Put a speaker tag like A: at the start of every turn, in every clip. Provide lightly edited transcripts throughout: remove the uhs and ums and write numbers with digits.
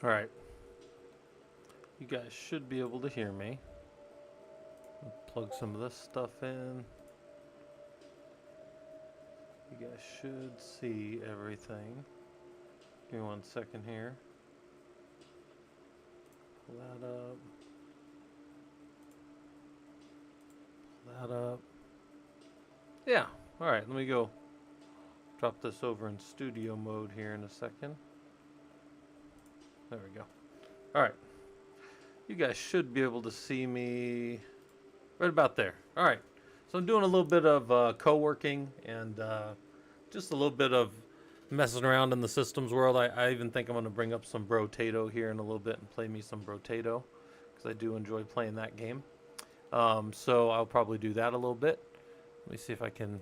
A: Alright. You guys should be able to hear me. I'll plug some of this stuff in. You guys should see everything. Give me 1 second here. Pull that up. Pull that up. Yeah. Alright, let me go drop this over in studio mode here in a second. There we go. Alright. You guys should be able to see me right about there. Alright. So I'm doing a little bit of co-working and just a little bit of messing around in the systems world. I even think I'm going to bring up some Rotato here in a little bit and play me some Rotato, because I do enjoy playing that game. So I'll probably do that a little bit. Let me see if I can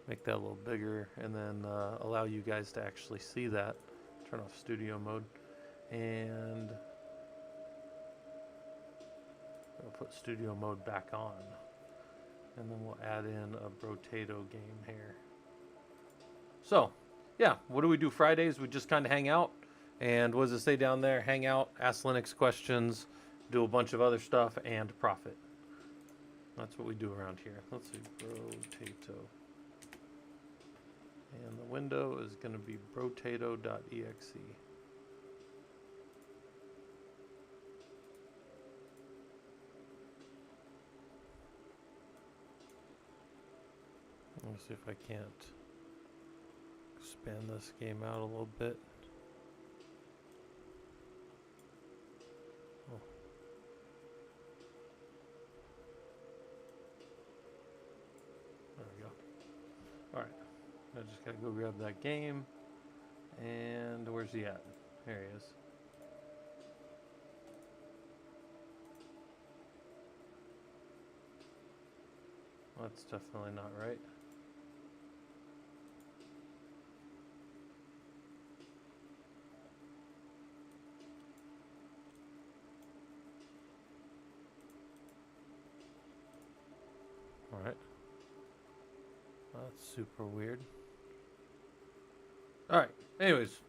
A: make that a little bigger and then allow you guys to actually see that. Turn off studio mode. And I'll put studio mode back on. And then we'll add in a Rotato game here. So, yeah, what do we do Fridays? We just kind of hang out. And what does it say down there? Hang out, ask Linux questions, do a bunch of other stuff, and profit. That's what we do around here. Let's see, Rotato. And the window is going to be rotato.exe. Let me see if I can't expand this game out a little bit. Oh. There we go. Alright. I just gotta go grab that game. And where's he at? There he is. That's definitely not right. Alright. That's super weird. Alright, anyways.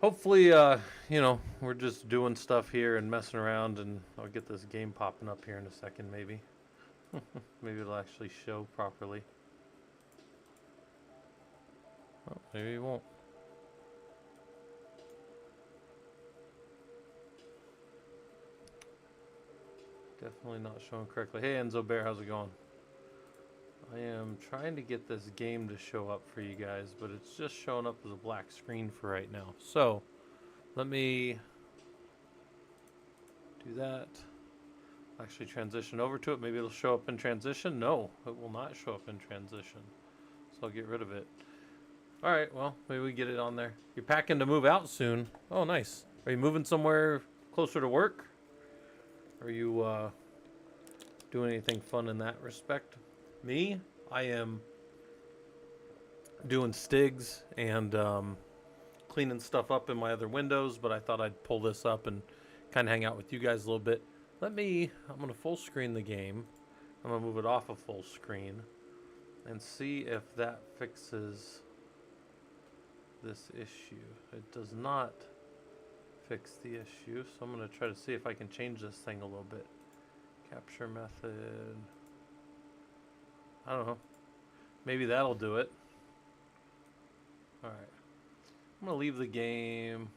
A: Hopefully, you know, we're just doing stuff here and messing around, and I'll get this game popping up here in a second, maybe. Maybe it'll actually show properly. Oh, maybe it won't. Definitely not showing correctly. Hey, Enzo Bear, how's it going? I am trying to get this game to show up for you guys, but it's just showing up as a black screen for right now. So, let me do that. Actually transition over to it. Maybe it'll show up in transition. No, it will not show up in transition. So I'll get rid of it. Alright, well, maybe we get it on there. You're packing to move out soon. Oh, nice. Are you moving somewhere closer to work? Are you doing anything fun in that respect? Me? I am doing stigs and cleaning stuff up in my other windows, but I thought I'd pull this up and kind of hang out with you guys a little bit. I'm going to full screen the game. I'm going to move it off of full screen and see if that fixes this issue. It does not fix the issue, so I'm going to try to see if I can change this thing a little bit. Capture method. I don't know. Maybe that'll do it. Alright. I'm going to leave the game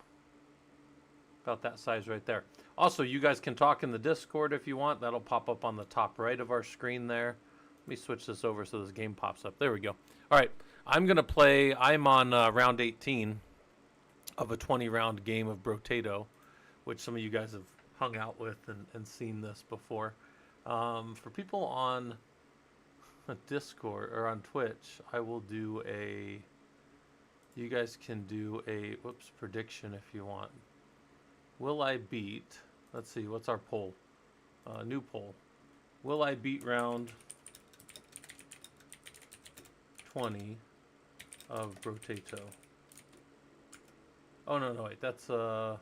A: about that size right there. Also, you guys can talk in the Discord if you want. That'll pop up on the top right of our screen there. Let me switch this over so this game pops up. There we go. Alright. I'm going to play. I'm on round 18 of a 20-round game of Rotato, which some of you guys have hung out with and seen this before. For people on Discord or on Twitch, I will do a... You guys can do a... Whoops, prediction if you want. Will I beat... Let's see, what's our poll? New poll. Will I beat round 20 of Rotato? Oh, no, wait. That's a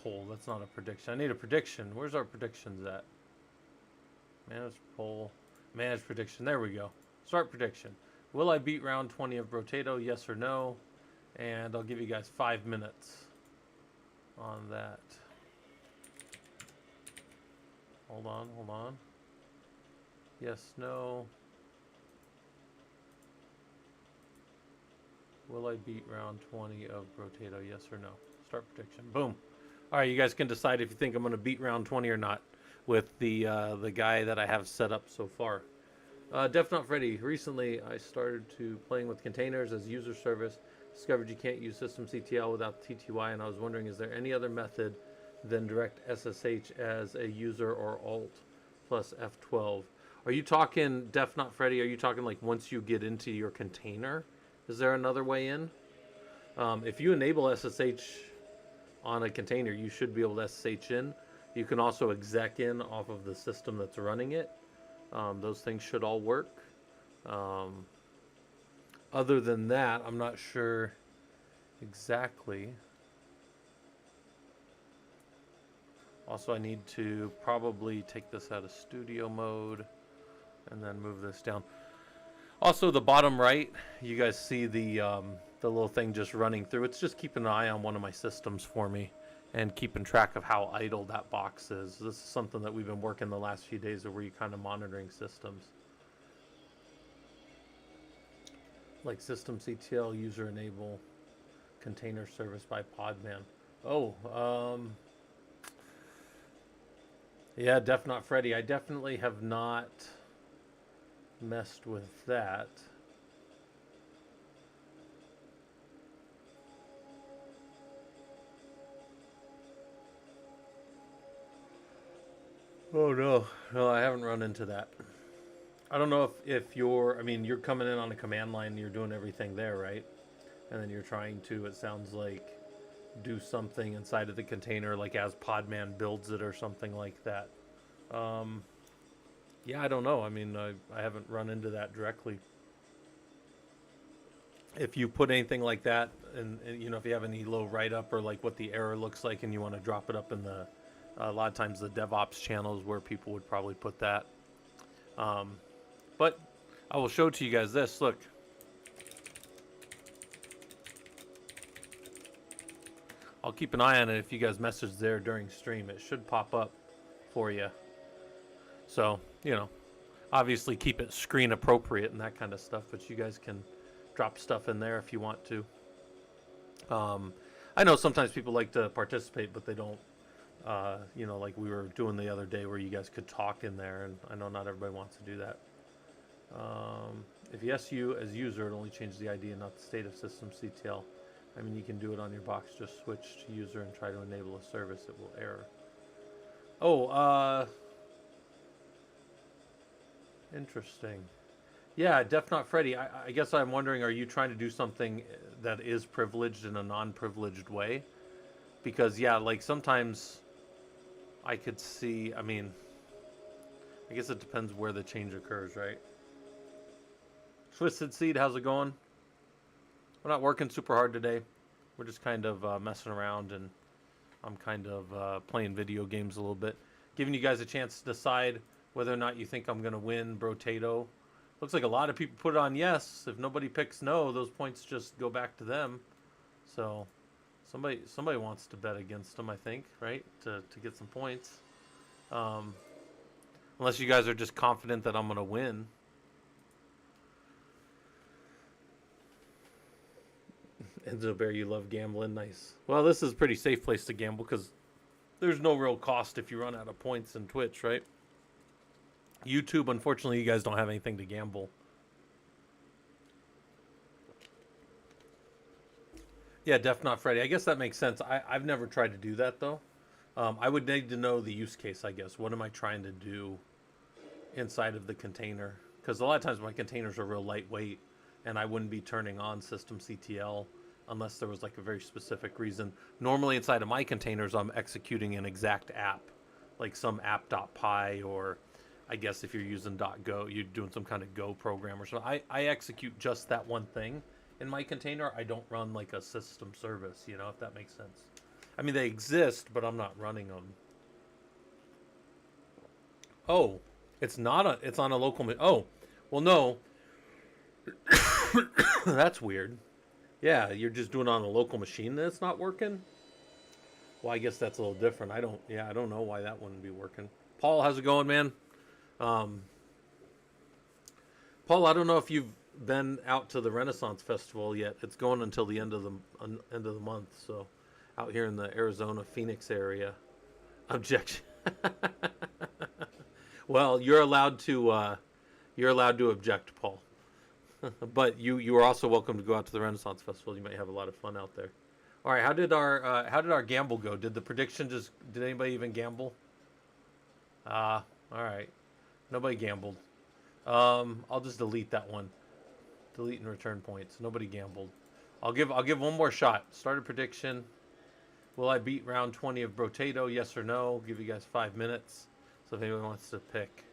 A: poll. That's not a prediction. I need a prediction. Where's our predictions at? Manage poll. Manage prediction. There we go. Start prediction. Will I beat round 20 of Rotato? Yes or no? And I'll give you guys 5 minutes on that. Hold on, hold on. Yes, no. Will I beat round 20 of Rotato? Yes or no? Start prediction. Boom. All right, you guys can decide if you think I'm going to beat round 20 or not with the guy that I have set up so far. Def Not Freddy. Recently, I started to playing with containers as user service. Discovered you can't use systemctl without TTY, and I was wondering, is there any other method than direct SSH as a user or alt plus F12? Are you talking, Def Not Freddy, are you talking like once you get into your container? Is there another way in? If you enable SSH on a container, you should be able to SSH in. You can also exec in off of the system that's running it. Those things should all work. Other than that, I'm not sure exactly. Also, I need to probably take this out of studio mode and then move this down. Also, the bottom right, you guys see the little thing just running through. It's just keeping an eye on one of my systems for me and keeping track of how idle that box is. This is something that we've been working the last few days where you're kind of monitoring systems. Like systemctl user enable container service by Podman. Oh, yeah, Def Not Freddy. I definitely have not messed with that. Oh no, I haven't run into that. I don't know if you're, I mean, you're coming in on a command line and you're doing everything there, right? And then you're trying to, it sounds like, do something inside of the container, like as Podman builds it or something like that. Yeah, I don't know. I mean, I haven't run into that directly. If you put anything like that, and you know, if you have any low write-up or like what the error looks like and you want to drop it up in the, a lot of times the DevOps channels where people would probably put that. But I will show to you guys this. Look. I'll keep an eye on it if you guys message there during stream. It should pop up for you. So, you know, obviously keep it screen appropriate and that kind of stuff, but you guys can drop stuff in there if you want to. I know sometimes people like to participate, but they don't, you know, like we were doing the other day where you guys could talk in there, and I know not everybody wants to do that. If you SU as user, it only changes the ID and not the state of systemctl. I mean, you can do it on your box. Just switch to user and try to enable a service. It will error. Oh, interesting. Yeah, Def Not Freddy. I guess I'm wondering, are you trying to do something that is privileged in a non-privileged way? Because, yeah, like sometimes I could see, I mean, I guess it depends where the change occurs, right? Twisted Seed, how's it going? We're not working super hard today. We're just kind of messing around, and I'm kind of playing video games a little bit. Giving you guys a chance to decide whether or not you think I'm going to win Rotato. Looks like a lot of people put it on yes. If nobody picks no, those points just go back to them. So somebody wants to bet against them, I think, right? To get some points. Unless you guys are just confident that I'm going to win. Enzo Bear, you love gambling. Nice. Well, this is a pretty safe place to gamble because there's no real cost if you run out of points in Twitch, right? YouTube, unfortunately, you guys don't have anything to gamble. Yeah, Def Not Freddy. I guess that makes sense. I've never tried to do that, though. I would need to know the use case, I guess. What am I trying to do inside of the container? Because a lot of times my containers are real lightweight, and I wouldn't be turning on systemctl unless there was like a very specific reason. Normally inside of my containers, I'm executing an exact app, like some app.py, or I guess if you're using .go, you're doing some kind of Go program or something. I execute just that one thing in my container. I don't run like a system service, you know, if that makes sense. I mean, they exist, but I'm not running them. Oh, it's not it's on a local, oh, well, no. That's weird. Yeah, you're just doing it on a local machine that's not working. Well, I guess that's a little different. I don't know why that wouldn't be working. Paul, how's it going, man? Um, Paul, I don't know if you've been out to the Renaissance Festival yet. It's going until the end of the end of the month. So, out here in the Arizona Phoenix area. Objection. Well, you're allowed to object, Paul. But you are also welcome to go out to the Renaissance Festival. You might have a lot of fun out there. All right, how did our gamble go? Did the prediction just did anybody even gamble? All right. Nobody gambled. I'll just delete that one. Delete and return points. Nobody gambled. I'll give one more shot. Start a prediction. Will I beat round 20 of Rotato? Yes or no? I'll give you guys 5 minutes. So if anyone wants to pick.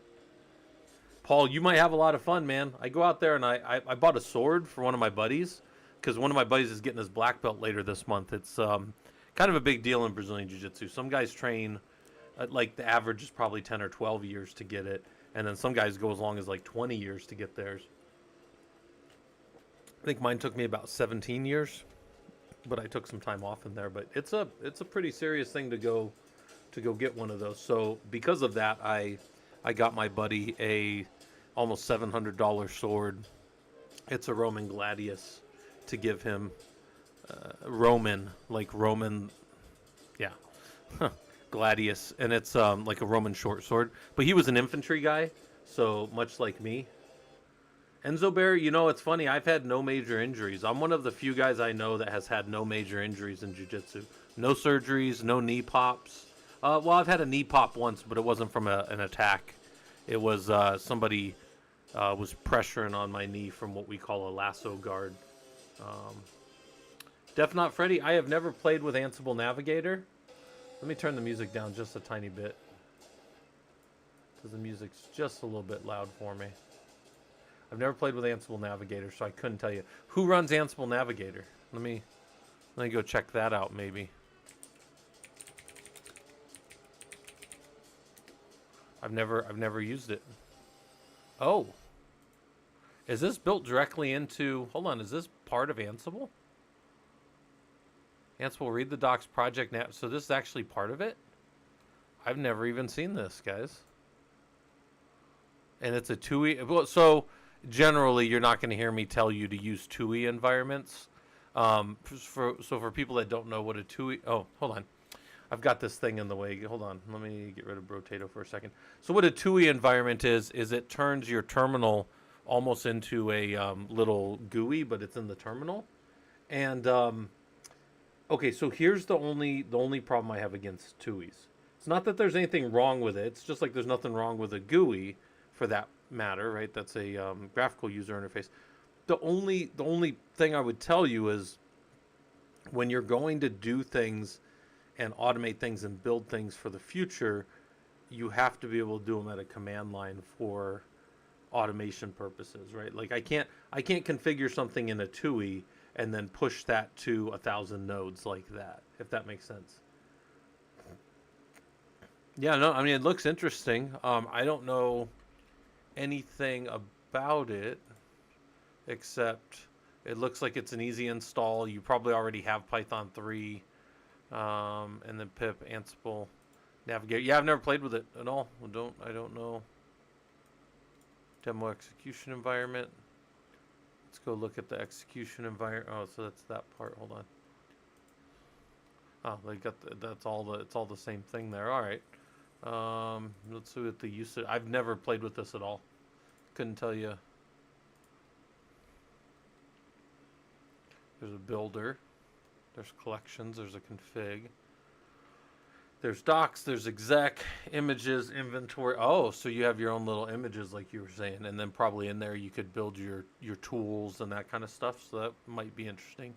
A: Paul, you might have a lot of fun, man. I go out there and I bought a sword for one of my buddies because one of my buddies is getting his black belt later this month. It's kind of a big deal in Brazilian Jiu-Jitsu. Some guys train, like the average is probably 10 or 12 years to get it. And then some guys go as long as like 20 years to get theirs. I think mine took me about 17 years, but I took some time off in there. But it's a pretty serious thing to go get one of those. So because of that, I got my buddy a almost $700 sword. It's a Roman gladius to give him Roman, yeah, gladius, and it's like a Roman short sword. But he was an infantry guy, so much like me. Enzo Bear, you know, it's funny. I've had no major injuries. I'm one of the few guys I know that has had no major injuries in jiu-jitsu. No surgeries, no knee pops. Well, I've had a knee pop once, but it wasn't from an attack. It was somebody was pressuring on my knee from what we call a lasso guard. Def Not Freddy, I have never played with Ansible Navigator. Let me turn the music down just a tiny bit, because the music's just a little bit loud for me. I've never played with Ansible Navigator, so I couldn't tell you. Who runs Ansible Navigator? Let me go check that out, maybe. I've never used it. Oh. Is this built directly into... Hold on, is this part of Ansible? Ansible read the docs project nav. So this is actually part of it? I've never even seen this, guys. And it's a TUI. Well, so generally, you're not going to hear me tell you to use TUI environments. For people that don't know what a TUI... Oh, hold on. I've got this thing in the way. Hold on. Let me get rid of Rotato for a second. So what a TUI environment is it turns your terminal almost into a little GUI, but it's in the terminal. And, okay, so here's the only problem I have against TUIs. It's not that there's anything wrong with it. It's just like there's nothing wrong with a GUI for that matter, right? That's a graphical user interface. The only thing I would tell you is when you're going to do things and automate things and build things for the future, you have to be able to do them at a command line for automation purposes, right? Like I can't configure something in a TUI and then push that to 1,000 nodes like that, if that makes sense. Yeah, no, I mean, it looks interesting. I don't know anything about it except it looks like it's an easy install. You probably already have Python 3. And then pip Ansible Navigator. Yeah, I've never played with it at all. I don't know. Demo execution environment. Let's go look at the execution environment. Oh, so that's that part. Hold on. Oh, they got it's all the same thing there. All right. Let's see what the usage. I've never played with this at all. Couldn't tell you. There's a builder. There's collections, there's a config. There's docs, there's exec, images, inventory. Oh, so you have your own little images like you were saying. And then probably in there you could build your tools and that kind of stuff. So that might be interesting.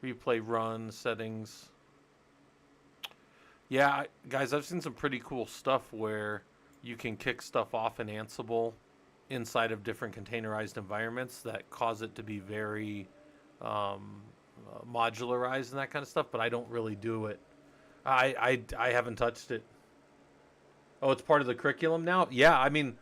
A: Replay run, settings. Yeah, guys, I've seen some pretty cool stuff where you can kick stuff off in Ansible inside of different containerized environments that cause it to be very... modularized and that kind of stuff, but I don't really do it. I haven't touched it. Oh, it's part of the curriculum now? Yeah, I mean,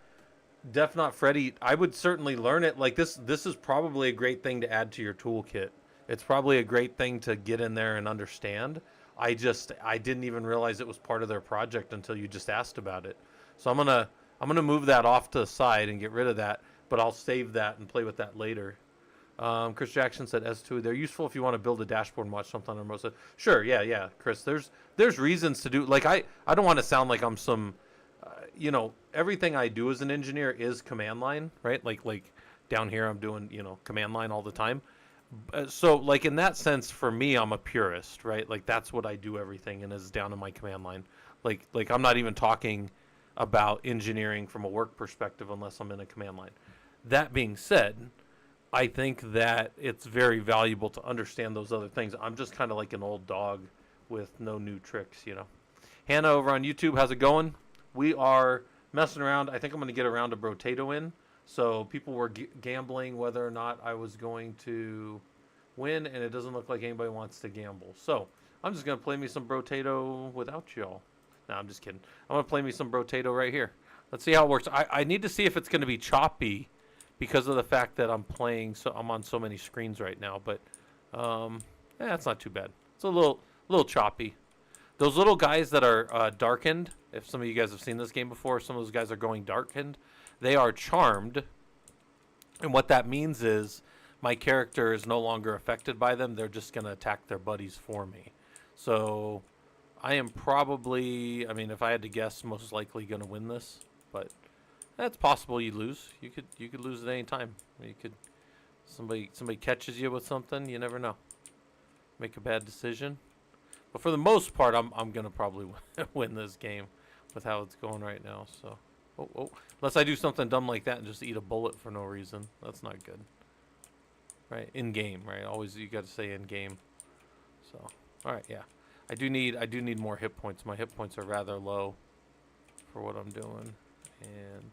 A: Def Not Freddy, I would certainly learn it. Like this is probably a great thing to add to your toolkit It's probably a great thing to get in there and understand. I didn't even realize it was part of their project until you just asked about it. So I'm gonna move that off to the side and get rid of that, but I'll save that and play with that later. Chris Jackson said S2. They're useful if you want to build a dashboard and watch something on remote. Sure, yeah, Chris. There's reasons to do, like, I don't want to sound like I'm some, everything I do as an engineer is command line, right? Like down here I'm doing command line all the time. So like in that sense, for me, I'm a purist, right? Like that's what I do everything and is down in my command line. Like I'm not even talking about engineering from a work perspective unless I'm in a command line. That being said, I think that it's very valuable to understand those other things. I'm just kind of like an old dog with no new tricks. Hannah over on YouTube, how's it going? We are messing around. I think I'm going to get a round of Rotato in. So people were gambling whether or not I was going to win, and it doesn't look like anybody wants to gamble. So I'm just going to play me some Rotato without y'all. No, I'm just kidding. I'm going to play me some Rotato right here. Let's see how it works. I need to see if it's going to be choppy because of the fact that I'm on so many screens right now. But it's not too bad. It's a little choppy. Those little guys that are darkened, if some of you guys have seen this game before, some of those guys are going darkened. They are charmed. And what that means is my character is no longer affected by them. They're just going to attack their buddies for me. So I am probably, if I had to guess, most likely going to win this. But that's possible you lose. You could lose at any time. Somebody catches you with something. You never know. Make a bad decision. But for the most part, I'm gonna probably win this game with how it's going right now. So, unless I do something dumb like that and just eat a bullet for no reason, that's not good. Right, in game, right? Always you got to say in game. So, all right, yeah. I do need more hit points. My hit points are rather low for what I'm doing. And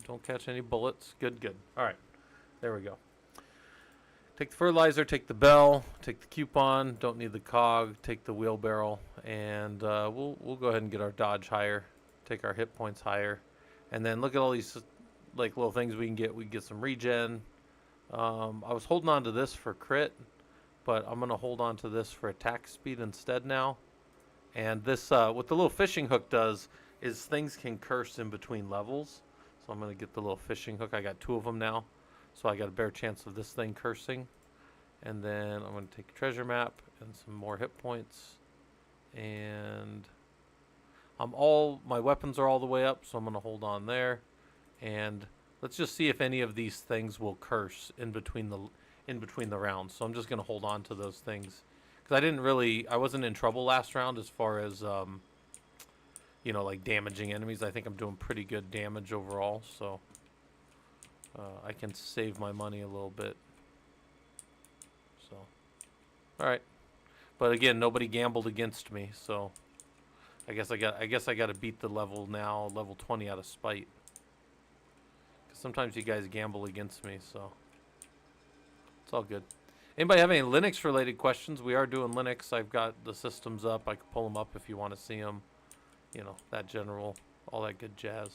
A: don't catch any bullets. Good. All right, there we go. Take the fertilizer, take the bell, take the coupon. Don't need the cog. Take the wheelbarrow, and we'll go ahead and get our dodge higher. Take our hit points higher, and then look at all these like little things we can get. We can get some regen. I was holding on to this for crit, but I'm gonna hold on to this for attack speed instead now. And this what the little fishing hook does is things can curse in between levels. So I'm gonna get the little fishing hook. I got 2 of them now. So I got a better chance of this thing cursing. And then I'm going to take a treasure map and some more hit points. And my weapons are all the way up, so I'm going to hold on there. And let's just see if any of these things will curse in between the rounds. So I'm just going to hold on to those things. Because I wasn't in trouble last round as far as, like damaging enemies. I think I'm doing pretty good damage overall, so I can save my money a little bit. So, all right. But again, nobody gambled against me, so I guess I got to beat the level now, level 20 out of spite. Because sometimes you guys gamble against me, so it's all good. Anybody have any Linux related questions? We are doing Linux. I've got the systems up. I can pull them up if you want to see them. That general, all that good jazz.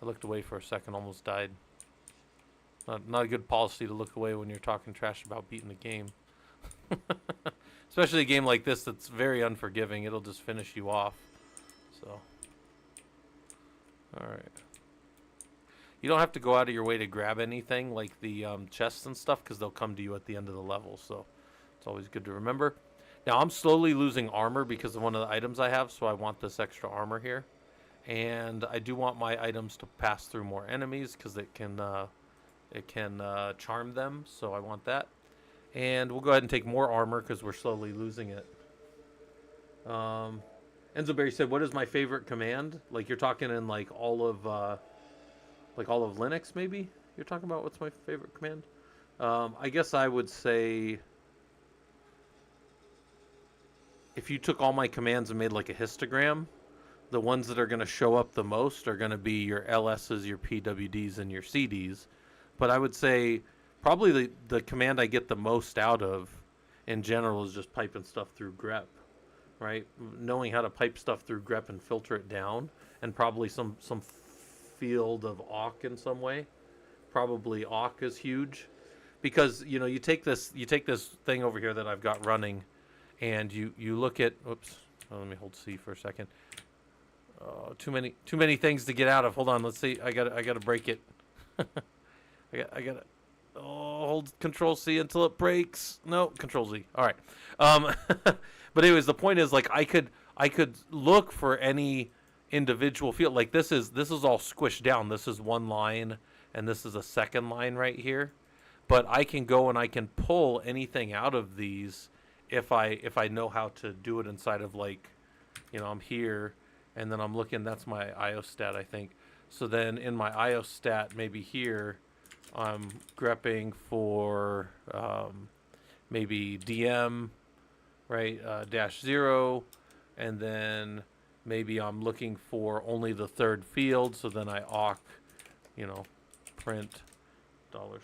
A: I looked away for a second, almost died. Not a good policy to look away when you're talking trash about beating the game. Especially a game like this that's very unforgiving. It'll just finish you off. So, alright. You don't have to go out of your way to grab anything like the chests and stuff because they'll come to you at the end of the level. So, it's always good to remember. Now, I'm slowly losing armor because of one of the items I have, so I want this extra armor here. And I do want my items to pass through more enemies because it can charm them. So I want that. And we'll go ahead and take more armor because we're slowly losing it. Enzoberry said, "What is my favorite command?" Like you're talking in like all of Linux, maybe. You're talking about what's my favorite command? I guess I would say if you took all my commands and made like a histogram. The ones that are going to show up the most are going to be your LSs, your PWDs, and your CDs. But I would say probably the command I get the most out of in general is just piping stuff through grep, right? Knowing how to pipe stuff through grep and filter it down, and probably some field of awk in some way. Probably awk is huge. because you take this thing over here that I've got running, and you look at. Oops. Oh, let me hold C for a second. Oh, too many things to get out of. Hold on. Let's see. I gotta break it. I gotta. Oh, hold Control C until it breaks. No, Control Z. All right. But anyways, the point is, like, I could look for any individual field. Like, this is all squished down. This is one line, and this is a second line right here. But I can go and I can pull anything out of these if I know how to do it inside of, like, I'm here, and then I'm looking. That's my IO stat, I think. So then in my IO stat, maybe here, I'm grepping for maybe DM, right, -0, and then maybe I'm looking for only the third field, so then I awk, print $2,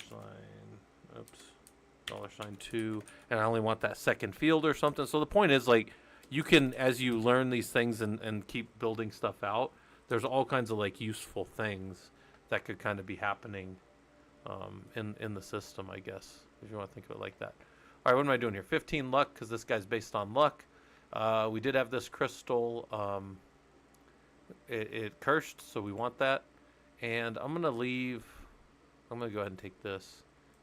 A: and I only want that second field or something. So the point is, like, you can, as you learn these things and keep building stuff out, there's all kinds of, like, useful things that could kind of be happening in the system, I guess, if you want to think of it like that. All right, what am I doing here? 15 luck, because this guy's based on luck. We did have this crystal. It cursed, so we want that. And I'm going to go ahead and take this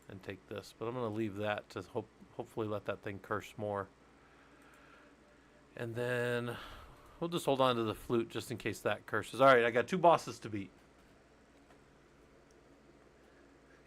A: and take this, but I'm going to leave that to hopefully let that thing curse more. And then we'll just hold on to the flute just in case that curses. All right, I got 2 bosses to beat.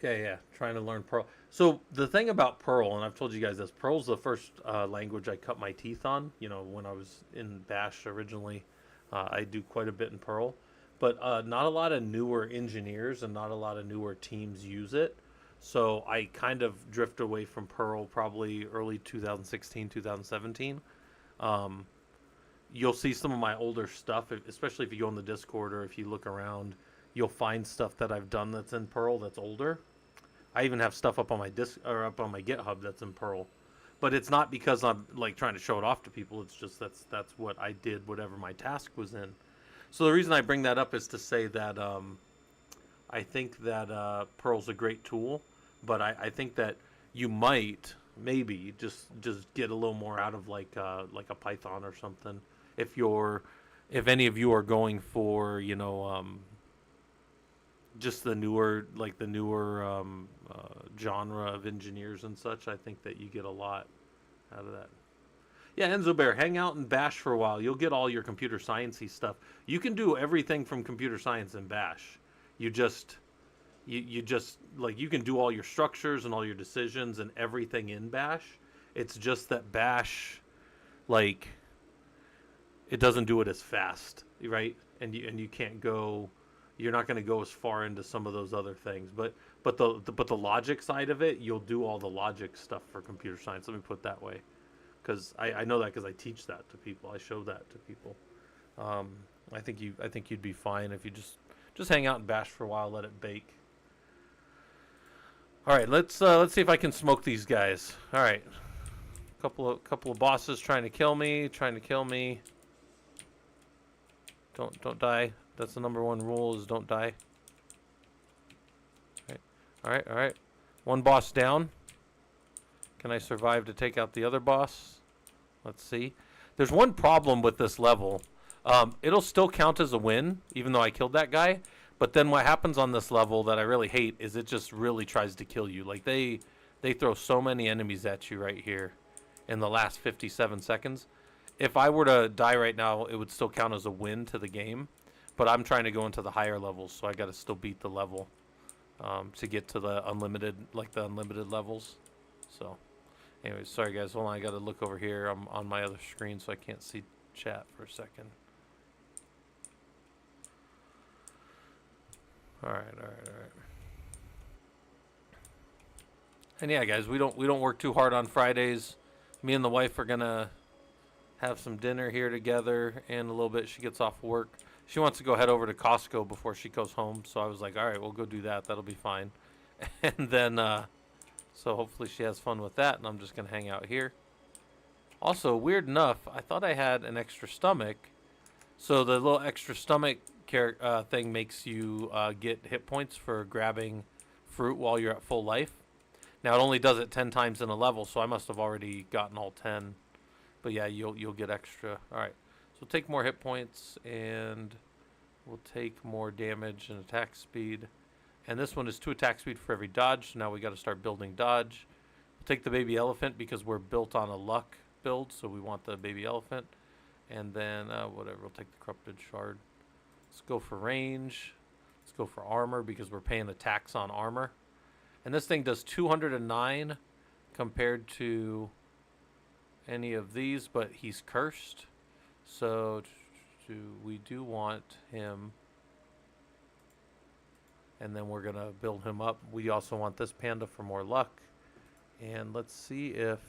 A: Yeah, trying to learn Perl. So the thing about Perl, and I've told you guys this, Perl's the first language I cut my teeth on. When I was in Bash originally, I do quite a bit in Perl. But not a lot of newer engineers and not a lot of newer teams use it. So I kind of drift away from Perl probably early 2016, 2017. You'll see some of my older stuff, especially if you go on the Discord or if you look around, you'll find stuff that I've done that's in Perl that's older. I even have stuff up on my up on my GitHub that's in Perl, but it's not because I'm, like, trying to show it off to people. It's just that's what I did, whatever my task was in. So the reason I bring that up is to say that I think that Perl's a great tool, but I think that you might maybe just get a little more out of like a Python or something if any of you are going for just the newer genre of engineers and such. I think that you get a lot out of that. Yeah, Enzo Bear, hang out and Bash for a while. You'll get all your computer sciencey stuff. You can do everything from computer science in Bash. You just like, you can do all your structures and all your decisions and everything in Bash. It's just that Bash, like, it doesn't do it as fast, right? And you can't go. You're not going to go as far into some of those other things, but the logic side of it, you'll do all the logic stuff for computer science. Let me put it that way, because I know that because I teach that to people. I show that to people. I think you'd be fine if you just hang out and Bash for a while, let it bake. All right, let's see if I can smoke these guys. All right, couple of bosses trying to kill me. Don't die. That's the #1 rule, is don't die. All right. One boss down. Can I survive to take out the other boss? Let's see. There's one problem with this level. It'll still count as a win, even though I killed that guy. But then what happens on this level that I really hate is it just really tries to kill you. Like, they throw so many enemies at you right here in the last 57 seconds. If I were to die right now, it would still count as a win to the game. But I'm trying to go into the higher levels, so I got to still beat the level to get to the unlimited levels. So, anyways, sorry guys, hold on. I got to look over here. I'm on my other screen, so I can't see chat for a second. All right. And yeah, guys, we don't work too hard on Fridays. Me and the wife are gonna have some dinner here together in a little bit. She gets off work. She wants to go head over to Costco before she goes home, so I was like, all right, we'll go do that. That'll be fine. And then, so hopefully she has fun with that, and I'm just going to hang out here. Also, weird enough, I thought I had an extra stomach. So the little extra stomach thing makes you get hit points for grabbing fruit while you're at full life. Now it only does it 10 times in a level, so I must have already gotten all 10. But yeah, you'll get extra. All right, so we'll take more hit points, and we'll take more damage and attack speed. And this one is 2 attack speed for every dodge. So now we got to start building dodge. We'll take the baby elephant because we're built on a luck build, so we want the baby elephant. And then whatever, we'll take the corrupted shard. Let's go for range. Let's go for armor because we're paying the tax on armor. And this thing does 209 compared to any of these, but he's cursed. So we do want him. And then we're going to build him up. We also want this panda for more luck. And let's see if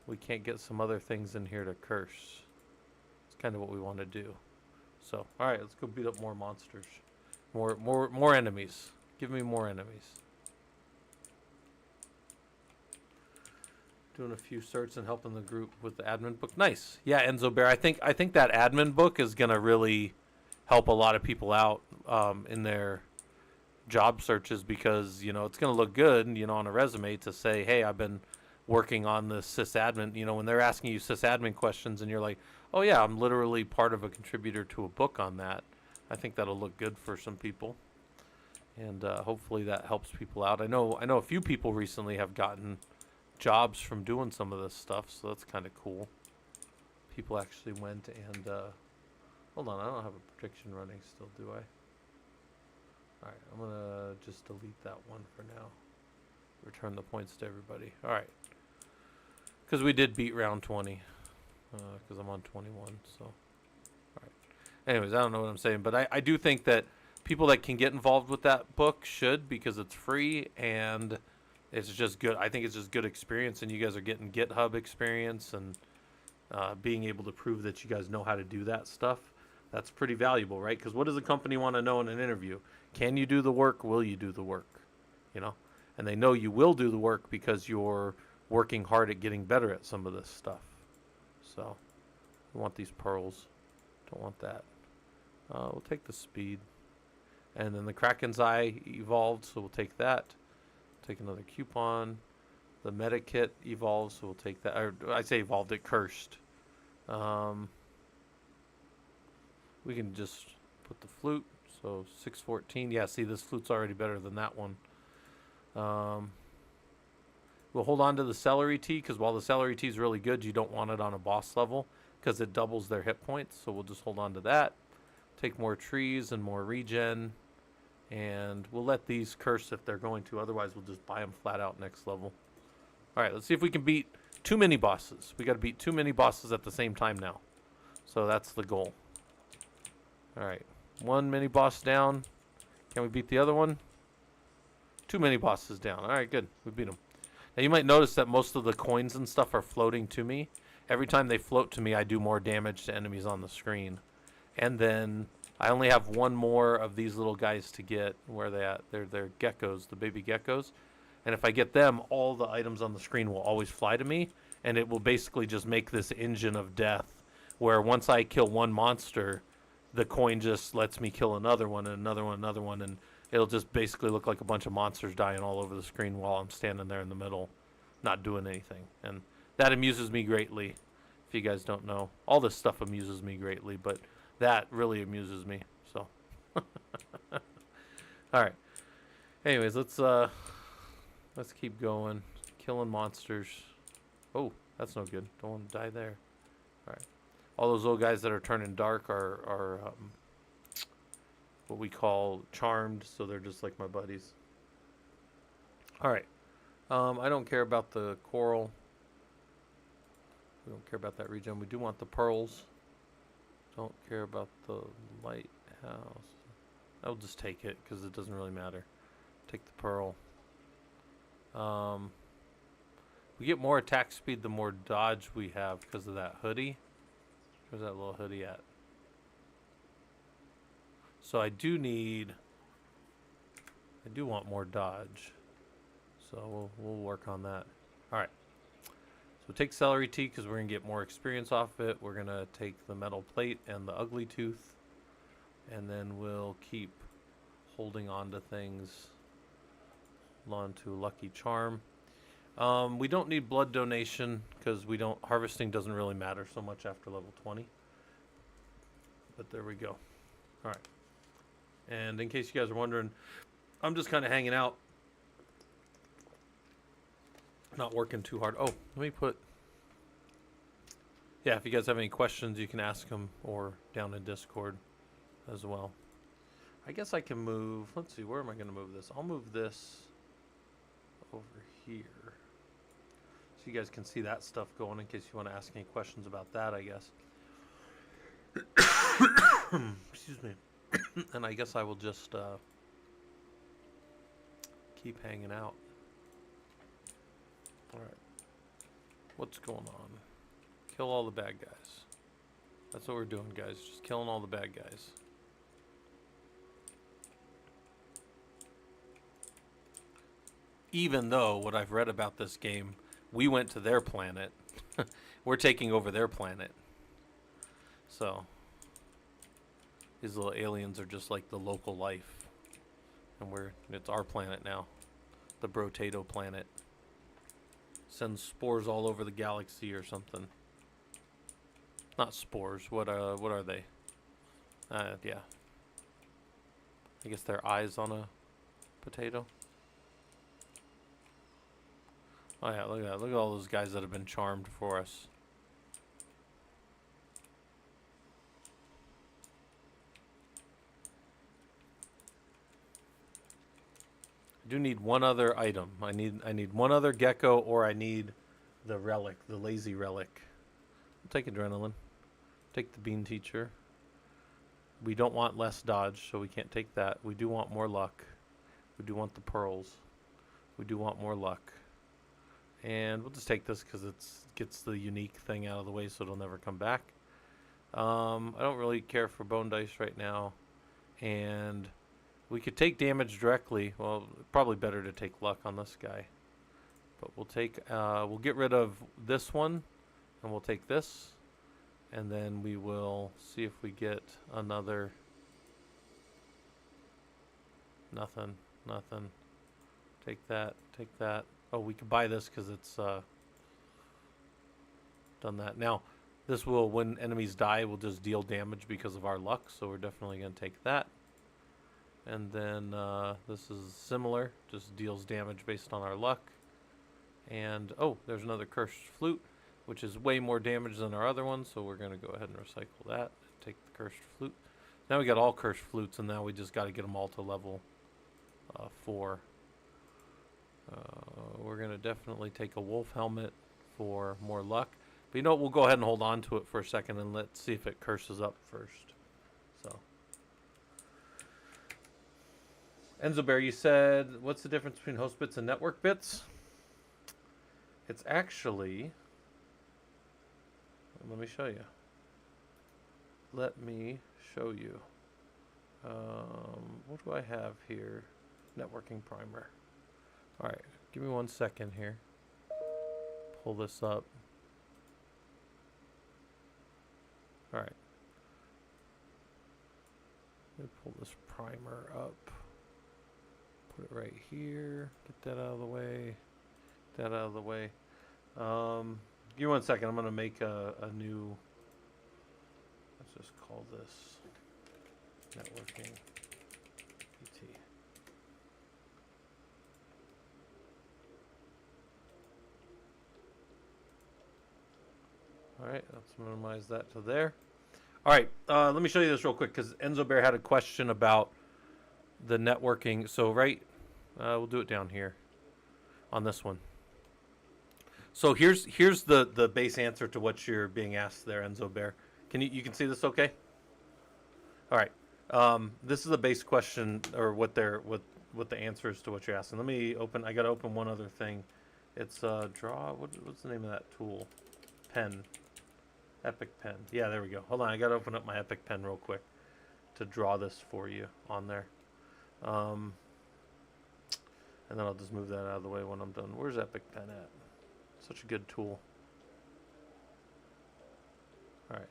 A: we can't get some other things in here to curse. It's kind of what we want to do. So, all right, let's go beat up more monsters. More enemies. Give me more enemies. Doing a few certs and helping the group with the admin book. Nice. Yeah, Enzo Bear. I think that admin book is going to really help a lot of people out in their job searches, because it's going to look good on a resume to say, hey, I've been working on the sysadmin. When they're asking you sysadmin questions and you're like, oh yeah, I'm literally part of a contributor to a book on that. I think that'll look good for some people, and hopefully that helps people out. I know a few people recently have gotten jobs from doing some of this stuff, so that's kind of cool. People actually went and hold on, I don't have a prediction running still, do I? All right, I'm gonna just delete that one for now. Return the points to everybody. All right, because we did beat round 20, because I'm on 21. So, all right. Anyways, I don't know what I'm saying, but I do think that people that can get involved with that book should, because it's free and it's just good. I think it's just good experience, and you guys are getting GitHub experience and being able to prove that you guys know how to do that stuff. That's pretty valuable, right? Because what does a company want to know in an interview? Can you do the work? Will you do the work? And they know you will do the work because you're working hard at getting better at some of this stuff. So, we want these pearls. Don't want that. We'll take the speed. And then the Kraken's Eye evolved, so we'll take that. Take another coupon. The Meta Kit evolved, so we'll take that. Or I say evolved, it cursed. We can just put the flute. So 614. Yeah, see, this flute's already better than that one. We'll hold on to the celery tea, because while the celery tea is really good, you don't want it on a boss level because it doubles their hit points. So we'll just hold on to that. Take more trees and more regen. And we'll let these curse if they're going to. Otherwise, we'll just buy them flat out next level. All right, let's see if we can beat 2 mini bosses. We got to beat 2 mini bosses at the same time now. So that's the goal. All right, 1 mini boss down. Can we beat the other one? 2 mini bosses down. All right, good. We beat them. Now, you might notice that most of the coins and stuff are floating to me. Every time they float to me, I do more damage to enemies on the screen. And then I only have 1 more of these little guys to get. Where are they at? They're geckos, the baby geckos. And if I get them, all the items on the screen will always fly to me. And it will basically just make this engine of death, where once I kill 1 monster, the coin just lets me kill another one and another one, another one. And it'll just basically look like a bunch of monsters dying all over the screen while I'm standing there in the middle, not doing anything. And that amuses me greatly. If you guys don't know, all this stuff amuses me greatly, but that really amuses me. So, all right. Anyways, let's keep going, killing monsters. Oh, that's no good. Don't want to die there. All right. All those little guys that are turning dark are what we call charmed, so they're just like my buddies. All right. I don't care about the coral. We don't care about that regen. We do want the pearls. Don't care about the lighthouse. I'll just take it because it doesn't really matter. Take the pearl. We get more attack speed the more dodge we have because of that hoodie. Where's that little hoodie at? So I do want more dodge. So we'll work on that. All right. So take celery tea because we're going to get more experience off it. We're going to take the metal plate and the ugly tooth. And then we'll keep holding on to things. On to lucky charm. We don't need blood donation because we don't. Harvesting doesn't really matter so much after level 20. But there we go. All right. And in case you guys are wondering, I'm just kind of hanging out, not working too hard. Oh, let me put. Yeah, if you guys have any questions, you can ask them or down in Discord as well. I guess I can move. Let's see, where am I going to move this? I'll move this over here. So you guys can see that stuff going in case you want to ask any questions about that, I guess. Excuse me. And I guess I will just keep hanging out. Alright. What's going on? Kill all the bad guys. That's what we're doing, guys. Just killing all the bad guys. Even though what I've read about this game, we went to their planet. We're taking over their planet. So these little aliens are just like the local life. And it's our planet now. The Rotato planet. Sends spores all over the galaxy or something. Not spores. What are they? Yeah. I guess they're eyes on a potato. Oh yeah, look at that. Look at all those guys that have been charmed for us. I do need one other item. I need one other gecko, or I need the relic, the lazy relic. I'll take adrenaline. Take the bean teacher. We don't want less dodge, so we can't take that. We do want more luck. We do want the pearls. We do want more luck. And we'll just take this because it gets the unique thing out of the way so it'll never come back. I don't really care for bone dice right now. And we could take damage directly. Well, probably better to take luck on this guy. But we'll get rid of this one. And we'll take this. And then we will see if we get another. Nothing. Nothing. Take that. Take that. Oh, we could buy this because it's done that. Now, this will, when enemies die, will just deal damage because of our luck. So we're definitely going to take that. And then this is similar. Just deals damage based on our luck. And, oh, there's another cursed flute, which is way more damage than our other one. So we're going to go ahead and recycle that. Take the cursed flute. Now we got all cursed flutes, and now we just got to get them all to level 4. We're going to definitely take a wolf helmet for more luck. But you know what? We'll go ahead and hold on to it for a second and let's see if it curses up first. So, Enzo Bear, you said, what's the difference between host bits and network bits? It's actually, let me show you. Let me show you. What do I have here? Networking primer. All right, give me 1 second here. Pull this up. All right. Let me pull this primer up. Put it right here. Get that out of the way. Get that out of the way. Give me 1 second. I'm going to make a new. Let's just call this networking PT. All right, let's minimize that to there. All right, let me show you this real quick because Enzo Bear had a question about the networking. So we'll do it down here on this one. So here's the base answer to what you're being asked there, Enzo Bear. You can see this okay? All right, this is the base question or what the answer is to what you're asking. Let me open. I got to open one other thing. It's draw. What's the name of that tool? Pen. Epic Pen. Yeah, there we go. Hold on, I gotta open up my Epic Pen real quick to draw this for you on there. And then I'll just move that out of the way when I'm done. Where's Epic Pen at? Such a good tool. Alright.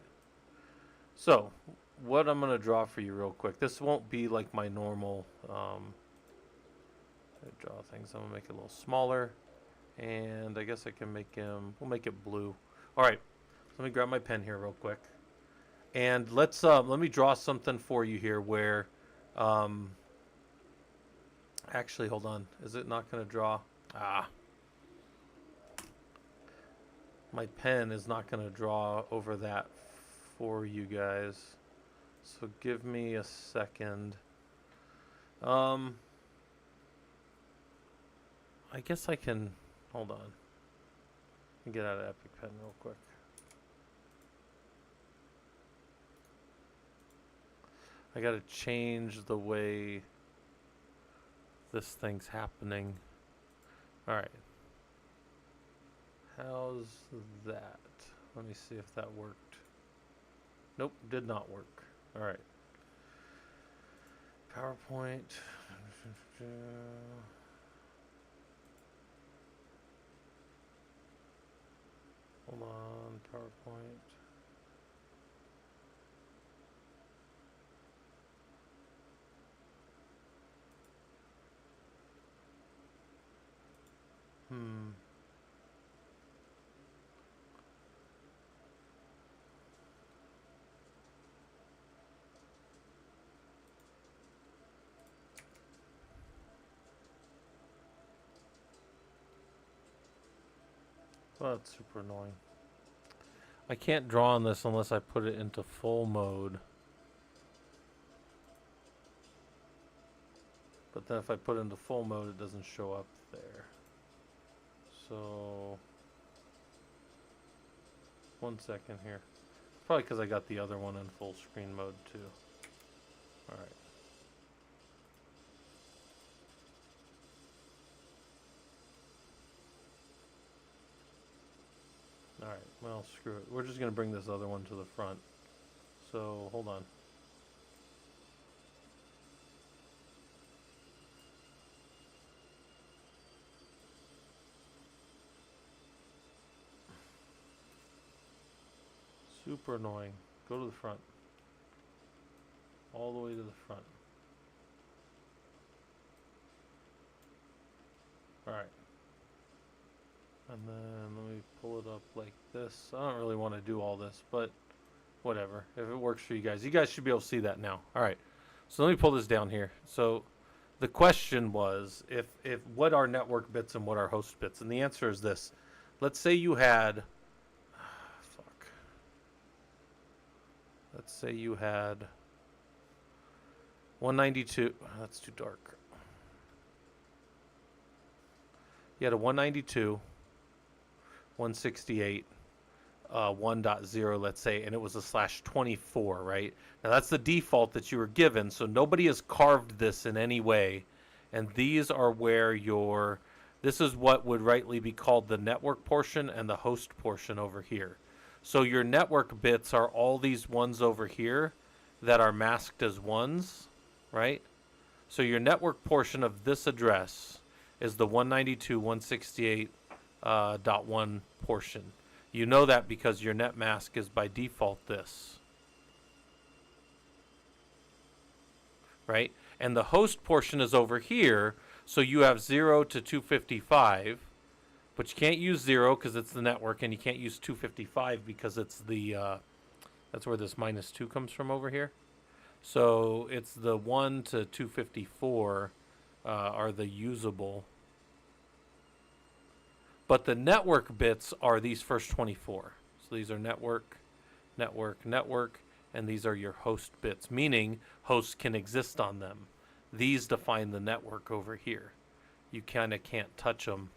A: So, what I'm gonna draw for you real quick. This won't be like my normal draw things. I'm gonna make it a little smaller. And I guess I can make him, we'll make it blue. All right, let me grab my pen here real quick. And let me draw something for you here where, um, actually, hold on. Is it not going to draw? Ah, my pen is not going to draw over that for you guys. So give me a second. I guess I can, hold on. Get out of Epic Pen real quick. I gotta change the way this thing's happening. Alright. How's that? Let me see if that worked. Nope, did not work. Alright. PowerPoint. Hold on, PowerPoint. Oh, that's super annoying. I can't draw on this unless I put it into full mode. But then if I put it into full mode, it doesn't show up there. So, 1 second here. It's probably because I got the other one in full screen mode too. Alright. Alright, well, screw it. We're just going to bring this other one to the front. So, hold on. Super annoying. Go to the front. All the way to the front. Alright. And then let me pull it up like this. I don't really want to do all this, but whatever. If it works for you guys should be able to see that now. Alright. So let me pull this down here. So the question was if what are network bits and what are host bits? And the answer is this. Let's say you had let's say you had 192. That's too dark. You had a 192, 168, 1.0, let's say, and it was a /24, right? Now that's the default that you were given, so nobody has carved this in any way. And these are where this is what would rightly be called the network portion and the host portion over here. So your network bits are all these ones over here that are masked as ones, right? So your network portion of this address is the 192.168.1 portion. You know that because your net mask is by default this. Right? And the host portion is over here, so you have 0 to 255. But you can't use 0 because it's the network, and you can't use 255 because it's the, that's where this -2 comes from over here. So it's the 1 to 254 are the usable. But the network bits are these first 24. So these are network, network, network, and these are your host bits, meaning hosts can exist on them. These define the network over here. You kind of can't touch them.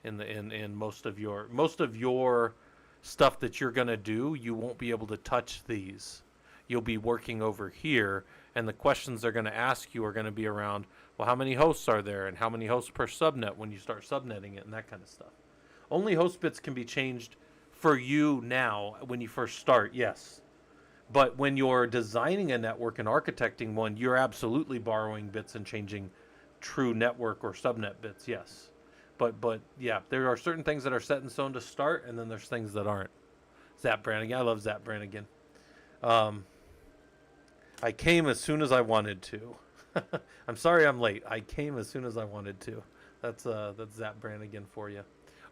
A: In most of your stuff that you're going to do, you won't be able to touch these. You'll be working over here, and the questions they're going to ask you are going to be around, well, how many hosts are there, and how many hosts per subnet when you start subnetting it, and that kind of stuff. Only host bits can be changed for you now when you first start, yes. But when you're designing a network and architecting one, you're absolutely borrowing bits and changing true network or subnet bits, yes. But yeah, there are certain things that are set in stone to start, and then there's things that aren't. Zap Brannigan, I love Zap Brannigan. I came as soon as I wanted to. I'm sorry I'm late. I came as soon as I wanted to. That's Zap Brannigan for you.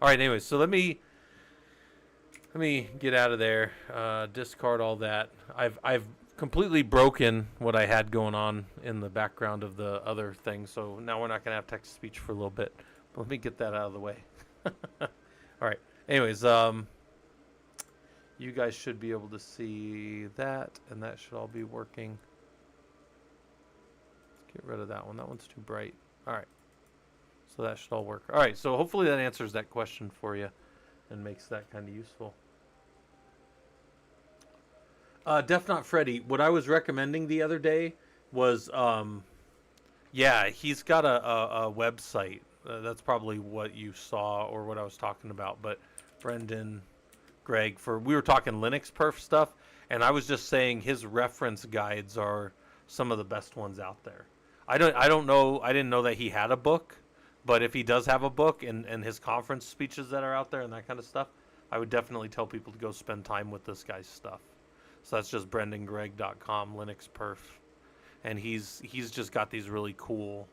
A: All right. Anyways, so let me get out of there. Discard all that. I've completely broken what I had going on in the background of the other thing. So now we're not gonna have text to speech for a little bit. But let me get that out of the way. All right. Anyways, you guys should be able to see that, and that should all be working. Let's get rid of that one. That one's too bright. All right. So that should all work. All right. So hopefully that answers that question for you and makes that kind of useful. Def Not Freddy. What I was recommending the other day was, yeah, he's got a website. That's probably what you saw or what I was talking about. But Brendan, Greg, we were talking Linux perf stuff, and I was just saying his reference guides are some of the best ones out there. I don't know. I didn't know that he had a book, but if he does have a book and his conference speeches that are out there and that kind of stuff, I would definitely tell people to go spend time with this guy's stuff. So that's just brendangreg.com, Linux perf. And he's just got these really cool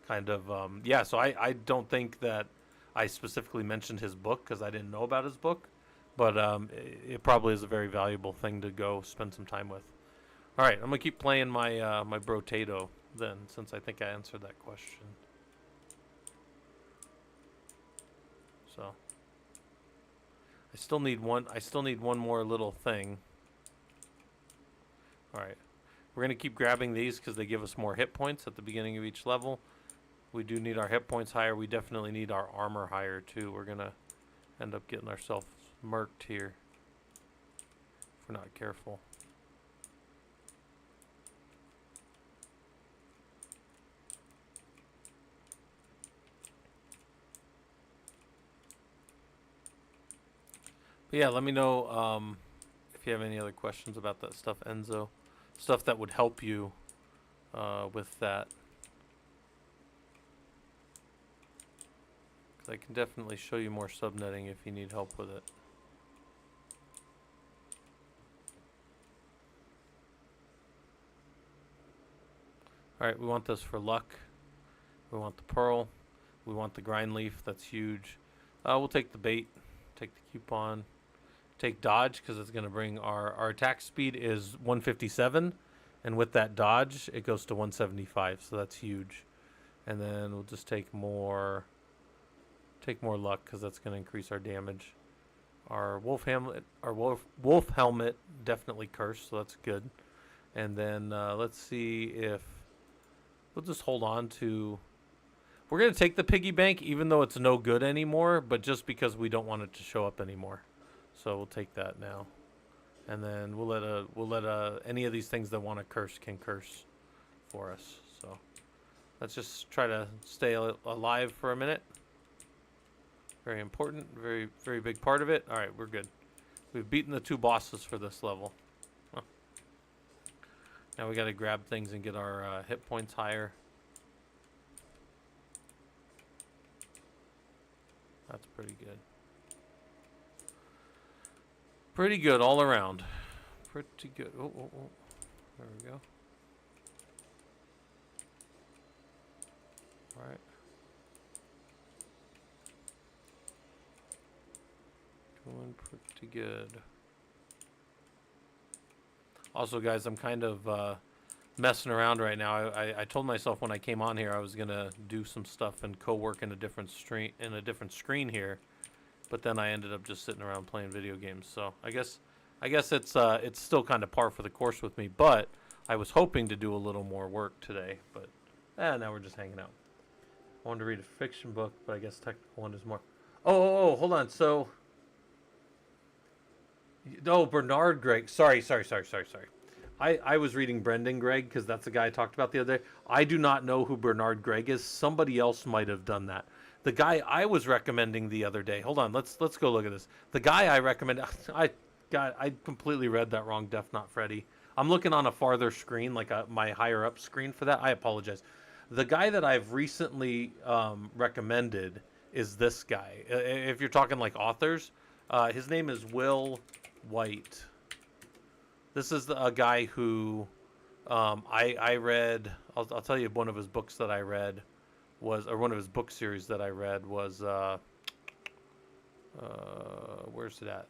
A: kind of, yeah, so I don't think that I specifically mentioned his book because I didn't know about his book. But it probably is a very valuable thing to go spend some time with. All right, I'm going to keep playing my my Rotato then, since I think I answered that question. So I still need one more little thing. All right. We're going to keep grabbing these because they give us more hit points at the beginning of each level. We do need our hit points higher. We definitely need our armor higher too. We're going to end up getting ourselves murked here if we're not careful. But yeah, let me know if you have any other questions about that stuff, Enzo. Stuff that would help you with that. Because I can definitely show you more subnetting if you need help with it. Alright, we want this for luck. We want the pearl. We want the grind leaf. That's huge. We'll take the bait. Take the coupon. Take dodge because it's going to bring our attack speed is 157. And with that dodge, it goes to 175. So that's huge. And then we'll just take more luck because that's going to increase our damage. Our wolf helmet definitely cursed, so that's good. And then let's see if we'll just hold on to. We're going to take the piggy bank even though it's no good anymore, but just because we don't want it to show up anymore. So we'll take that now. And then we'll let any of these things that want to curse can curse for us. So let's just try to stay alive for a minute. Very important, very, very big part of it. All right, we're good. We've beaten the 2 bosses for this level. Huh. Now we got to grab things and get our hit points higher. That's pretty good. Pretty good all around. Pretty good. Oh. There we go. All right. Doing pretty good. Also, guys, I'm kind of messing around right now. I told myself when I came on here I was gonna do some stuff and co-work in a different screen here, but then I ended up just sitting around playing video games. So I guess it's still kind of par for the course with me. But I was hoping to do a little more work today. But now we're just hanging out. I wanted to read a fiction book, but I guess technical one is more. Oh, hold on. So. Oh, Bernard Gregg. Sorry. I was reading Brendan Gregg because that's the guy I talked about the other day. I do not know who Bernard Gregg is. Somebody else might have done that. The guy I was recommending the other day. Hold on, let's go look at this. The guy I recommend. I completely read that wrong. Def Not Freddy. I'm looking on a farther screen, like my higher up screen for that. I apologize. The guy that I've recently recommended is this guy. If you're talking like authors, his name is Will White. This is a guy who I read. I'll tell you one of his books that I read was, or one of his book series that I read was Where's it at?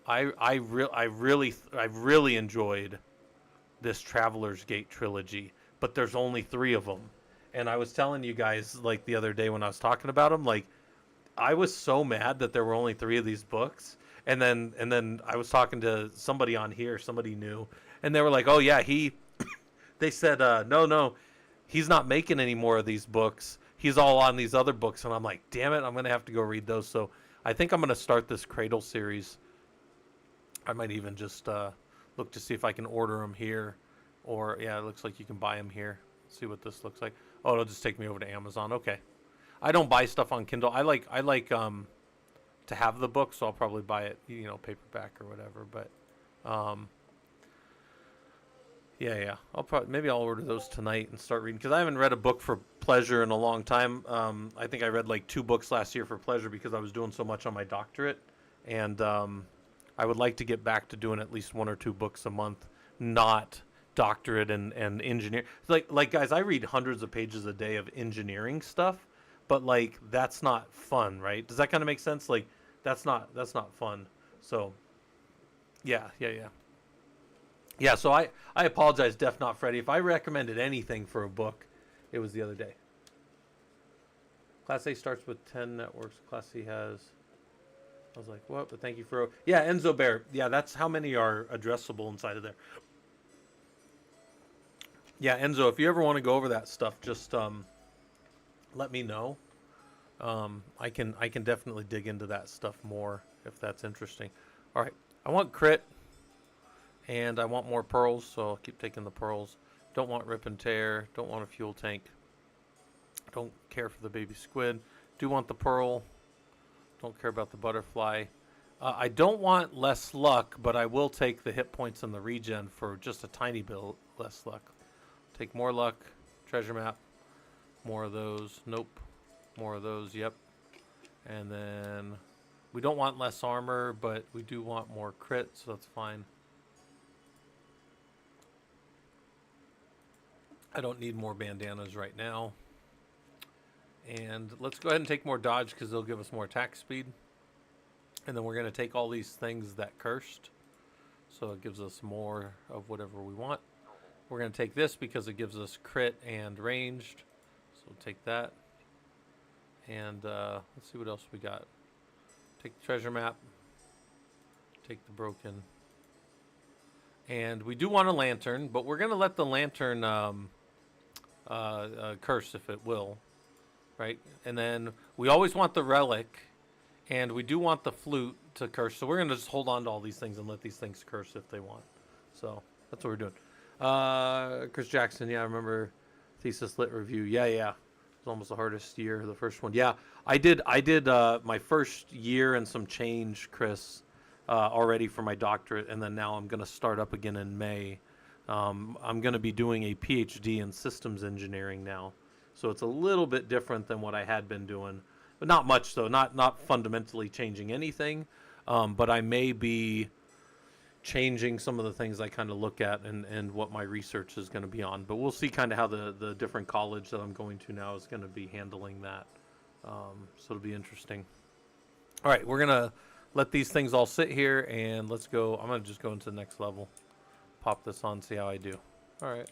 A: I really enjoyed this Traveler's Gate trilogy, but there's only 3 of them. And I was telling you guys like the other day when I was talking about them, like I was so mad that there were only 3 of these books. And then I was talking to somebody on here, somebody new, and they were like, "Oh yeah, they said no, he's not making any more of these books. He's all on these other books." And I'm like, "Damn it, I'm going to have to go read those." So, I think I'm going to start this Cradle series. I might even just look to see if I can order them here, or yeah, it looks like you can buy them here. Let's see what this looks like. Oh, it'll just take me over to Amazon. Okay. I don't buy stuff on Kindle. I like to have the book, so I'll probably buy it, paperback or whatever. But yeah. Maybe I'll order those tonight and start reading, because I haven't read a book for pleasure in a long time. I think I read like 2 books last year for pleasure because I was doing so much on my doctorate, and I would like to get back to doing at least 1 or 2 books a month, not doctorate and engineer. Like guys, I read hundreds of pages a day of engineering stuff, but like that's not fun, right? Does that kind of make sense? Like that's not fun. So yeah. So I apologize, Def Not Freddy. If I recommended anything for a book, it was the other day. Class A starts with 10 networks. Class C has... I was like, what? But thank you for... Yeah, Enzo Bear. Yeah, that's how many are addressable inside of there. Yeah, Enzo, if you ever want to go over that stuff, just let me know. I can definitely dig into that stuff more if that's interesting. All right, I want crit, and I want more pearls, so I'll keep taking the pearls. Don't want rip and tear. Don't want a fuel tank. Don't care for the baby squid. Do want the pearl. Don't care about the butterfly. I don't want less luck, but I will take the hit points and the regen for just a tiny bit less luck. Take more luck. Treasure map. More of those. Nope. More of those. Yep. And then we don't want less armor, but we do want more crit, so that's fine. I don't need more bandanas right now. And let's go ahead and take more dodge, because they'll give us more attack speed. And then we're going to take all these things that cursed, so it gives us more of whatever we want. We're going to take this because it gives us crit and ranged, so we'll take that. And let's see what else we got. Take the treasure map. Take the broken. And we do want a lantern, but we're going to let the lantern curse if it will. Right? And then we always want the relic, and we do want the flute to curse. So we're going to just hold on to all these things and let these things curse if they want. So that's what we're doing. Chris Jackson, yeah, I remember thesis lit review. Yeah. It was almost the hardest year, the first one. Yeah, I did my first year and some change, Chris, already for my doctorate, and then now I'm going to start up again in May. I'm going to be doing a PhD in systems engineering now. So it's a little bit different than what I had been doing, but not much though. Not fundamentally changing anything, but I may be changing some of the things I kind of look at and what my research is going to be on. But we'll see kind of how the different college that I'm going to now is going to be handling that. So it'll be interesting. All right, we're gonna let these things all sit here, and let's go. I'm gonna just go into the next level. Pop this on, see how I do. All right.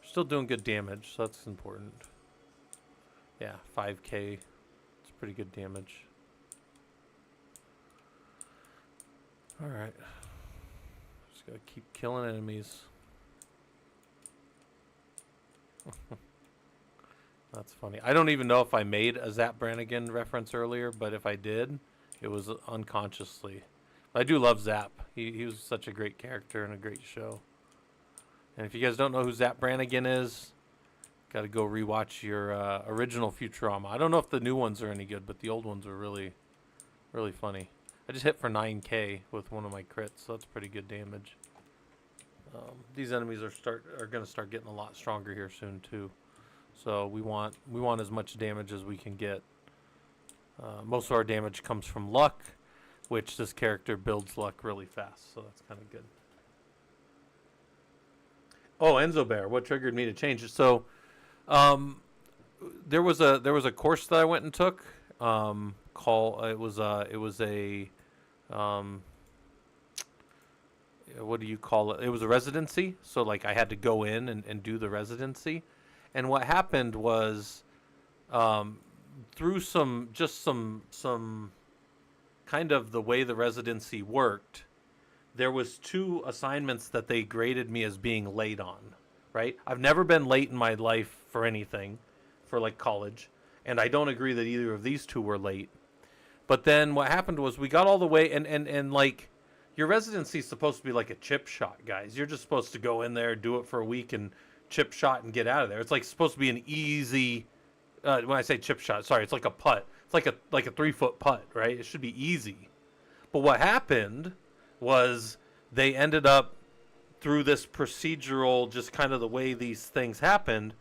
A: Still doing good damage, so that's important. Yeah, 5k. It's pretty good damage. Alright. Just gotta keep killing enemies. That's funny. I don't even know if I made a Zap Brannigan reference earlier, but if I did, it was unconsciously. I do love Zap. He was such a great character and a great show. And if you guys don't know who Zap Brannigan is, got to go rewatch your original Futurama. I don't know if the new ones are any good, but the old ones are really, really funny. I just hit for 9k with one of my crits, so that's pretty good damage. These enemies are going to start getting a lot stronger here soon too. So we want as much damage as we can get. Most of our damage comes from luck, which this character builds luck really fast, so that's kind of good. Oh, Enzo Bear, what triggered me to change it? So, there was a course that I went and took call. It was a what do you call it? It was a residency. So like I had to go in and do the residency. And what happened was um, through some kind of the way the residency worked, there was two assignments that they graded me as being late on, right? I've never been late in my life for anything, for like college, and I don't agree that either of these two were late. But then what happened was we got all the way, and like your residency is supposed to be like a chip shot, guys. You're just supposed to go in there, do it for a week, and chip shot and get out of there. It's like supposed to be an easy. When I say chip shot, sorry, it's like a putt. It's like a 3-foot putt, right? It should be easy. But what happened was they ended up through this procedural, just kind of the way these things happened.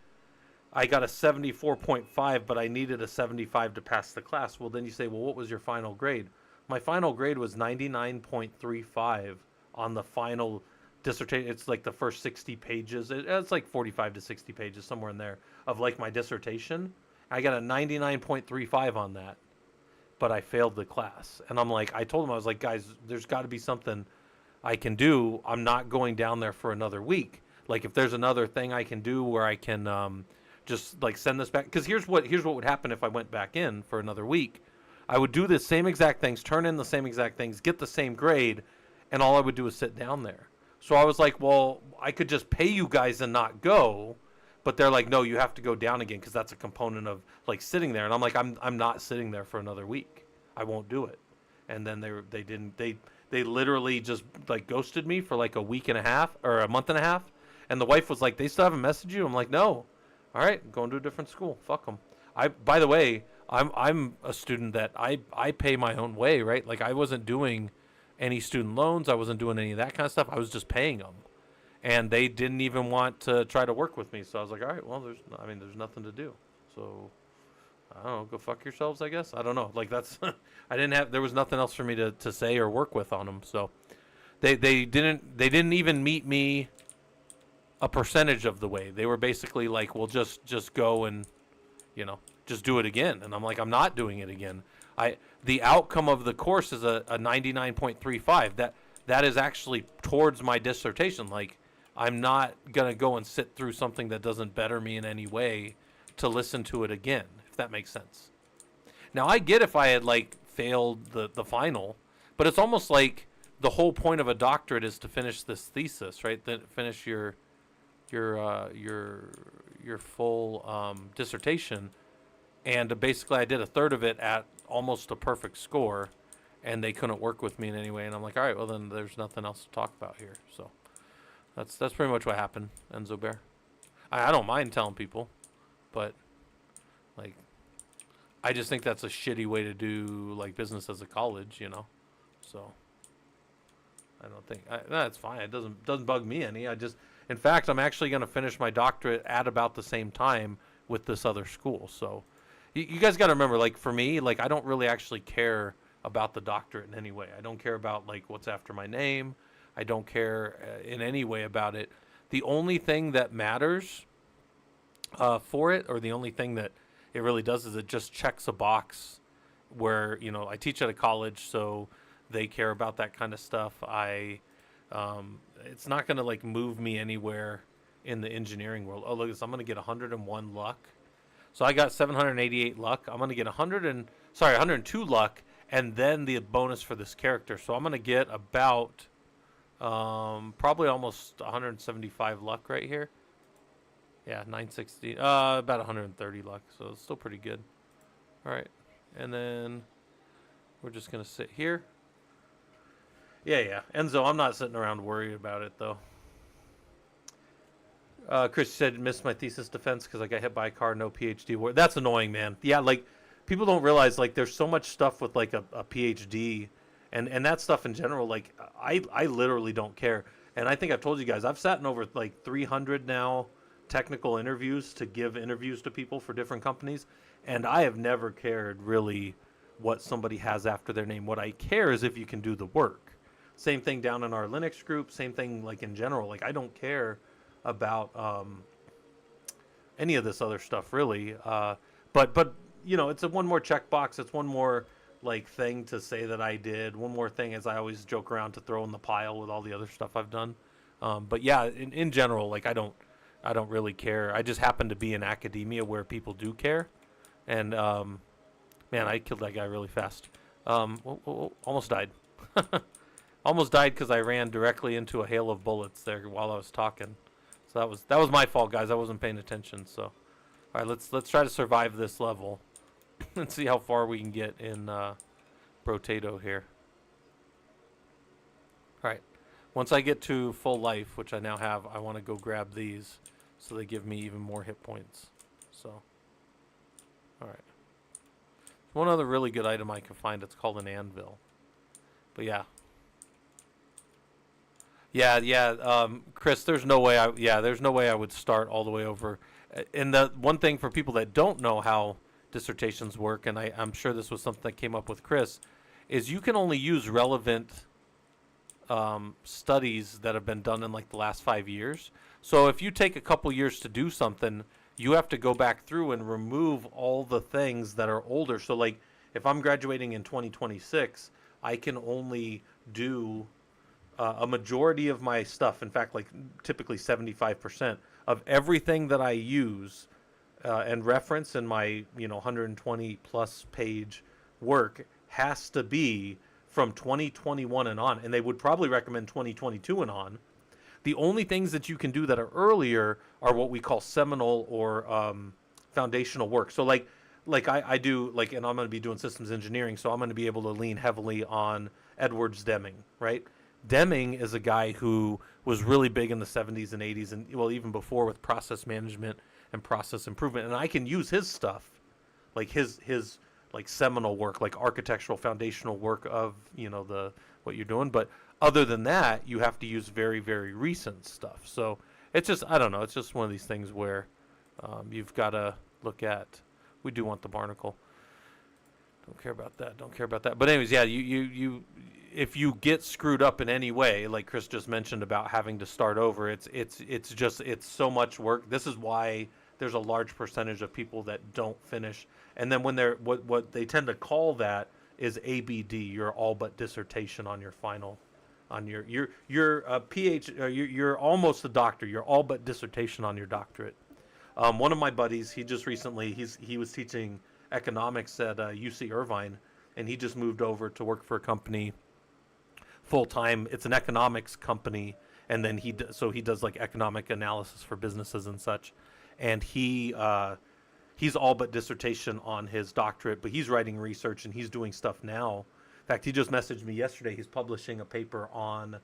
A: I got a 74.5, but I needed a 75 to pass the class. Well, then you say, well, what was your final grade? My final grade was 99.35 on the final dissertation. It's like the first 60 pages. It's like 45 to 60 pages, somewhere in there, of like my dissertation. I got a 99.35 on that, but I failed the class. And I'm like, I told them, I was like, guys, there's got to be something I can do. I'm not going down there for another week. Like if there's another thing I can do where I can just like send this back. Because here's what would happen if I went back in for another week. I would do the same exact things, turn in the same exact things, get the same grade, and all I would do is sit down there. So I was like, well, I could just pay you guys and not go. But they're like, no, you have to go down again because that's a component of like sitting there. And I'm like, I'm not sitting there for another week. I won't do it. And then they literally just like ghosted me for like a week and a half or a month and a half. And the wife was like, they still haven't messaged you? I'm like, no. All right, going to a different school. Fuck them. By the way, I'm a student that I pay my own way, right? Like I wasn't doing any student loans. I wasn't doing any of that kind of stuff. I was just paying them. And they didn't even want to try to work with me. So I was like, all right, well, there's nothing to do. So I don't know, go fuck yourselves, I guess. I don't know. Like that's, there was nothing else for me to say or work with on them. So they didn't even meet me a percentage of the way. They were basically like, well, just go and, just do it again. And I'm like, I'm not doing it again. The outcome of the course is a 99.35. That is actually towards my dissertation. Like, I'm not going to go and sit through something that doesn't better me in any way to listen to it again, if that makes sense. Now, I get if I had, like, failed the final, but it's almost like the whole point of a doctorate is to finish this thesis, right? Then finish your full dissertation. And basically, I did a third of it at almost a perfect score, and they couldn't work with me in any way. And I'm like, all right, well, then there's nothing else to talk about here. So that's pretty much what happened, Enzo Bear. I don't mind telling people, but like, I just think that's a shitty way to do like business as a college, So I don't think that's fine. It doesn't bug me any. In fact, I'm actually going to finish my doctorate at about the same time with this other school. So you guys got to remember, like for me, like I don't really actually care about the doctorate in any way. I don't care about like what's after my name. I don't care in any way about it. The only thing that matters for it, or the only thing that it really does, is it just checks a box where, I teach at a college, so they care about that kind of stuff. It's not going to like move me anywhere in the engineering world. Oh, look at this. I'm going to get 101 luck. So I got 788 luck. I'm going to get 102 luck, and then the bonus for this character. So I'm going to get about probably almost 175 luck right here. Yeah, 960. About 130 luck. So it's still pretty good. All right. And then we're just going to sit here. Yeah. Enzo, I'm not sitting around worried about it, though. Chris said, missed my thesis defense because I got hit by a car, no PhD. That's annoying, man. Yeah, like, people don't realize, like, there's so much stuff with, like, a PhD and that stuff in general. Like, I literally don't care. And I think I've told you guys, I've sat in over, like, 300 now technical interviews to give interviews to people for different companies. And I have never cared, really, what somebody has after their name. What I care is if you can do the work. Same thing down in our Linux group. Same thing, like, in general. Like, I don't care about any of this other stuff, really. But it's one more checkbox. It's one more like thing to say that I did. One more thing is I always joke around to throw in the pile with all the other stuff I've done. But yeah, in general, like I don't really care. I just happen to be in academia where people do care. And man, I killed that guy really fast. Almost died. Almost died because I ran directly into a hail of bullets there while I was talking. So that was my fault, guys. I wasn't paying attention. So, all right, let's try to survive this level and see how far we can get in Rotato here. All right, once I get to full life, which I now have, I want to go grab these so they give me even more hit points. So, all right. One other really good item I can find. It's called an anvil. But yeah. Yeah. Chris, there's no way I would start all the way over. And the one thing for people that don't know how dissertations work, and I'm sure this was something that came up with Chris, is you can only use relevant studies that have been done in like the last 5 years. So if you take a couple years to do something, you have to go back through and remove all the things that are older. So like if I'm graduating in 2026, I can only do a majority of my stuff. In fact, like typically 75% of everything that I use and reference in my 120 plus page work has to be from 2021 and on. And they would probably recommend 2022 and on. The only things that you can do that are earlier are what we call seminal or foundational work. So like I do, like, and I'm going to be doing systems engineering, so I'm going to be able to lean heavily on Edwards Deming, right? Deming is a guy who was really big in the 70s and 80s, and well, even before, with process management and process improvement. And I can use his stuff, like his like seminal work, like architectural foundational work of what you're doing. But other than that, you have to use very, very recent stuff. So it's just, I don't know, it's just one of these things where you've got to look at. We do want the barnacle. Don't care about that. Don't care about that. But anyways, yeah, you if you get screwed up in any way, like Chris just mentioned about having to start over, it's so much work. This is why there's a large percentage of people that don't finish. And then when they're what they tend to call that is ABD, your all but dissertation on your final, on your PhD, you're almost a doctor. You're all but dissertation on your doctorate. One of my buddies, he just recently he was teaching economics at UC Irvine, and he just moved over to work for a company full time. It's an economics company, and then he does like economic analysis for businesses and such. And he's all but dissertation on his doctorate, but he's writing research and he's doing stuff now. In fact, he just messaged me yesterday. He's publishing a paper on.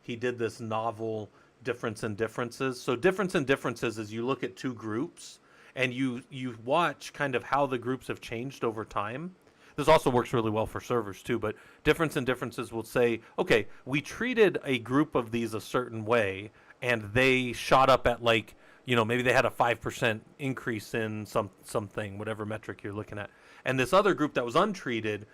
A: He did this novel difference and differences. So difference and differences is you look at two groups and you watch kind of how the groups have changed over time. This also works really well for servers too, but difference and differences will say, okay, we treated a group of these a certain way and they shot up at like, maybe they had a 5% increase in something, whatever metric you're looking at. And this other group that was untreated,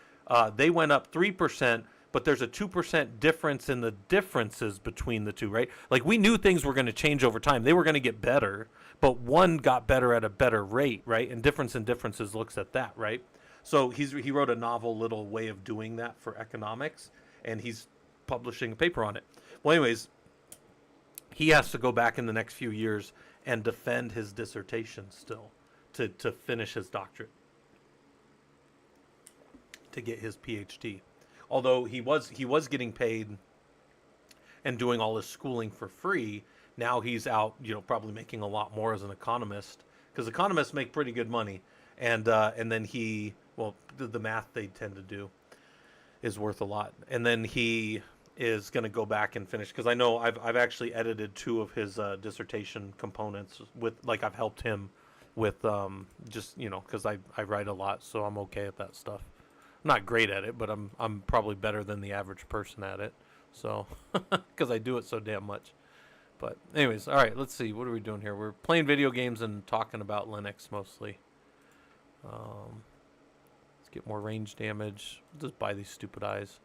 A: they went up 3%, but there's a 2% difference in the differences between the two, right? Like we knew things were going to change over time. They were going to get better, but one got better at a better rate, right? And difference and differences looks at that, right? So he wrote a novel little way of doing that for economics, and he's publishing a paper on it. Well, anyways, he has to go back in the next few years and defend his dissertation still to finish his doctorate, to get his PhD. Although he was getting paid and doing all his schooling for free, now he's out, probably making a lot more as an economist, because economists make pretty good money. And then the math they tend to do is worth a lot. And then he is going to go back and finish, because I know I've actually edited 2 of his dissertation components with, like, I've helped him with just because I write a lot, so I'm okay at that stuff. I'm not great at it, but I'm probably better than the average person at it. So because I do it so damn much. But anyways, all right, let's see, what are we doing here? We're playing video games and talking about Linux mostly. Let's get more range damage. We'll just buy these stupid eyes.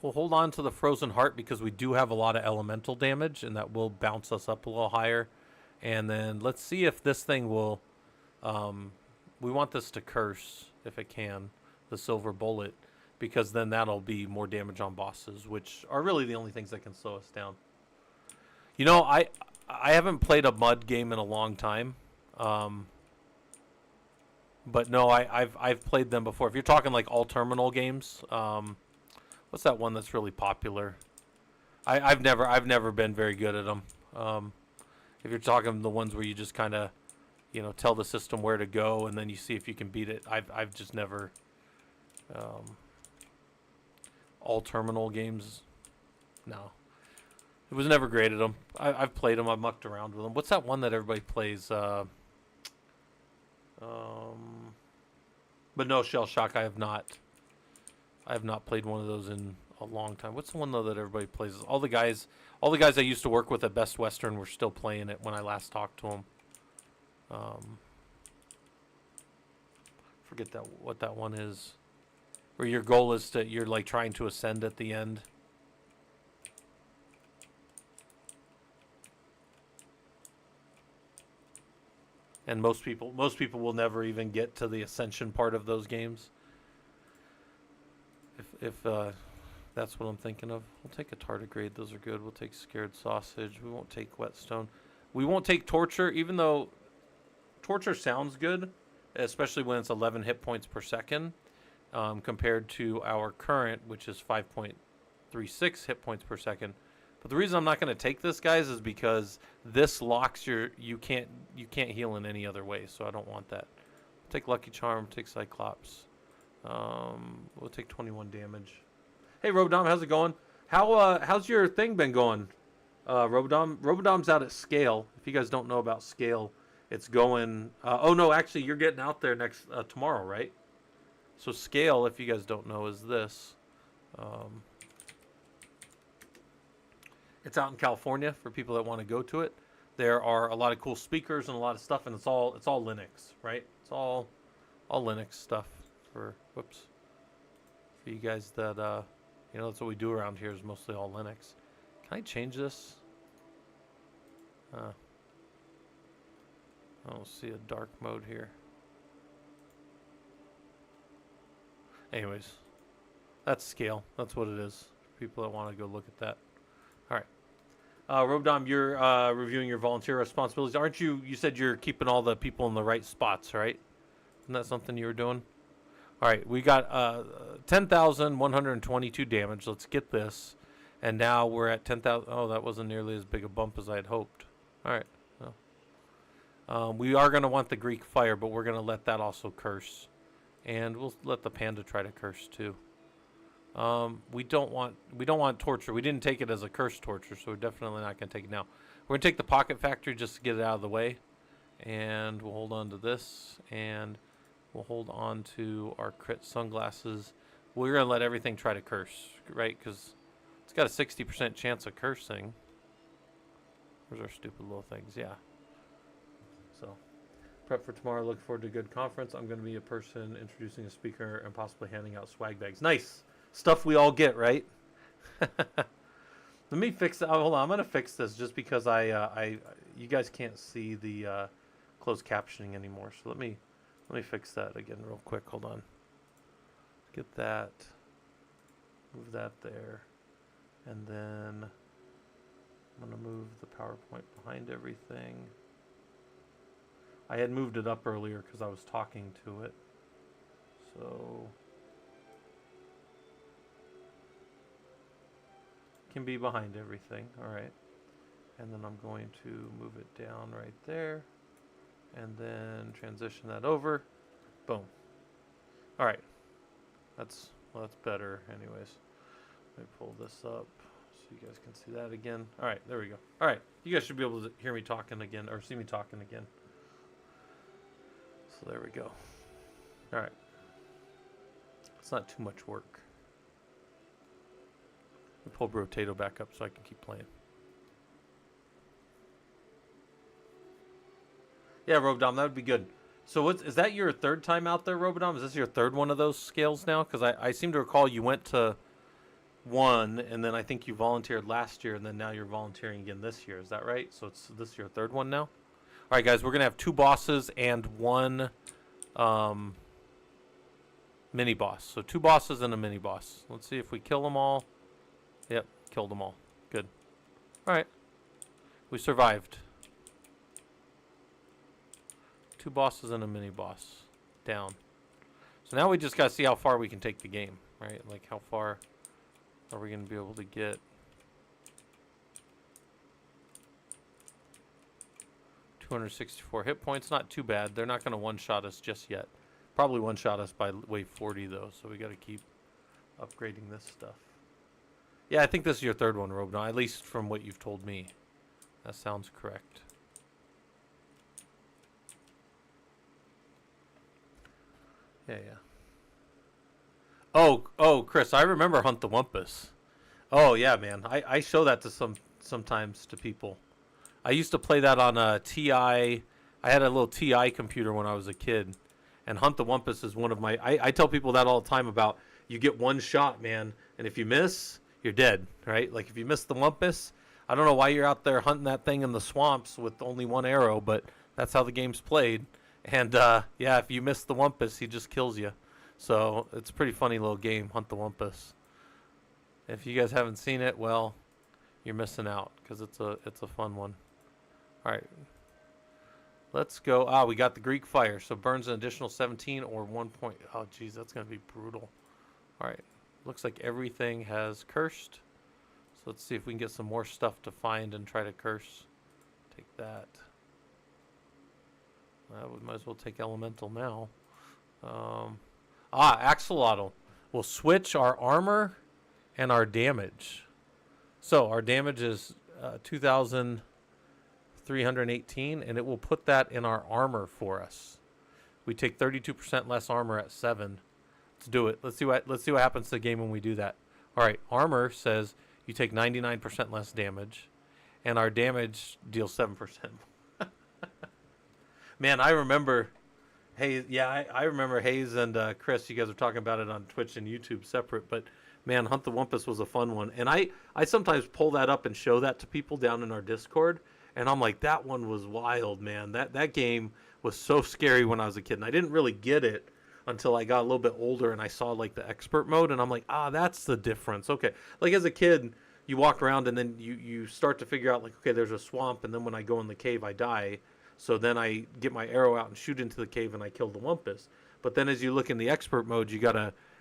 A: We'll hold on to the Frozen Heart because we do have a lot of elemental damage, and that will bounce us up a little higher. And then let's see if this thing will this to curse if it can, the silver bullet, because then that'll be more damage on bosses, which are really the only things that can slow us down. You know, I haven't played a mud game in a long time, but no, I've played them before. If you're talking like all terminal games, what's that one that's really popular? I've never been very good at them. If you're talking the ones where you just kind of, you know, tell the system where to go and then you see if you can beat it, I've just never. All terminal games, no. It was never great at them. I've played them. I've mucked around with them. What's that one that everybody plays? But no, Shell Shock. I have not played one of those in a long time. What's the one though that everybody plays? All the guys I used to work with at Best Western were still playing it when I last talked to them. Forget what that one is. Where your goal is you're like trying to ascend at the end. And most people will never even get to the ascension part of those games. If that's what I'm thinking of. We'll take a tardigrade. Those are good. We'll take scared sausage. We won't take whetstone. We won't take torture, even though torture sounds good, especially when it's 11 hit points per second, compared to our current, which is 5.36 hit points per second. But the reason I'm not going to take this, guys, is because this locks you can't heal in any other way, so I don't want that. We'll take Lucky Charm, take Cyclops. We'll take 21 damage. Hey, Robodom, how's it going? How's your thing been going? Robodom's out at Scale. If you guys don't know about Scale, it's going... oh, no, actually, you're getting out there tomorrow, right? So Scale, if you guys don't know, is this. It's out in California for people that want to go to it. There are a lot of cool speakers and a lot of stuff, and it's all Linux, right? It's all Linux stuff for you guys that that's what we do around here is mostly all Linux. Can I change this? I don't see a dark mode here. Anyways, that's Scale. That's what it is. For people that want to go look at that. All right. Robodom, you're reviewing your volunteer responsibilities. Aren't you? You said you're keeping all the people in the right spots, right? Isn't that something you were doing? All right. We got 10,122 damage. Let's get this. And now we're at 10,000. Oh, that wasn't nearly as big a bump as I had hoped. All right. Well, we are going to want the Greek fire, but we're going to let that also curse. And we'll let the panda try to curse too. We don't want torture. We didn't take it as a curse torture, so we're definitely not going to take it now. We're going to take the pocket factory just to get it out of the way. And we'll hold on to this. And we'll hold on to our crit sunglasses. We're going to let everything try to curse, right? Because it's got a 60% chance of cursing. Where's our stupid little things? Yeah. So, prep for tomorrow. Look forward to a good conference. I'm going to be a person introducing a speaker and possibly handing out swag bags. Nice. Stuff we all get, right? Let me fix it. Oh, hold on. I'm going to fix this just because you guys can't see the closed captioning anymore. So let me fix that again real quick. Hold on. Get that. Move that there. And then I'm going to move the PowerPoint behind everything. I had moved it up earlier because I was talking to it. So can be behind everything. All right. And then I'm going to move it down right there. And then transition that over. Boom. All right. That's better anyways. Let me pull this up so you guys can see that again. All right, there we go. All right, you guys should be able to hear me talking again or see me talking again. So there we go. All right. It's not too much work. Let me pull Rotato back up so I can keep playing. Yeah, Robodom, that would be good. So is that your third time out there, Robodom? Is this your third one of those scales now? Because I seem to recall you went to one, and then I think you volunteered last year, and then now you're volunteering again this year. Is that right? So this is your third one now? All right, guys, we're going to have 2 bosses and 1 mini boss. So 2 bosses and a mini boss. Let's see if we kill them all. Yep, killed them all. Good. All right. We survived. 2 bosses and a mini boss. Down. So now we just got to see how far we can take the game, right? Like how far are we going to be able to get? 264 hit points. Not too bad. They're not going to one-shot us just yet. Probably one-shot us by wave 40, though, so we got to keep upgrading this stuff. Yeah, I think this is your 3rd one, Robno, at least from what you've told me. That sounds correct. Yeah. Oh, Chris, I remember Hunt the Wumpus. Oh, yeah, man. I show that to sometimes to people. I used to play that on a TI. I had a little TI computer when I was a kid. And Hunt the Wumpus is one of my... I tell people that all the time about you get one shot, man. And if you miss, you're dead, right? Like if you miss the Wumpus, I don't know why you're out there hunting that thing in the swamps with only 1 arrow, but that's how the game's played. And yeah, if you miss the Wumpus, he just kills you. So it's a pretty funny little game, Hunt the Wumpus. If you guys haven't seen it, well, you're missing out because it's a fun one. All right. Let's go. We got the Greek Fire. So burns an additional 17 or 1 point. Oh, geez, that's going to be brutal. All right. Looks like everything has cursed. So let's see if we can get some more stuff to find and try to curse. Take that. We might as well take Elemental now. Axolotl. We'll switch our armor and our damage. So our damage is 2,318, and it will put that in our armor for us. We take 32% less armor at 7. Let's do it. Let's see what happens to the game when we do that. All right, armor says you take 99% less damage, and our damage deals 7%. Man, I remember Hayes. Yeah, I remember Hayes and Chris. You guys are talking about it on Twitch and YouTube separate, but man, Hunt the Wumpus was a fun one. And I sometimes pull that up and show that to people down in our Discord, and I'm like, that one was wild, man. That game was so scary when I was a kid, and I didn't really get it until I got a little bit older and I saw like the expert mode, and I'm like, that's the difference. Okay, like as a kid, you walk around and then you start to figure out like, okay, there's a swamp, and then when I go in the cave, I die. So then I get my arrow out and shoot into the cave and I kill the Wumpus. But then as you look in the expert mode,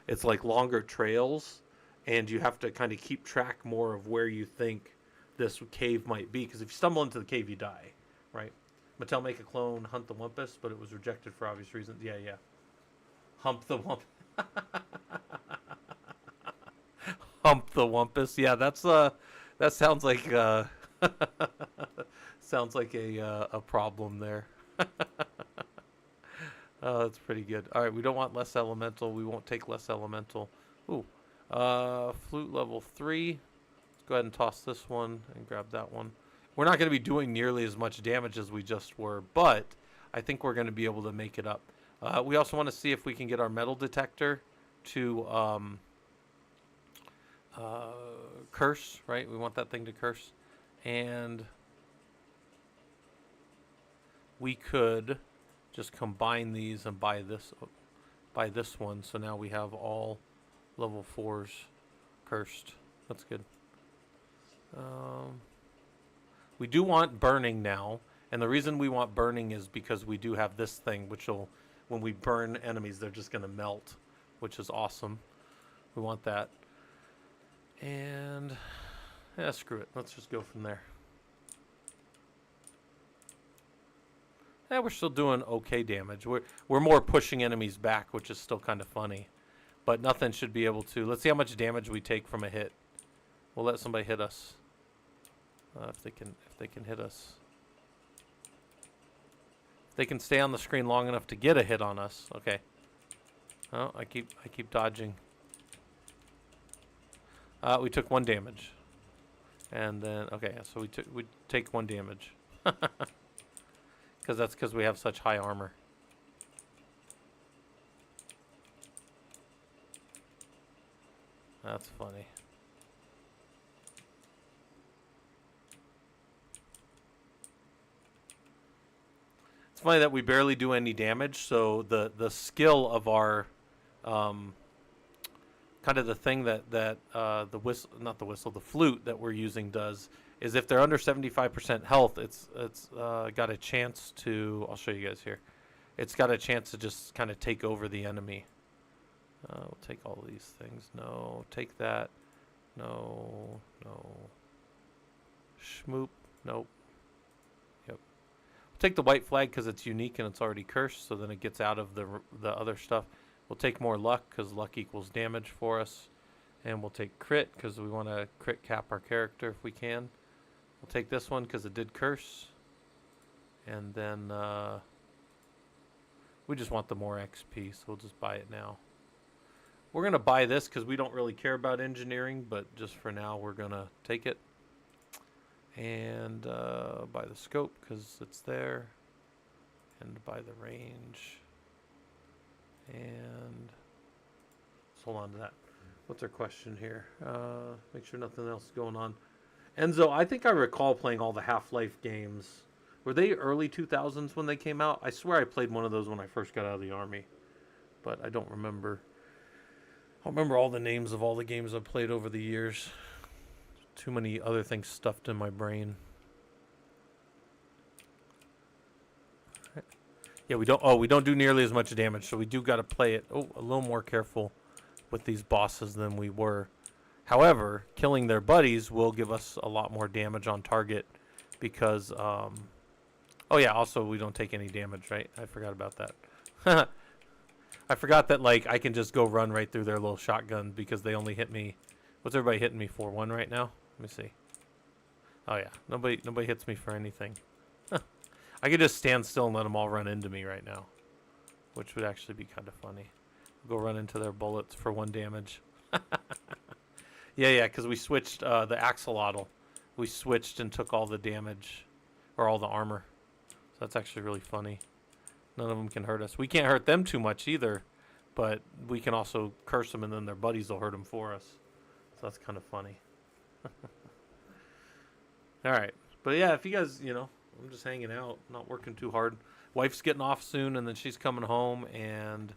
A: it's like longer trails, and you have to kind of keep track more of where you think this cave might be. Because if you stumble into the cave, you die, right? Mattel make a clone, Hunt the Wumpus, but it was rejected for obvious reasons. Yeah. Hump the Wumpus. Hump the Wumpus. Yeah, that sounds like sounds like a problem there. Oh, that's pretty good. All right, we don't want less elemental. We won't take less elemental. Ooh, flute level 3. Let's go ahead and toss this one and grab that one. We're not going to be doing nearly as much damage as we just were, but I think we're going to be able to make it up. We also want to see if we can get our metal detector to curse, right? We want that thing to curse. And we could just combine these and buy this one. So now we have all level 4s cursed. That's good. We do want burning now. And the reason we want burning is because we do have this thing, which will, when we burn enemies, they're just going to melt, which is awesome. We want that. And yeah, screw it. Let's just go from there. Yeah, we're still doing okay damage. We're more pushing enemies back, which is still kind of funny. But nothing should be able to. Let's see how much damage we take from a hit. We'll let somebody hit us. If they can hit us. If they can stay on the screen long enough to get a hit on us. Okay. Oh, I keep dodging. We took 1 damage. And then okay, so we take 1 damage. Because we have such high armor. That's funny. It's funny that we barely do any damage. So the skill of our kind of the thing that the whistle, not the whistle, the flute that we're using does is if they're under 75% health, it's got a chance to. I'll show you guys here. It's got a chance to just kind of take over the enemy. We'll take all these things. No, take that. No, no. Schmoop. Nope. Yep. We'll take the white flag because it's unique and it's already cursed, so then it gets out of the other stuff. We'll take more luck because luck equals damage for us. And we'll take crit because we want to crit cap our character if we can. We'll take this one because it did curse. And then we just want the more XP, so we'll just buy it now. We're going to buy this because we don't really care about engineering, but just for now we're going to take it. And buy the scope because it's there. And buy the range. And let's hold on to that. What's our question here? Make sure nothing else is going on. Enzo, I think I recall playing all the Half-Life games. Were they early 2000s when they came out? I swear I played one of those when I first got out of the Army. But I don't remember. I don't remember all the names of all the games I've played over the years. Too many other things stuffed in my brain. Yeah, we don't do nearly as much damage, so we do got to play it a little more careful with these bosses than we were. However, killing their buddies will give us a lot more damage on target because oh yeah, also we don't take any damage, right? I forgot about that. I forgot that like I can just go run right through their little shotgun because they only hit me. What's everybody hitting me for? 1 right now? Let me see. Oh yeah, nobody hits me for anything. I could just stand still and let them all run into me right now, which would actually be kind of funny. Go run into their bullets for 1 damage. Yeah, because we switched the axolotl. We switched and took all the damage, or all the armor. So that's actually really funny. None of them can hurt us. We can't hurt them too much either, but we can also curse them and then their buddies will hurt them for us. So that's kind of funny. All right. But yeah, if you guys, I'm just hanging out, not working too hard. Wife's getting off soon, and then she's coming home, and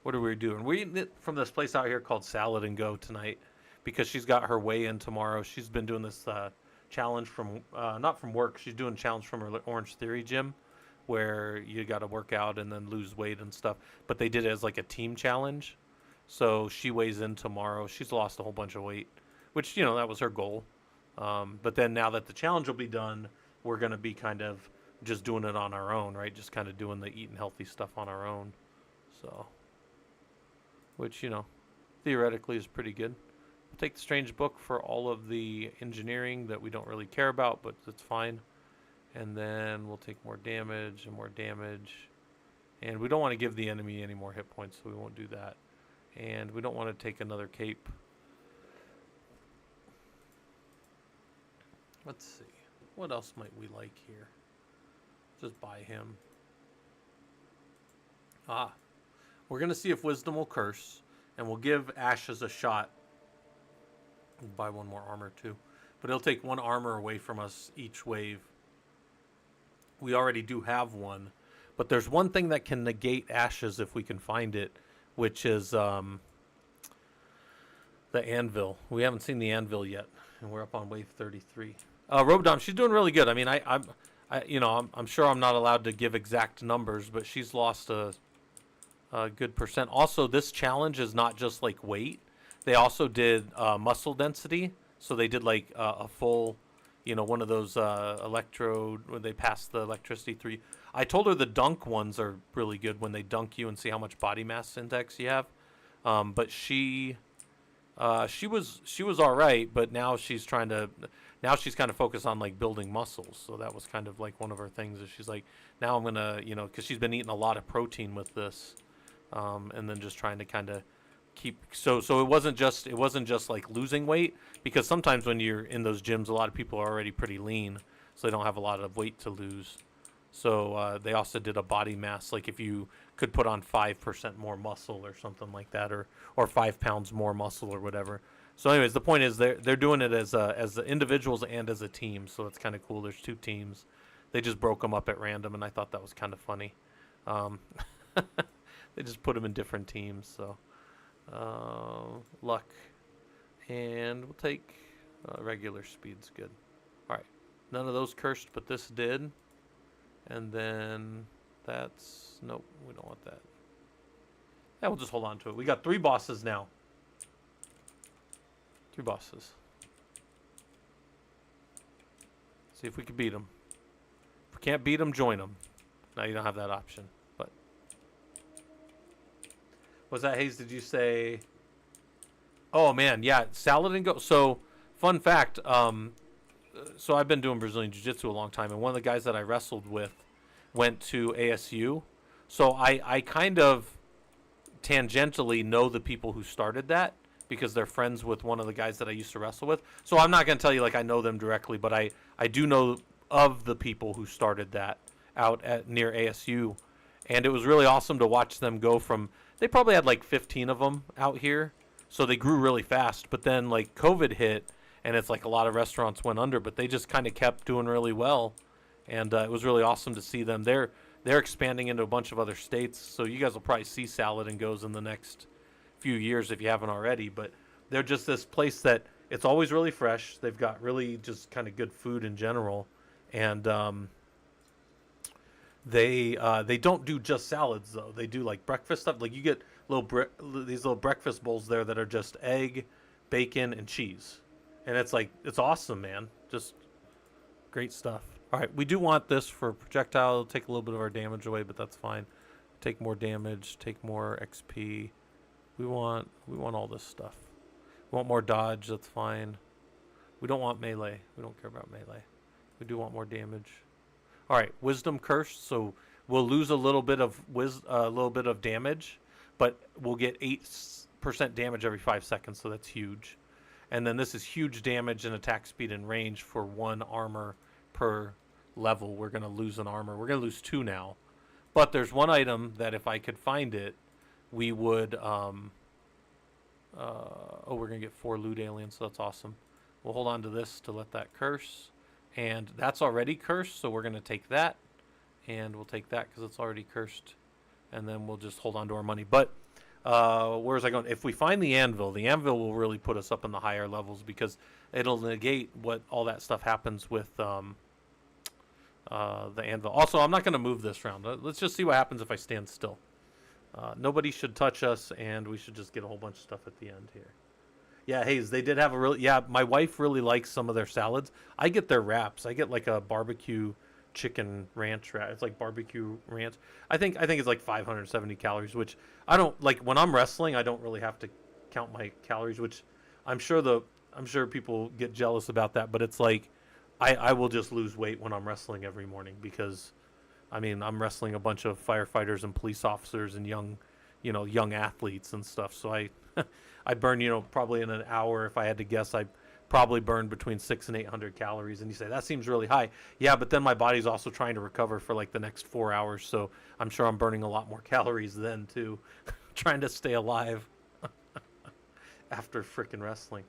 A: what are we doing? We're eating it from this place out here called Salad and Go tonight because she's got her weigh-in tomorrow. She's been doing this challenge from, not from work, she's doing a challenge from her Orange Theory gym where you got to work out and then lose weight and stuff. But they did it as like a team challenge. So she weighs in tomorrow. She's lost a whole bunch of weight, which, that was her goal. But then now that the challenge will be done, we're going to be kind of just doing it on our own, right? Just kind of doing the eating healthy stuff on our own. So, which, theoretically is pretty good. We'll take the strange book for all of the engineering that we don't really care about, but it's fine. And then we'll take more damage and more damage. And we don't want to give the enemy any more hit points, so we won't do that. And we don't want to take another cape. Let's see. What else might we like here? Just buy him. We're going to see if Wisdom will curse. And we'll give Ashes a shot. We'll buy 1 more armor too. But it'll take 1 armor away from us each wave. We already do have 1. But there's one thing that can negate Ashes if we can find it. Which is the anvil. We haven't seen the anvil yet. And we're up on wave 33. Robodom, she's doing really good. I mean, I'm sure I'm not allowed to give exact numbers, but she's lost a good percent. Also, this challenge is not just like weight. They also did muscle density. So they did like a full, one of those electrode where they pass the electricity through. I told her the dunk ones are really good when they dunk you and see how much body mass index you have. But she was all right, but now she's kind of focused on like building muscles. So that was kind of like one of her things is she's like, now I'm going to, because she's been eating a lot of protein with this. And then just trying to kind of keep, so it wasn't just like losing weight, because sometimes when you're in those gyms, a lot of people are already pretty lean, so they don't have a lot of weight to lose. So they also did a body mass, like if you could put on 5% more muscle or something like that, or 5 pounds more muscle or whatever. So anyways, the point is they're doing it as the individuals and as a team, so it's kind of cool. There's 2 teams. They just broke them up at random, and I thought that was kind of funny. Um, they just put them in different teams. So luck, and we'll take regular speed's good. All right, none of those cursed, but this did. And then that's nope, we don't want that. Yeah, we'll just hold on to it. We got 3 bosses now. 3 bosses. See if we can beat them. If we can't beat them, join them. Now you don't have that option. But was that Hayes? Did you say? Oh man, yeah, salad and go. So fun fact. So I've been doing Brazilian Jiu-jitsu a long time, and one of the guys that I wrestled with went to ASU. So I kind of tangentially know the people who started that because they're friends with one of the guys that I used to wrestle with. So I'm not going to tell you like I know them directly, but I do know of the people who started that out at near ASU. And it was really awesome to watch them go from, they probably had like 15 of them out here. So they grew really fast, but then like COVID hit and it's like a lot of restaurants went under, but they just kind of kept doing really well. And it was really awesome to see them. They're expanding into a bunch of other states, so you guys will probably see Salad and Goes in the next few years if you haven't already. But they're just this place that it's always really fresh. They've got really just kind of good food in general, and they don't do just salads though. They do like breakfast stuff. Like you get these little breakfast bowls there that are just egg, bacon, and cheese, and it's like it's awesome, man. Just great stuff. All right, we do want this for projectile. It'll take a little bit of our damage away, but that's fine. Take more damage, take more XP. We want all this stuff. We want more dodge, that's fine. We don't want melee. We don't care about melee. We do want more damage. All right, wisdom cursed, so we'll lose a little bit of damage, but we'll get 8% damage every 5 seconds, so that's huge. And then this is huge damage and attack speed and range for 1 armor per level. We're going to lose an armor. We're going to lose 2 now. But there's one item that if I could find it, we would we're going to get 4 loot aliens, so that's awesome. We'll hold on to this to let that curse. And that's already cursed, so we're going to take that. And we'll take that because it's already cursed. And then we'll just hold on to our money. But where is I going? If we find the anvil will really put us up in the higher levels because it'll negate what all that stuff happens with the anvil. Also, I'm not going to move this round. Let's just see what happens if I stand still. Nobody should touch us, and we should just get a whole bunch of stuff at the end here. Yeah, Hayes, they did have a really... Yeah, my wife really likes some of their salads. I get their wraps. I get like a barbecue chicken ranch wrap. It's like barbecue ranch. I think it's like 570 calories, which I don't... Like, when I'm wrestling, I don't really have to count my calories, which I'm sure people get jealous about that, but it's like I will just lose weight when I'm wrestling every morning because, I mean, I'm wrestling a bunch of firefighters and police officers and young athletes and stuff. So I burn, probably in an hour, if I had to guess, I probably burn between 600 and 800 calories. And you say, that seems really high. Yeah, but then my body's also trying to recover for like the next 4 hours. So I'm sure I'm burning a lot more calories then too, trying to stay alive after freaking wrestling.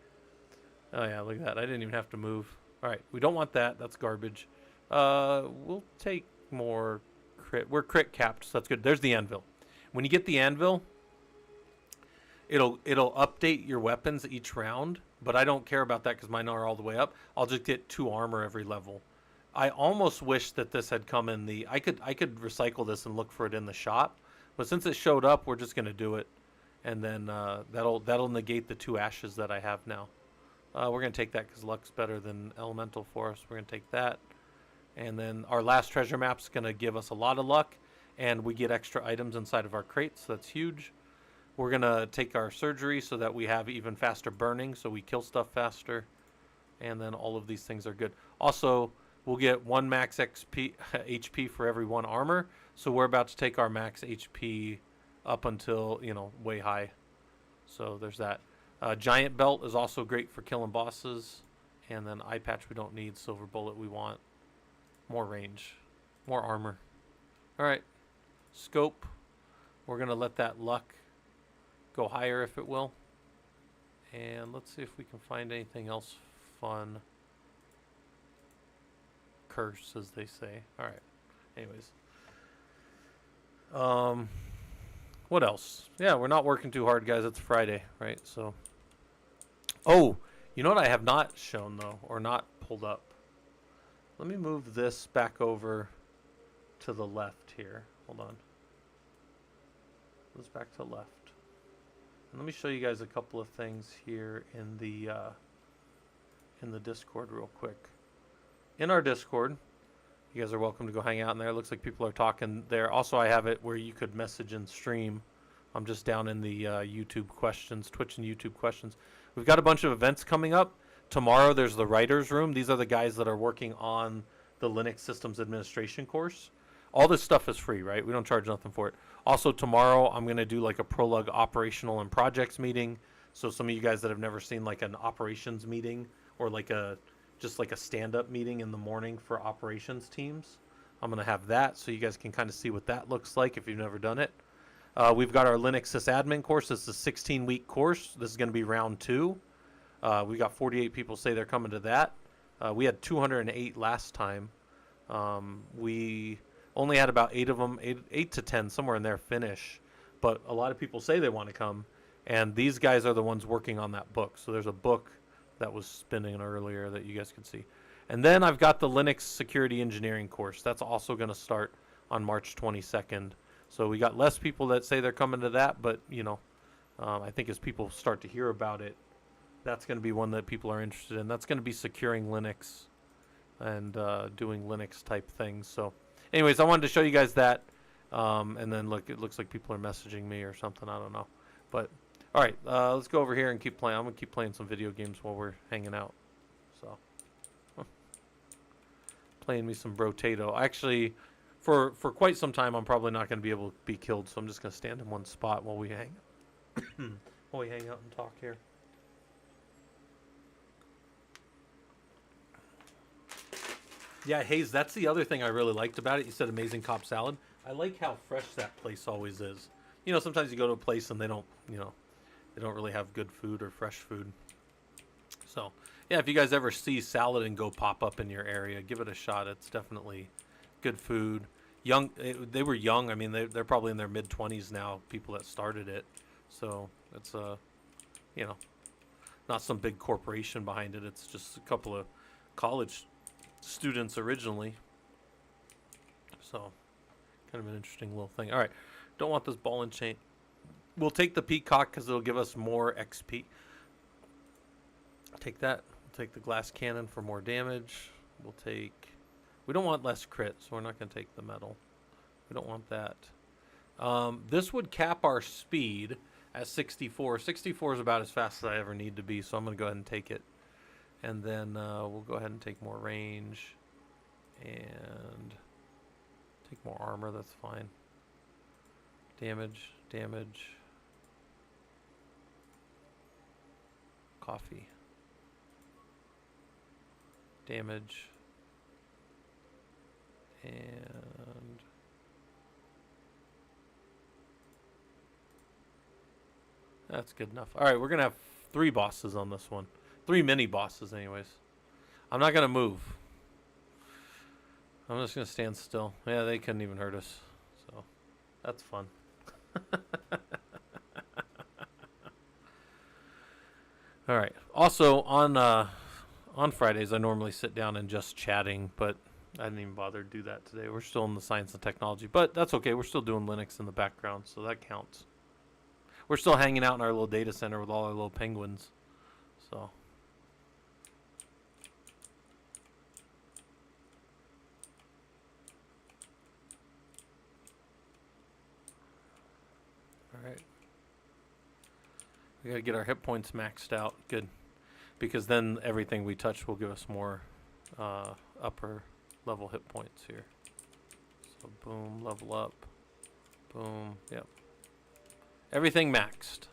A: Oh yeah, look at that. I didn't even have to move. All right, we don't want that. That's garbage. We'll take more crit. We're crit capped, so that's good. There's the anvil. When you get the anvil, it'll update your weapons each round, but I don't care about that because mine are all the way up. I'll just get 2 armor every level. I almost wish that this had come in the... I could recycle this and look for it in the shop, but since it showed up, we're just going to do it, and then that'll negate the 2 ashes that I have now. We're going to take that because luck's better than elemental for us. We're going to take that. And then our last treasure map's going to give us a lot of luck, and we get extra items inside of our crates, so that's huge. We're going to take our surgery so that we have even faster burning, so we kill stuff faster. And then all of these things are good. Also, we'll get 1 max HP for every 1 armor, so we're about to take our max HP up until, way high. So there's that. Giant belt is also great for killing bosses. And then eye patch we don't need. Silver bullet we want. More range. More armor. Alright. Scope. We're going to let that luck go higher if it will. And let's see if we can find anything else fun. curse, as they say. All right. Anyways. What else? Yeah, we're not working too hard, guys. It's Friday, right? So. Oh, you know what I have not shown, though, or not pulled up? Let me move this back over to the left here. Hold on. Let's back to left. And let me show you guys a couple of things here in the Discord real quick. In our Discord, you guys are welcome to go hang out in there. It looks like people are talking there. Also, I have it where you could message and stream. I'm just down in the YouTube questions, Twitch and YouTube questions. We've got a bunch of events coming up. Tomorrow, there's the writer's room. These are the guys that are working on the Linux Systems Administration course. All this stuff is free, right? We don't charge nothing for it. Also, tomorrow, I'm going to do like a Prolog operational and projects meeting. So some of you guys that have never seen like an operations meeting or like just like a stand-up meeting in the morning for operations teams, I'm going to have that so you guys can kind of see what that looks like if you've never done it. We've got our Linux sysadmin course. It's a 16-week course. This is going to be round 2. We got 48 people say they're coming to that. We had 208 last time. We only had about 8 of them, 8 to 10, somewhere in there, finish. But a lot of people say they want to come. And these guys are the ones working on that book. So there's a book that was spinning earlier that you guys could see. And then I've got the Linux security engineering course. That's also going to start on March 22nd. So we got less people that say they're coming to that. But, you know, I think as people start to hear about it, that's going to be one that people are interested in. That's going to be securing Linux and doing Linux type things. So anyways, I wanted to show you guys that. And then look, it looks like people are messaging me or something. I don't know. But all right, let's go over here and keep playing. I'm going to keep playing some video games while we're hanging out. So playing me some Rotato. Actually, for quite some time, I'm probably not going to be able to be killed. So I'm just going to stand in one spot while we hang out and talk here. Yeah, Hayes, that's the other thing I really liked about it. You said amazing Cobb salad. I like how fresh that place always is. You know, sometimes you go to a place and they don't, you know, they don't really have good food or fresh food. So, yeah, if you guys ever see salad and go pop up in your area, give it a shot. It's definitely good food. Young, they were young. I mean, they're probably in their mid-20s now, people that started it. So, it's, you know, not some big corporation behind it. It's just a couple of college students originally. So kind of an interesting little thing. All right, don't want this ball and chain. We'll take the peacock because it'll give us more XP. Take that. We'll take the glass cannon for more damage. We don't want less crit, so we're not going to take the metal. We don't want that. This would cap our speed at 64. 64 is about as fast as I ever need to be, so I'm going to go ahead and take it. And then we'll go ahead and take more range and take more armor. That's fine. Damage. Coffee. Damage. And that's good enough. All right, we're going to have 3 bosses on this one. 3 mini bosses anyways. I'm not going to move. I'm just going to stand still. Yeah, they couldn't even hurt us. So, that's fun. All right. Also, on Fridays, I normally sit down and just chatting, but I didn't even bother to do that today. We're still in the science and technology, but that's okay. We're still doing Linux in the background, so that counts. We're still hanging out in our little data center with all our little penguins. So... Alright. We gotta get our hit points maxed out. Good. Because then everything we touch will give us more upper level hit points here. So boom, level up. Boom, yep. Everything maxed.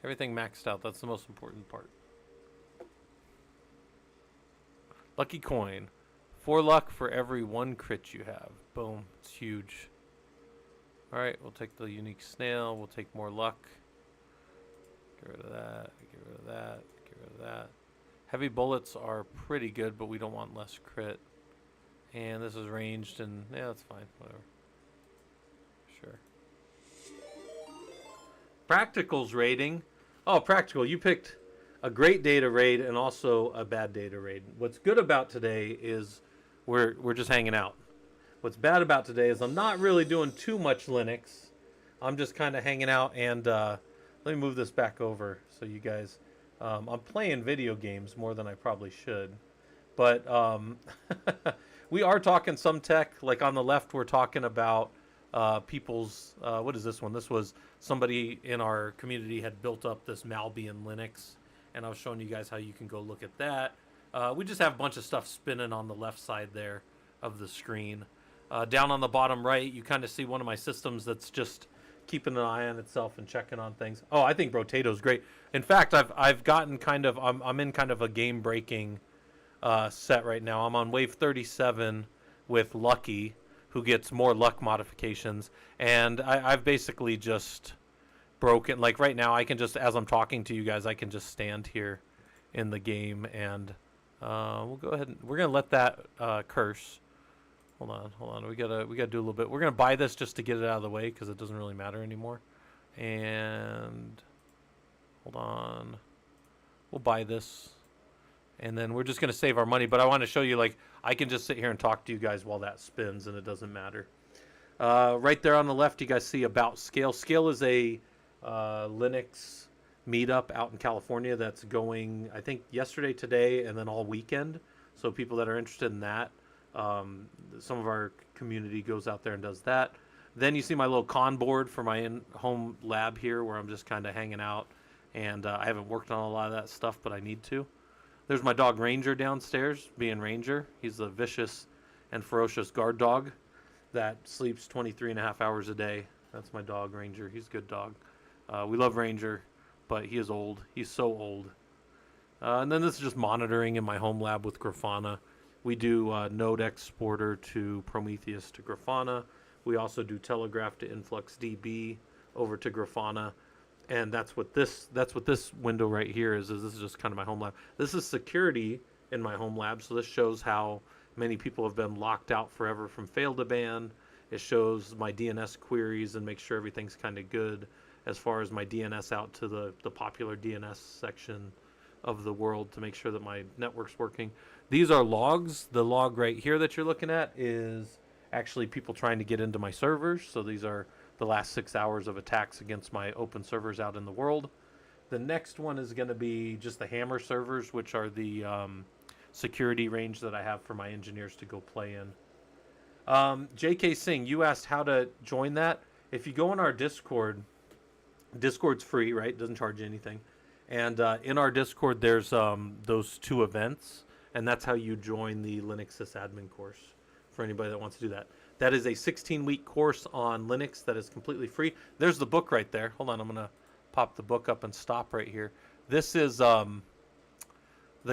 A: Everything maxed out. That's the most important part. Lucky coin. 4 luck for every 1 crit you have. Boom. It's huge. Alright, we'll take the unique snail. We'll take more luck. Get rid of that. Get rid of that. Get rid of that. Heavy bullets are pretty good, but we don't want less crit. And this is ranged, and yeah, that's fine. Whatever. Sure. Practicals rating. Oh, practical. You picked a great day to raid and also a bad day to raid. What's good about today is we're just hanging out. What's bad about today is I'm not really doing too much Linux. I'm just kind of hanging out, and let me move this back over so you guys. I'm playing video games more than I probably should, but we are talking some tech. Like on the left, we're talking about people's. What is this one? This was somebody in our community had built up this Malbian Linux, and I was showing you guys how you can go look at that. We just have a bunch of stuff spinning on the left side there of the screen. Down on the bottom right, you kind of see one of my systems that's just keeping an eye on itself and checking on things. Oh, I think Rotato's great. In fact, I've gotten kind of I'm in kind of a game breaking set right now. I'm on wave 37 with Lucky, who gets more luck modifications, and I've basically just broken. Like right now, I can just, as I'm talking to you guys, I can just stand here in the game, and we'll go ahead and we're gonna let that curse. Hold on. We gotta do a little bit. We're gonna buy this just to get it out of the way because it doesn't really matter anymore. And hold on, we'll buy this, and then we're just gonna save our money. But I want to show you, like, I can just sit here and talk to you guys while that spins, and it doesn't matter. Right there on the left, you guys see about Scale. Scale is a Linux meetup out in California that's going, I think, yesterday, today, and then all weekend. So people that are interested in that. Some of our community goes out there and does that. Then you see my little con board for my in-home lab here, where I'm just kind of hanging out, and I haven't worked on a lot of that stuff, but I need to. There's my dog Ranger downstairs, being Ranger. He's a vicious and ferocious guard dog that sleeps 23 and a half hours a day. That's my dog Ranger. He's a good dog. We love Ranger, but he is old. He's so old. And then this is just monitoring in my home lab with Grafana. We do node exporter to Prometheus to Grafana. We also do telegraph to InfluxDB over to Grafana, and that's what this window right here is. This is just kind of my home lab. This is security in my home lab, so this shows how many people have been locked out forever from fail to ban. It shows my DNS queries and makes sure everything's kind of good as far as my DNS out to the popular DNS section of the world to make sure that my network's working. These are logs. The log right here that you're looking at is actually people trying to get into my servers. So these are the last 6 hours of attacks against my open servers out in the world. The next one is going to be just the Hammer servers, which are the security range that I have for my engineers to go play in. JK Singh, you asked how to join that. If you go in our Discord, Discord's free, right? It doesn't charge you anything. And in our Discord, there's those 2 events, and that's how you join the Linux sysadmin course for anybody that wants to do that. That is a 16-week course on Linux that is completely free. There's the book right there. Hold on, I'm going to pop the book up and stop right here. This is, the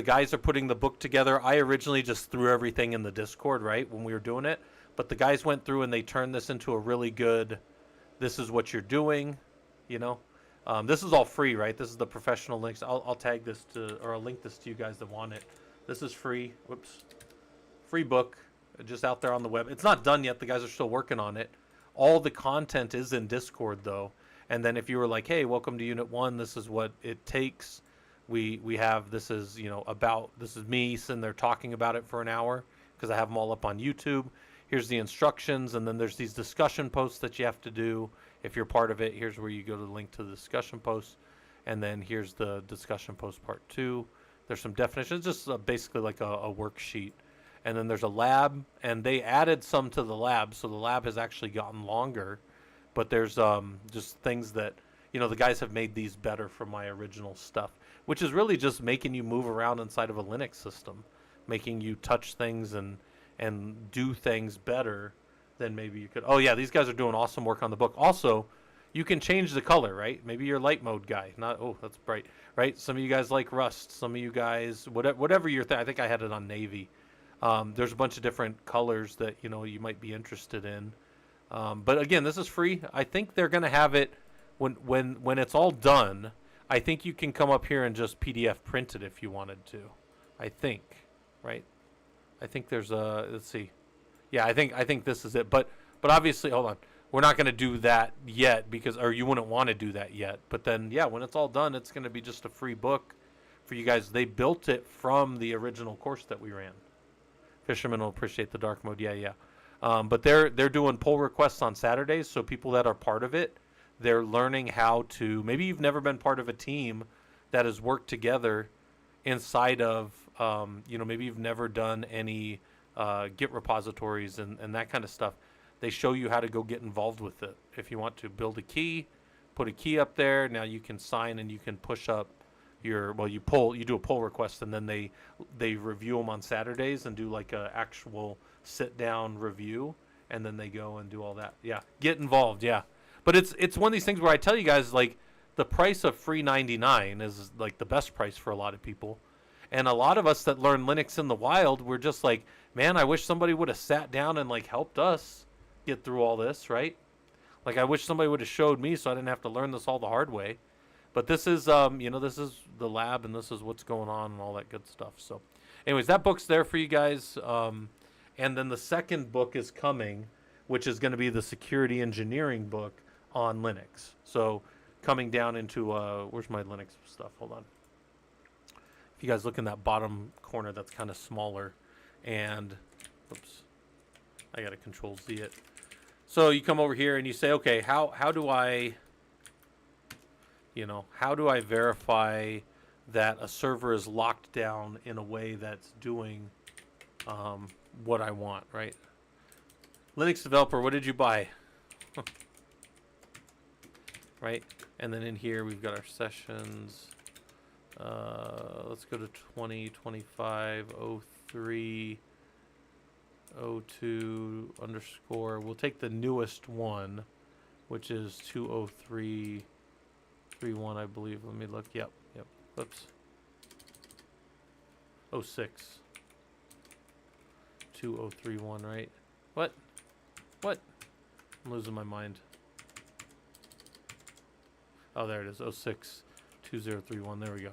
A: guys are putting the book together. I originally just threw everything in the Discord, right, when we were doing it. But the guys went through and they turned this into a really good, this is what you're doing, you know. This is all free, right? This is the professional links. I'll tag this to, or I'll link this to you guys that want it. This is free. Whoops. Free book, just out there on the web. It's not done yet. The guys are still working on it. All the content is in Discord, though. And then if you were like, hey, welcome to Unit 1, this is what it takes. We have, this is, you know, about, this is me sitting there talking about it for an hour because I have them all up on YouTube. Here's the instructions, and then there's these discussion posts that you have to do. If you're part of it, here's where you go to the link to the discussion post. And then here's the discussion post part 2. There's some definitions, just basically like a worksheet. And then there's a lab, and they added some to the lab, so the lab has actually gotten longer. But there's just things that, you know, the guys have made these better from my original stuff, which is really just making you move around inside of a Linux system, making you touch things and do things better than maybe you could. Oh, yeah, these guys are doing awesome work on the book. Also, you can change the color, right? Maybe you're a light mode guy. Not, oh, that's bright, right? Some of you guys like Rust. Some of you guys, whatever your thing. I think I had it on Navy. There's a bunch of different colors that, you know, you might be interested in. But again, this is free. I think they're going to have it when it's all done. I think you can come up here and just PDF print it if you wanted to. I think, right? I think there's a, let's see. Yeah, I think this is it. But obviously, hold on. We're not going to do that yet because, or you wouldn't want to do that yet. But then, yeah, when it's all done, it's going to be just a free book for you guys. They built it from the original course that we ran. Fishermen will appreciate the dark mode. Yeah, yeah. But they're doing pull requests on Saturdays, so people that are part of it, they're learning how to. Maybe you've never been part of a team that has worked together inside of, maybe you've never done any Git repositories and that kind of stuff. They show you how to go get involved with it. If you want to build a key, put a key up there. Now you can sign and you can push up you do a pull request, and then they review them on Saturdays and do like a actual sit down review, and then they go and do all that. Yeah, get involved. Yeah, but it's one of these things where I tell you guys, like, the price of free 99 is like the best price for a lot of people. And a lot of us that learn Linux in the wild, we're just like, man, I wish somebody would have sat down and like helped us get through all this, right? Like, I wish somebody would have showed me so I didn't have to learn this all the hard way. But this is, this is the lab, and this is what's going on and all that good stuff. So, anyways, that book's there for you guys. And then the second book is coming, which is going to be the security engineering book on Linux. So, coming down into, where's my Linux stuff? Hold on. If you guys look in that bottom corner, that's kind of smaller. And, oops, I got to Control Z it. So you come over here and you say, okay, how do I verify that a server is locked down in a way that's doing what I want, right? Linux developer, what did you buy? Right? And then in here we've got our sessions. Let's go to 2025 03 02 underscore. We'll take the newest one, which is 20331, I believe. Let me look. Yep. Oops. 06 2031, right? What? I'm losing my mind. Oh, there it is. 06 2031. There we go.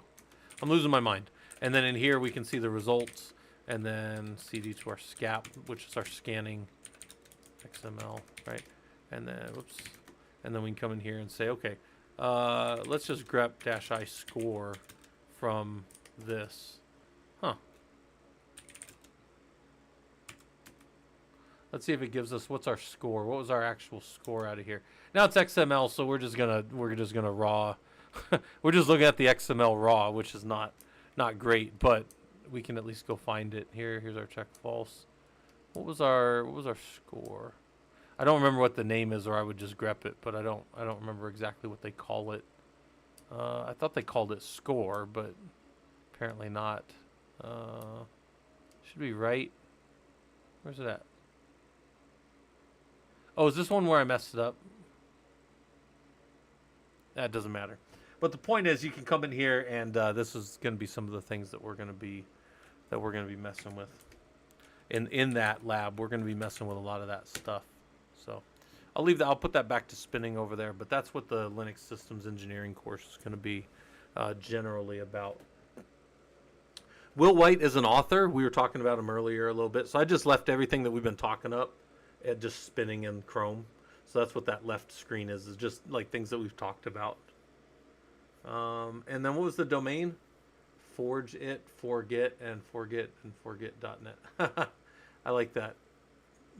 A: I'm losing my mind. And then in here we can see the results, and then CD to our SCAP, which is our scanning XML, right? And then, whoops. And then we can come in here and say, okay, let's just grep -I score from this. Let's see if it gives us, what's our score? What was our actual score out of here? Now it's XML, so we're just gonna raw. We're just looking at the XML raw, which is not great, but we can at least go find it. Here's our check false. What was our score? I don't remember what the name is, or I would just grep it, but I don't remember exactly what they call it. I thought they called it score, but apparently not. Should be right. Where's it at? Oh, is this one where I messed it up? That doesn't matter. But the point is, you can come in here, and this is going to be some of the things that we're going to be messing with. In that lab, we're going to be messing with a lot of that stuff. So I'll leave that. I'll put that back to spinning over there. But that's what the Linux Systems Engineering course is going to be generally about. Will White is an author. We were talking about him earlier a little bit. So I just left everything that we've been talking up and just spinning in Chrome. So that's what that left screen is just like things that we've talked about. And then what was the domain? Forge it, forget, and forget.net. I like that.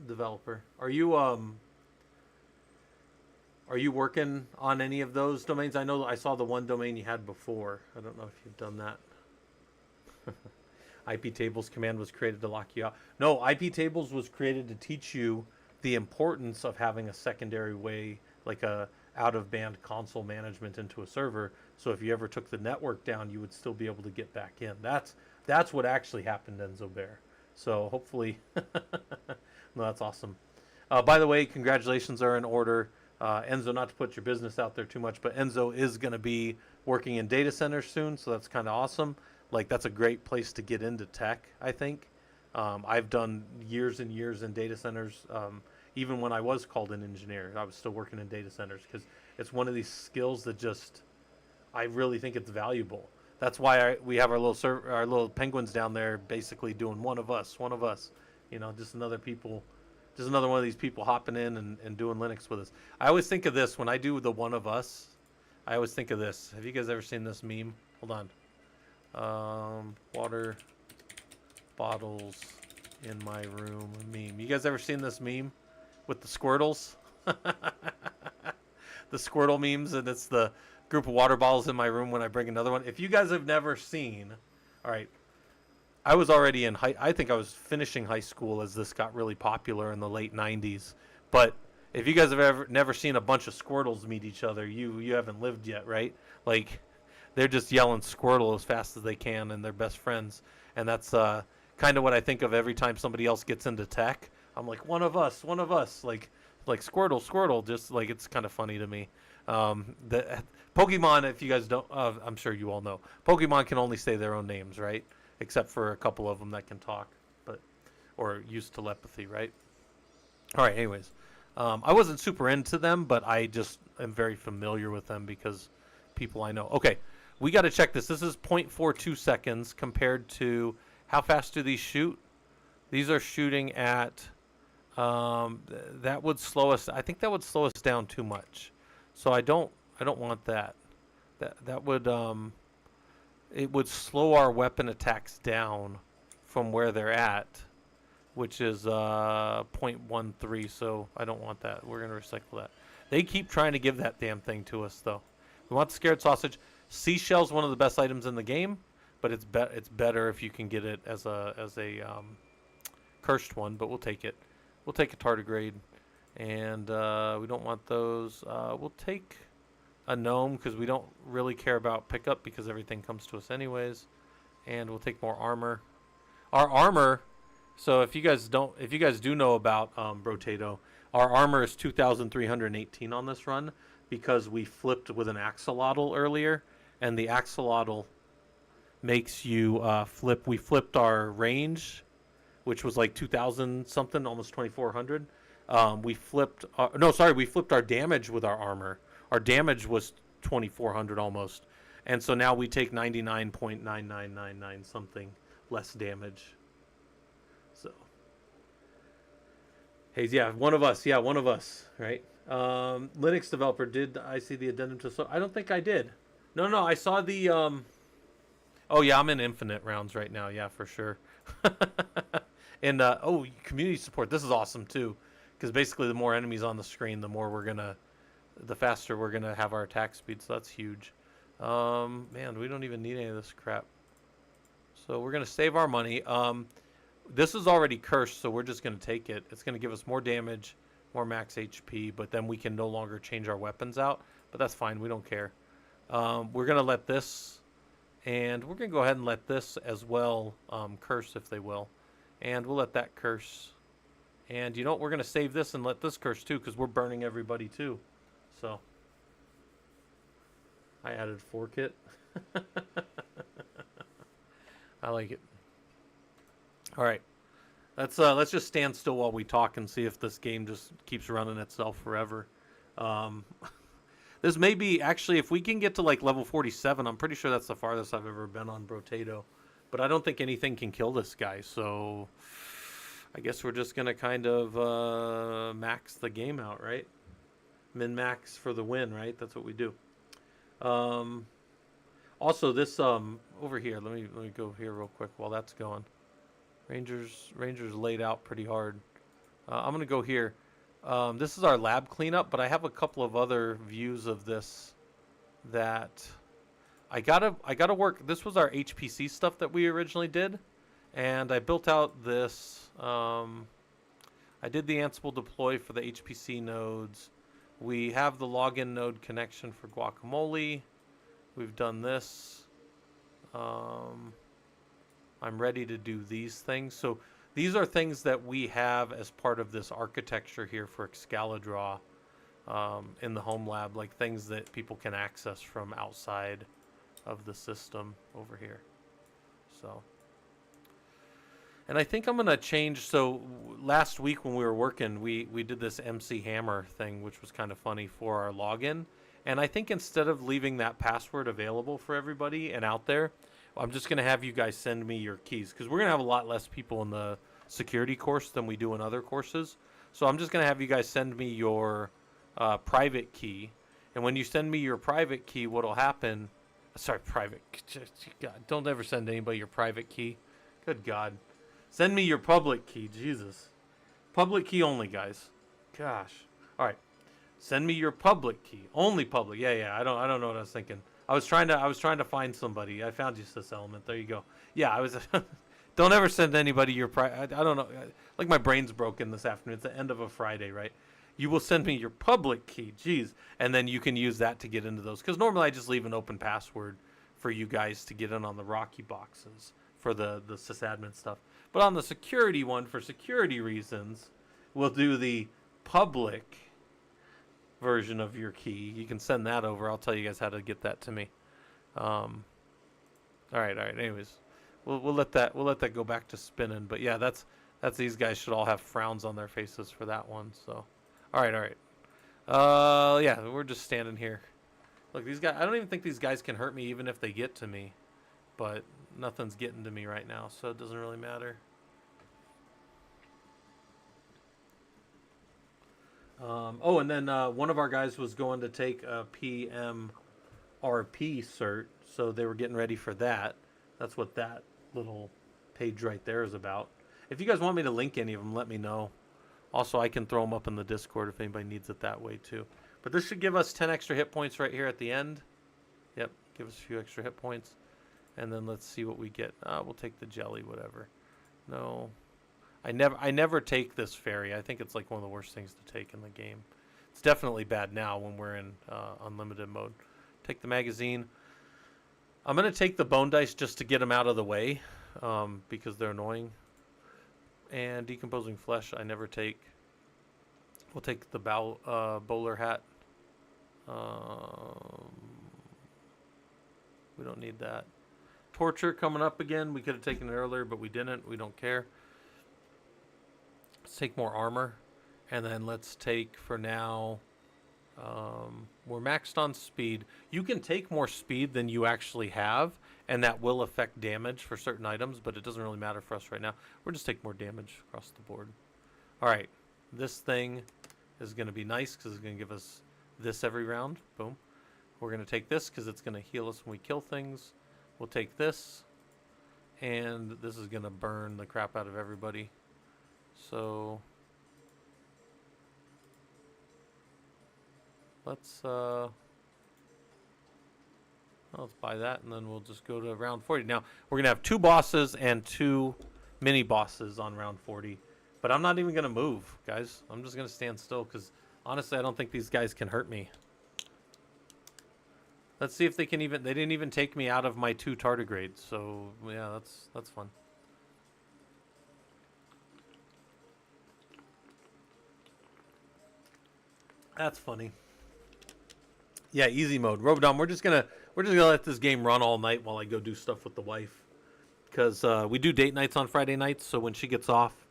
A: Developer. Are you working on any of those domains? I know I saw the one domain you had before. I don't know if you've done that. IP tables command was created to lock you out. No, IP tables was created to teach you the importance of having a secondary way, like a out-of-band console management into a server. So if you ever took the network down, you would still be able to get back in. That's what actually happened, Enzo Bear. So hopefully, no, that's awesome. By the way, congratulations are in order. Enzo, not to put your business out there too much, but Enzo is going to be working in data centers soon, so that's kind of awesome. Like, that's a great place to get into tech, I think. I've done years and years in data centers. Even when I was called an engineer, I was still working in data centers because it's one of these skills that just, I really think it's valuable. That's why we have our little penguins down there, basically doing one of us, just another people Just another one of these people hopping in and doing Linux with us. I always think of this when I do the one of us. I always think of this. Have you guys ever seen this meme? Hold on. Water bottles in my room meme. You guys ever seen this meme with the Squirtles? The Squirtle memes, and it's the group of water bottles in my room when I bring another one. If you guys have never seen, all right, I was already in I think I was finishing high school as this got really popular in the late 90s. But if you guys have never seen a bunch of Squirtles meet each other, you haven't lived yet, right? Like, they're just yelling Squirtle as fast as they can, and they're best friends. And that's kind of what I think of every time somebody else gets into tech. I'm like, one of us, like Squirtle, Squirtle. Just like, it's kind of funny to me. The Pokemon, if you guys don't, I'm sure you all know, Pokemon can only say their own names, right? Except for a couple of them that can talk, or use telepathy, right? All right. Anyways, I wasn't super into them, but I just am very familiar with them because people I know. Okay, we got to check this. This is 0.42 seconds compared to how fast do these shoot? These are shooting at. That would slow us. I think that would slow us down too much. So I don't want that. That would it would slow our weapon attacks down from where they're at, which is 0.13. So I don't want that. We're gonna recycle that. They keep trying to give that damn thing to us though. We want the scared sausage. Seashell's one of the best items in the game, but it's better if you can get it as a cursed one. But we'll take it. We'll take a tardigrade, and we don't want those. We'll take a gnome because we don't really care about pickup because everything comes to us anyways, and we'll take more armor. Our armor. So if you guys do know about Rotato, our armor is 2,318 on this run because we flipped with an axolotl earlier, and the axolotl makes you flip. We flipped our range, which was like 2,000 something, almost 2,400. We flipped our damage with our armor. Our damage was 2,400 almost. And so now we take 99.9999 something less damage. So, hey, yeah, one of us, right? Linux developer, did I see the addendum to... I don't think I did. No, I saw the... Oh, yeah, I'm in infinite rounds right now. Yeah, for sure. And, community support. This is awesome, too. Because basically the more enemies on the screen, the faster we're going to have our attack speed. So that's huge. Man, we don't even need any of this crap. So we're going to save our money. This is already cursed, so we're just going to take it. It's going to give us more damage, more max HP, but then we can no longer change our weapons out. But that's fine. We don't care. We're going to let this, and we're going to go ahead and let this as well curse if they will. And we'll let that curse. And you know what? We're going to save this and let this curse too because we're burning everybody too. So I added forkit. I like it. All right. Let's just stand still while we talk and see if this game just keeps running itself forever. This may be, actually, if we can get to like level 47, I'm pretty sure that's the farthest I've ever been on Rotato. But I don't think anything can kill this guy, so I guess we're just going to kind of max the game out, right? Min-max for the win, right? That's what we do. Also, this over here, let me go here real quick while that's going. Rangers laid out pretty hard. I'm going to go here. This is our lab cleanup, but I have a couple of other views of this that I gotta work. This was our HPC stuff that we originally did, and I built out this. I did the Ansible deploy for the HPC nodes. We have the login node connection for Guacamole. We've done this. I'm ready to do these things. So these are things that we have as part of this architecture here for Excalidraw in the home lab, like things that people can access from outside of the system over here. So, and I think I'm gonna change. So last week when we were working, we did this MC Hammer thing, which was kind of funny for our login. And I think instead of leaving that password available for everybody and out there, I'm just gonna have you guys send me your keys because we're gonna have a lot less people in the security course than we do in other courses. So I'm just going to have you guys send me your private key. And when you send me your private key, what'll happen... Sorry, private. God, don't ever send anybody your private key. Good God. Send me your public key. Jesus. Public key only, guys. Gosh. All right. Send me your public key. Only public. Yeah. I don't know what I was thinking. I was trying to find somebody. I found you, Sis Element. There you go. Yeah, I was. Don't ever send anybody your private. I don't know. Like my brain's broken this afternoon. It's the end of a Friday, right? You will send me your public key. Jeez. And then you can use that to get into those. Because normally I just leave an open password for you guys to get in on the Rocky boxes for the sysadmin stuff. But on the security one, for security reasons, we'll do the public version of your key. You can send that over. I'll tell you guys how to get that to me. All right. Anyways, we'll let that go back to spinning. But yeah, that's these guys should all have frowns on their faces for that one. So, all right. Yeah, we're just standing here. Look, these guys. I don't even think these guys can hurt me, even if they get to me. But nothing's getting to me right now, so it doesn't really matter. And then one of our guys was going to take a PMRP cert, so they were getting ready for that. That's what that little page right there is about. If you guys want me to link any of them, let me know. Also, I can throw them up in the Discord if anybody needs it that way too. But this should give us 10 extra hit points right here at the end. Yep, give us a few extra hit points. And then let's see what we get. We'll take the jelly, whatever. No. I never take this fairy. I think it's like one of the worst things to take in the game. It's definitely bad now when we're in unlimited mode. Take the magazine. I'm going to take the bone dice just to get them out of the way because they're annoying. And decomposing flesh I never take. We'll take the bowler hat. We don't need that. Torture coming up again. We could have taken it earlier, but we didn't. We don't care. Let's take more armor. And then let's take, for now, we're maxed on speed. You can take more speed than you actually have, and that will affect damage for certain items, but it doesn't really matter for us right now. We'll just take more damage across the board. All right. This thing is going to be nice because it's going to give us this every round. Boom. We're going to take this because it's going to heal us when we kill things. We'll take this, and this is going to burn the crap out of everybody. So let's buy that, and then we'll just go to round 40. Now, we're going to have 2 bosses and 2 mini bosses on round 40. But I'm not even going to move, guys. I'm just going to stand still because, honestly, I don't think these guys can hurt me. Let's see if they can even... They didn't even take me out of my 2 tardigrades. So, yeah, that's fun. That's funny. Yeah, easy mode. Robodom, we're just gonna let this game run all night while I go do stuff with the wife. Because we do date nights on Friday nights, so when she gets off...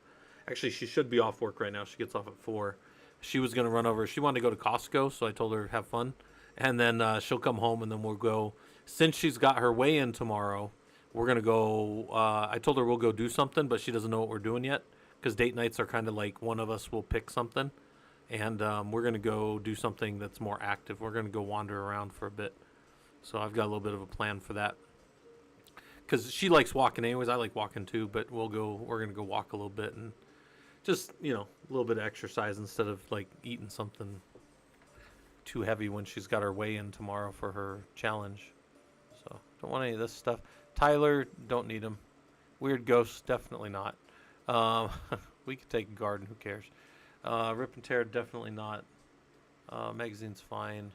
A: Actually, she should be off work right now. She gets off at 4. She was going to run over. She wanted to go to Costco, so I told her have fun. And then she'll come home, and then we'll go. Since she's got her weigh-in tomorrow, we're going to go. I told her we'll go do something, but she doesn't know what we're doing yet. Because date nights are kind of like one of us will pick something. And we're going to go do something that's more active. We're going to go wander around for a bit. So I've got a little bit of a plan for that. Because she likes walking anyways. I like walking too, but we're going to go walk a little bit and just, a little bit of exercise instead of like eating something too heavy when she's got her weigh-in tomorrow for her challenge. So don't want any of this stuff. Tyler, don't need him. Weird ghosts, definitely not. We could take garden, who cares? Rip and tear, definitely not. Magazine's fine.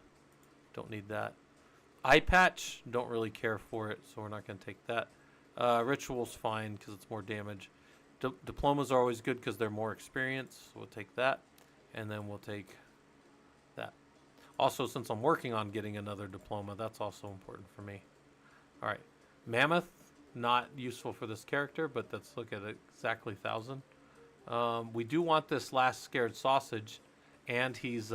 A: Don't need that. Eye patch, don't really care for it, so we're not going to take that. Ritual's fine because it's more damage. Diplomas are always good because they're more experience, so we'll take that. And then we'll take that. Also, since I'm working on getting another diploma, that's also important for me. All right. Mammoth, not useful for this character, but let's look at it. Exactly 1,000. We do want this last scared sausage, and he's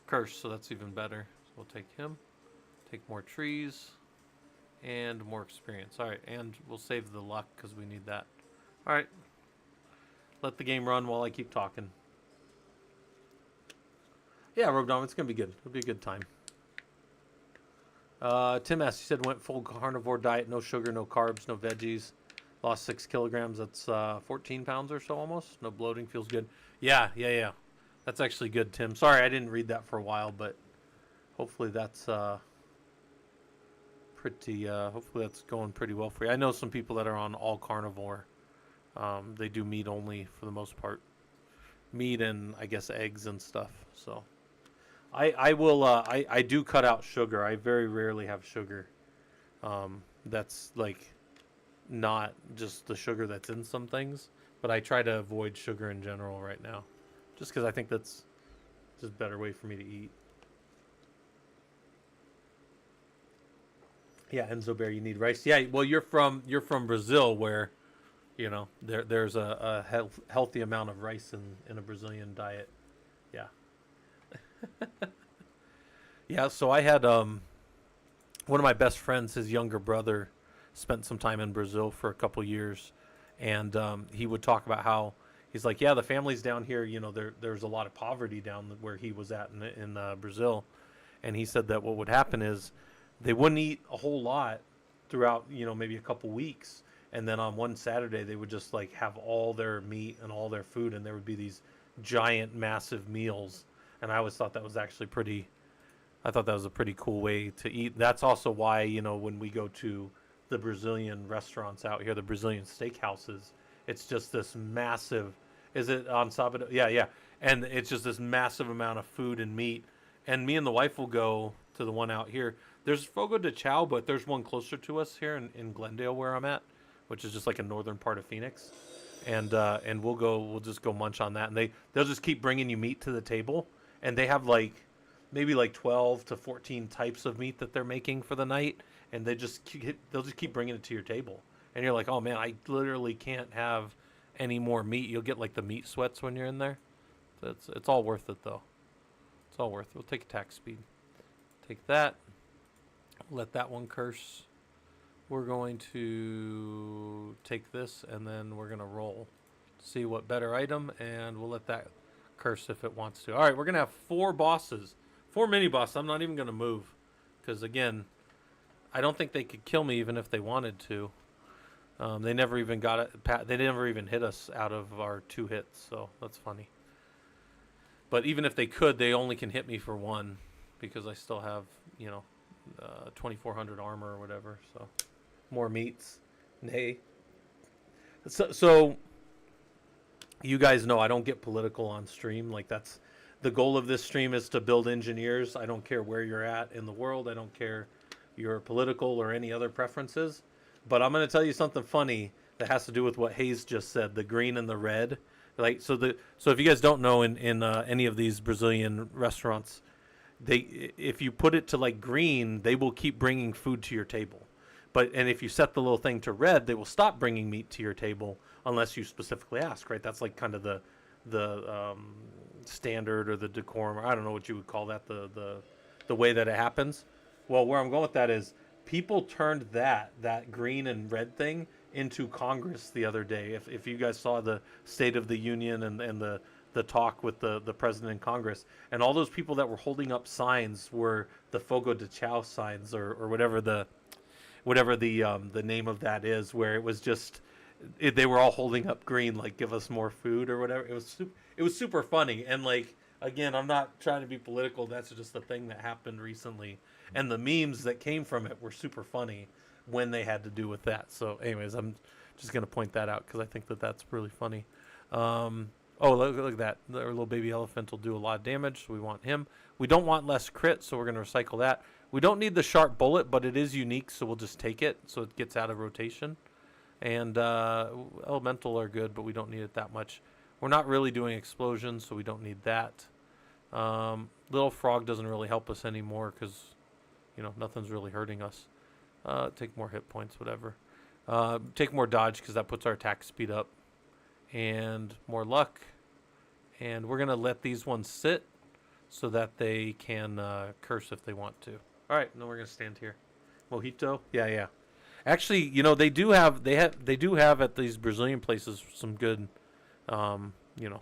A: cursed, so that's even better. So we'll take him. Take more trees. And more experience. All right, and we'll save the luck because we need that. All right. Let the game run while I keep talking. Yeah, Rogue Dom, it's gonna be good. It'll be a good time. Tim S. You said went full carnivore diet, no sugar, no carbs, no veggies. Lost 6 kilograms. That's 14 pounds or so almost. No bloating. Feels good. Yeah. That's actually good, Tim. Sorry, I didn't read that for a while, but hopefully that's pretty. Hopefully that's going pretty well for you. I know some people that are on all carnivore. They do meat only for the most part. Meat and I guess eggs and stuff. So I will. I do cut out sugar. I very rarely have sugar. That's like not just the sugar that's in some things, but I try to avoid sugar in general right now, just because I think that's just a better way for me to eat. Yeah, Enzo Bear, you need rice. Yeah, well, you're from Brazil, where there's a healthy amount of rice in a Brazilian diet. Yeah, yeah. So I had one of my best friends, his younger brother, spent some time in Brazil for a couple years, and he would talk about how he's like, yeah, the families down here, there's a lot of poverty down where he was at in Brazil, and he said that what would happen is they wouldn't eat a whole lot throughout, maybe a couple weeks, and then on one Saturday they would just like have all their meat and all their food, and there would be these giant, massive meals, and I always thought that was actually pretty. I thought that was a pretty cool way to eat. That's also why when we go to the Brazilian restaurants out here, the Brazilian steakhouses, it's just this massive. Is it on Sabado? Yeah. And it's just this massive amount of food and meat. And me and the wife will go to the one out here. There's Fogo de Chao, but there's one closer to us here in Glendale where I'm at, which is just like a northern part of Phoenix. And we'll just go munch on that. And they'll just keep bringing you meat to the table. And they have maybe 12 to 14 types of meat that they're making for the night. And they'll just keep bringing it to your table, and you're like, oh man, I literally can't have any more meat. You'll get like the meat sweats when you're in there. So it's all worth it though. It's all worth it. We'll take attack speed. Take that. Let that one curse. We're going to take this, and then we're gonna roll. See what better item, and we'll let that curse if it wants to. All right, we're gonna have 4 bosses, 4 mini bosses. I'm not even gonna move, because again, I don't think they could kill me even if they wanted to. They never even got it. They never even hit us out of our 2 hits, so that's funny. But even if they could, they only can hit me for 1, because I still have 2,400 armor or whatever. So more meats, nay. So you guys know I don't get political on stream. Like that's the goal of this stream is to build engineers. I don't care where you're at in the world. I don't care your political or any other preferences, but I'm going to tell you something funny that has to do with what Hayes just said, the green and the red. So if you guys don't know, in any of these Brazilian restaurants, if you put it to like green, they will keep bringing food to your table. And if you set the little thing to red, they will stop bringing meat to your table unless you specifically ask, right? That's like kind of the standard or the decorum, or I don't know what you would call that, the way that it happens. Well, where I'm going with that is people turned that green and red thing into Congress the other day. If you guys saw the State of the Union and the talk with the president in Congress, and all those people that were holding up signs were the Fogo de Chao signs or whatever the name of that is, where it was just they were all holding up green, like give us more food or whatever. It was super funny, and like again, I'm not trying to be political. That's just the thing that happened recently. And the memes that came from it were super funny when they had to do with that. So anyways, I'm just going to point that out because I think that's really funny. Oh, look at that. Our little baby elephant will do a lot of damage, so we want him. We don't want less crit, so we're going to recycle that. We don't need the sharp bullet, but it is unique, so we'll just take it so it gets out of rotation. And elemental are good, but we don't need it that much. We're not really doing explosions, so we don't need that. Little frog doesn't really help us anymore because nothing's really hurting us. Take more hit points, whatever. Take more dodge because that puts our attack speed up. And more luck. And we're going to let these ones sit so that they can curse if they want to. All right, now we're going to stand here. Mojito? Yeah. Actually, they do have at these Brazilian places some good you know,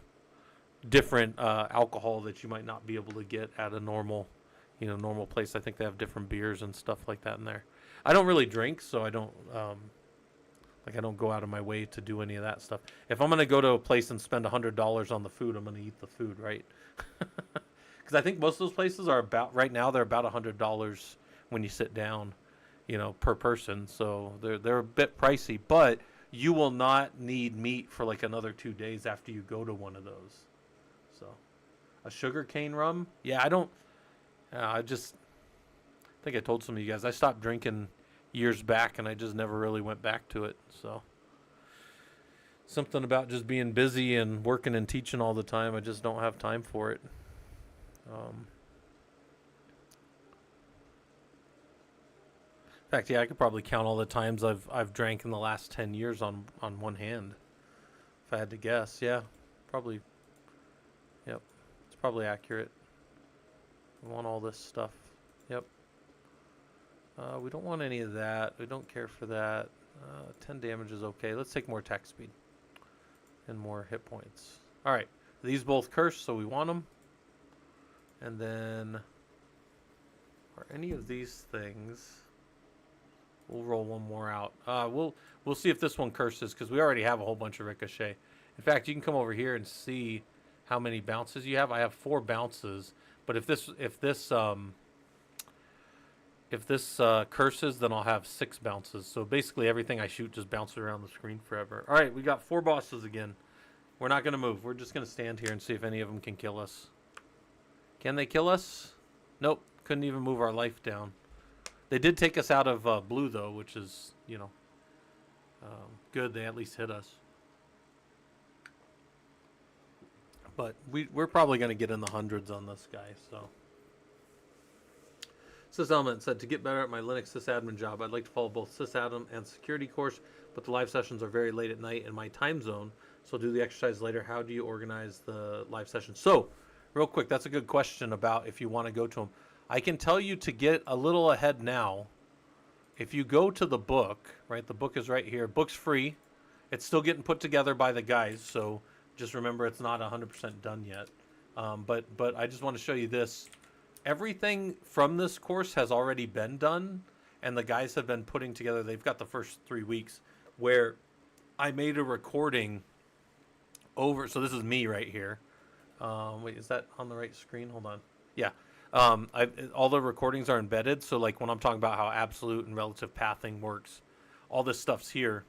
A: different alcohol that you might not be able to get at a normal, normal place. I think they have different beers and stuff like that in there. I don't really drink, so I don't I don't go out of my way to do any of that stuff. If I'm gonna go to a place and spend $100 on the food, I'm gonna eat the food, right? Because I think most of those places are about right now. They're about $100 when you sit down, per person. So they're a bit pricey, but you will not need meat for like another 2 days after you go to one of those. So, a sugar cane rum? Yeah, I don't. I think I told some of you guys I stopped drinking years back, and I just never really went back to it. So, something about just being busy and working and teaching all the time. I just don't have time for it. In fact, yeah, I could probably count all the times I've drank in the last 10 years on one hand, if I had to guess. Yeah, probably. Yep, it's probably accurate. We want all this stuff. Yep. We don't want any of that. We don't care for that. 10 damage is okay. Let's take more attack speed and more hit points. All right, these both curse, so we want them. And then, are any of these things? We'll roll one more out. We'll see if this one curses, because we already have a whole bunch of ricochet. In fact, you can come over here and see how many bounces you have. I have 4 bounces, but if this curses, then I'll have 6 bounces. So basically, everything I shoot just bounces around the screen forever. All right, we got 4 bosses again. We're not gonna move. We're just gonna stand here and see if any of them can kill us. Can they kill us? Nope. Couldn't even move our life down. They did take us out of blue, though, which is, good. They at least hit us. But we're probably going to get in the hundreds on this guy, so. SysElement said, to get better at my Linux sysadmin job, I'd like to follow both sysadmin and security course, but the live sessions are very late at night in my time zone, so do the exercise later. How do you organize the live session? So, real quick, that's a good question about if you want to go to them. I can tell you to get a little ahead now. If you go to the book, right, the book is right here. Book's free. It's still getting put together by the guys, so just remember it's not 100% done yet. But I just want to show you this. Everything from this course has already been done, and the guys have been putting together, they've got the first 3 weeks, where I made a recording over, so this is me right here. Wait, is that on the right screen? Hold on. Yeah. All the recordings are embedded, so like when I'm talking about how absolute and relative pathing works, all this stuff's here.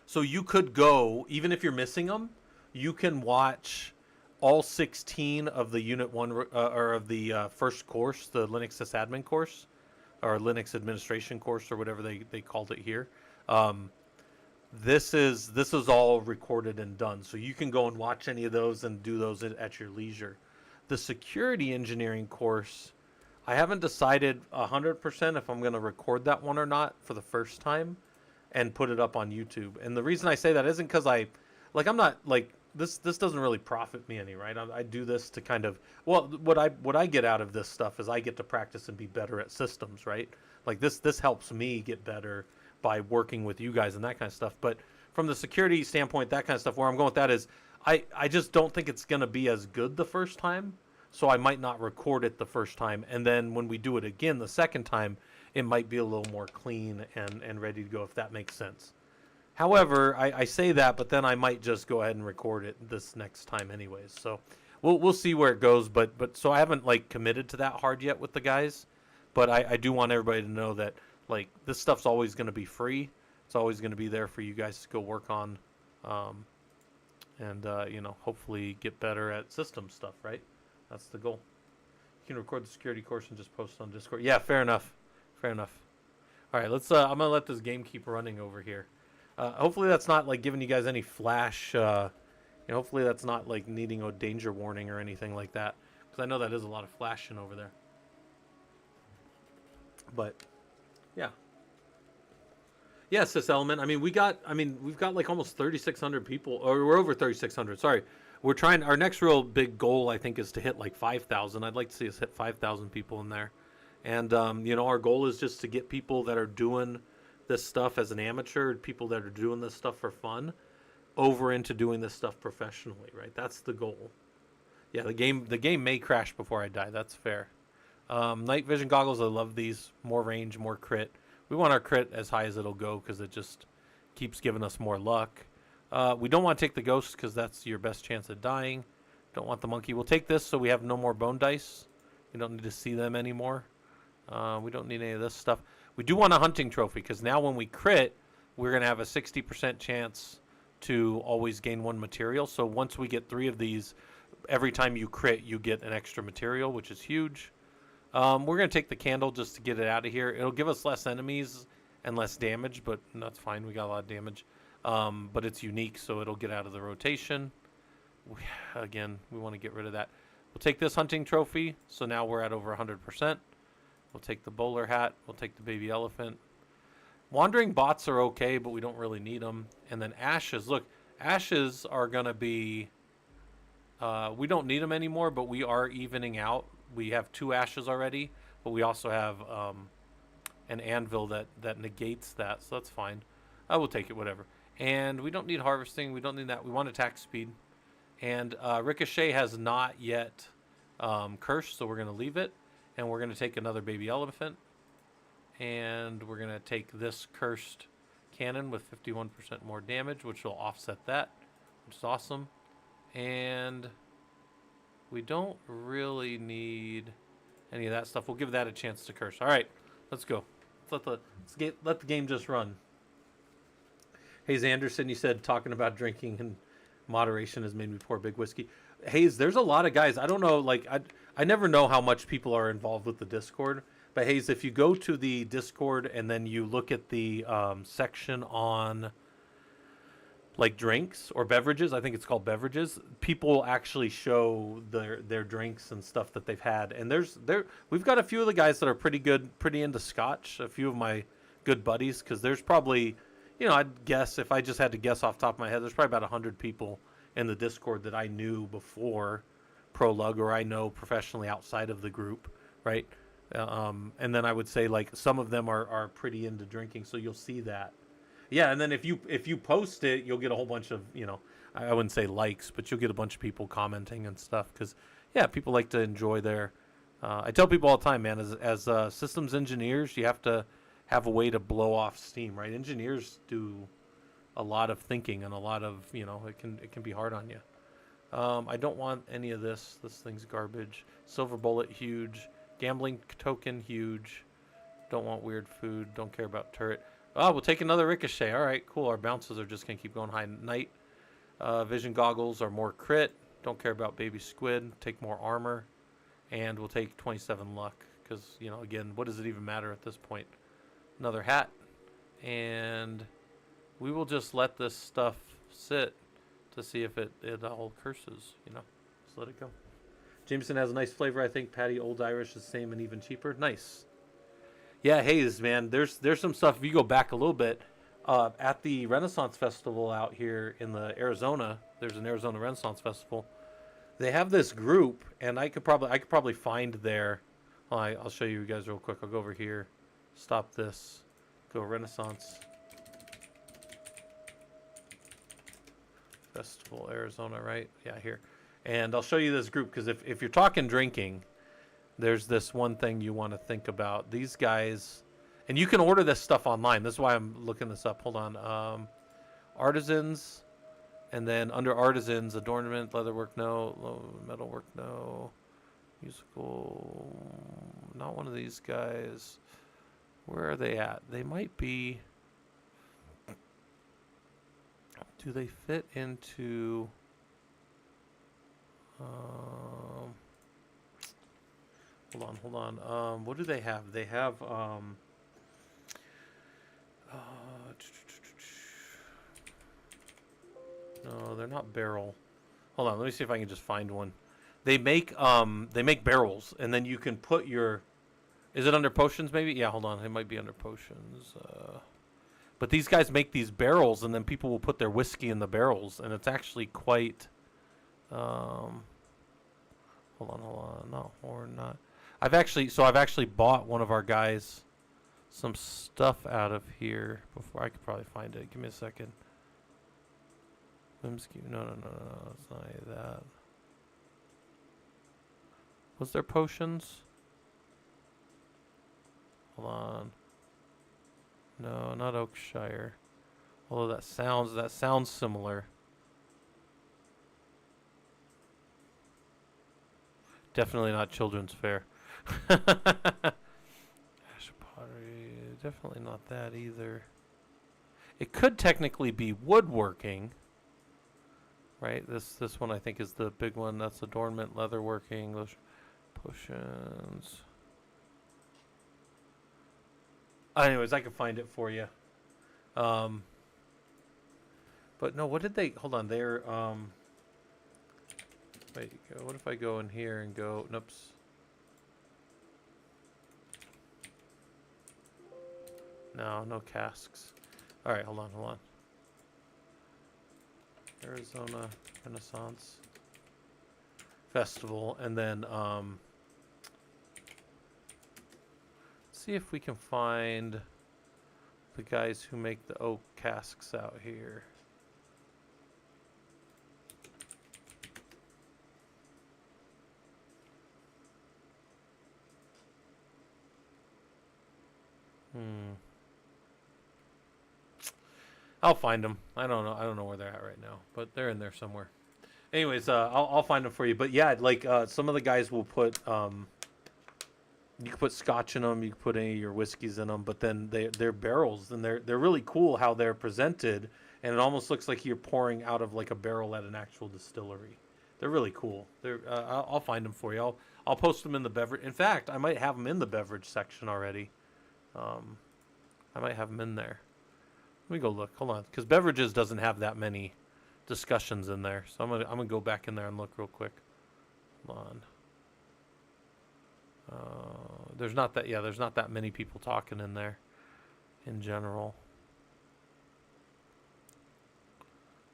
A: So you could go, even if you're missing them, you can watch all 16 of the Unit 1 or of the first course, the Linux sysadmin course, or Linux administration course, or whatever they called it here. This is all recorded and done, so you can go and watch any of those and do those at your leisure. The security engineering course, I haven't decided 100% if I'm going to record that one or not for the first time and put it up on YouTube. And the reason I say that isn't because I'm not like this doesn't really profit me any, right? I do this to kind of, well, what I get out of this stuff is I get to practice and be better at systems, right? Like this helps me get better by working with you guys and that kind of stuff. But from the security standpoint, that kind of stuff, where I'm going with that is I just don't think it's going to be as good the first time, so I might not record it the first time. And then when we do it again the second time, it might be a little more clean and ready to go, if that makes sense. However, I say that, but then I might just go ahead and record it this next time anyways. So we'll see where it goes. But so I haven't like committed to that hard yet with the guys. But I do want everybody to know that like this stuff's always going to be free. It's always going to be there for you guys to go work on. And hopefully get better at system stuff, right? That's the goal. You can record the security course and just post it on Discord. Yeah, fair enough. Fair enough. All right, let's. I'm gonna let this game keep running over here. Hopefully that's not like giving you guys any flash. Hopefully that's not like needing a danger warning or anything like that, because I know that is a lot of flashing over there. But yeah. Yeah, SysElement. We've got like almost 3,600 people, or we're over 3,600. Sorry, we're trying. Our next real big goal, I think, is to hit like 5,000. I'd like to see us hit 5,000 people in there, and our goal is just to get people that are doing this stuff as an amateur, people that are doing this stuff for fun, over into doing this stuff professionally, right? That's the goal. Yeah, the game may crash before I die. That's fair. Night vision goggles, I love these. More range, more crit. We want our crit as high as it'll go because it just keeps giving us more luck. We don't want to take the ghost because that's your best chance of dying. Don't want the monkey. We'll take this so we have no more bone dice. We don't need to see them anymore. We don't need any of this stuff. We do want a hunting trophy because now when we crit, we're going to have a 60% chance to always gain one material. So once we get 3 of these, every time you crit, you get an extra material, which is huge. We're going to take the candle just to get it out of here. It'll give us less enemies and less damage, but that's fine. We got a lot of damage. But it's unique, so it'll get out of the rotation. Again, we want to get rid of that. We'll take this hunting trophy, so now we're at over 100%. We'll take the bowler hat. We'll take the baby elephant. Wandering bots are okay, but we don't really need them. And then ashes. Look, ashes are going to be... we don't need them anymore, but we are evening out. We have 2 ashes already, but we also have an anvil that negates that, so that's fine. I will take it, whatever. And we don't need harvesting. We don't need that. We want attack speed. And Ricochet has not yet cursed, so we're going to leave it. And we're going to take another baby elephant. And we're going to take this cursed cannon with 51% more damage, which will offset that, which is awesome. And we don't really need any of that stuff. We'll give that a chance to curse. All right, let's go. Let the game just run. Hayes Anderson, you said talking about drinking and moderation has made me pour big whiskey. Hayes, there's a lot of guys. I don't know, like I never know how much people are involved with the Discord. But Hayes, if you go to the Discord and then you look at the section on like drinks or beverages, I think it's called beverages, people actually show their drinks and stuff that they've had. And we've got a few of the guys that are pretty good, pretty into scotch, a few of my good buddies, because there's probably, I'd guess, if I just had to guess off the top of my head, there's probably about 100 people in the Discord that I knew before Prolug, or I know professionally outside of the group, right? And then I would say like some of them are pretty into drinking, so you'll see that. Yeah, and then if you post it, you'll get a whole bunch of, I wouldn't say likes, but you'll get a bunch of people commenting and stuff, because yeah, people like to enjoy their. I tell people all the time, man, as systems engineers, you have to have a way to blow off steam, right? Engineers do a lot of thinking and a lot of, it can be hard on you. I don't want any of this. This thing's garbage. Silver bullet, huge. Gambling token, huge. Don't want weird food. Don't care about turret. Oh, we'll take another ricochet. All right, cool. Our bounces are just going to keep going high. Night vision goggles are more crit. Don't care about baby squid. Take more armor. And we'll take 27 luck. Because, again, what does it even matter at this point? Another hat. And we will just let this stuff sit to see if it all curses, Just let it go. Jameson has a nice flavor, I think. Patty Old Irish is the same and even cheaper. Nice. Yeah, Hayes, man, there's some stuff. If you go back a little bit, at the Renaissance Festival out here in the Arizona, there's an Arizona Renaissance Festival. They have this group, and I could probably find their. I'll show you guys real quick. I'll go over here, stop this, go Renaissance Festival, Arizona, right? Yeah, here. And I'll show you this group, because if you're talking drinking, there's this one thing you want to think about. These guys, and you can order this stuff online. This is why I'm looking this up. Hold on. Artisans, and then under artisans, adornment, leatherwork, no. Metalwork, no. Musical, not one of these guys. Where are they at? They might be. Do they fit into... Hold on. What do they have? They have no, they're not barrel. Hold on, let me see if I can just find one. They make barrels, and then you can put your. Is it under potions? Maybe. Yeah. Hold on, it might be under potions. But these guys make these barrels, and then people will put their whiskey in the barrels, and it's actually quite. Hold on. No, or not. I've actually bought one of our guys some stuff out of here before. I could probably find it. Give me a second. Whimsky. No, no, no, no, no. It's not any of that. Was there potions? Hold on. No, not Oakshire. Although that sounds similar. Definitely not children's fair. Ash pottery. Definitely not that either. It could technically be woodworking. Right? This one I think is the big one. That's adornment, leatherworking, those potions. Anyways, I can find it for you. But no, what did they? Hold on, they're wait. What if I go in here and go? Noops. No, no casks. All right, hold on. Arizona Renaissance Festival, and then see if we can find the guys who make the oak casks out here. I'll find them. I don't know where they're at right now, but they're in there somewhere. Anyways, I'll find them for you. But yeah, like some of the guys will put you can put scotch in them, you can put any of your whiskeys in them, but then they're barrels, and they're really cool how they're presented, and it almost looks like you're pouring out of like a barrel at an actual distillery. They're really cool. They're I'll find them for you. I'll post them in the beverage. In fact, I might have them in the beverage section already. I might have them in there. Let me go look. Hold on, because beverages doesn't have that many discussions in there, so I'm gonna go back in there and look real quick. Hold on. There's not that many people talking in there, in general.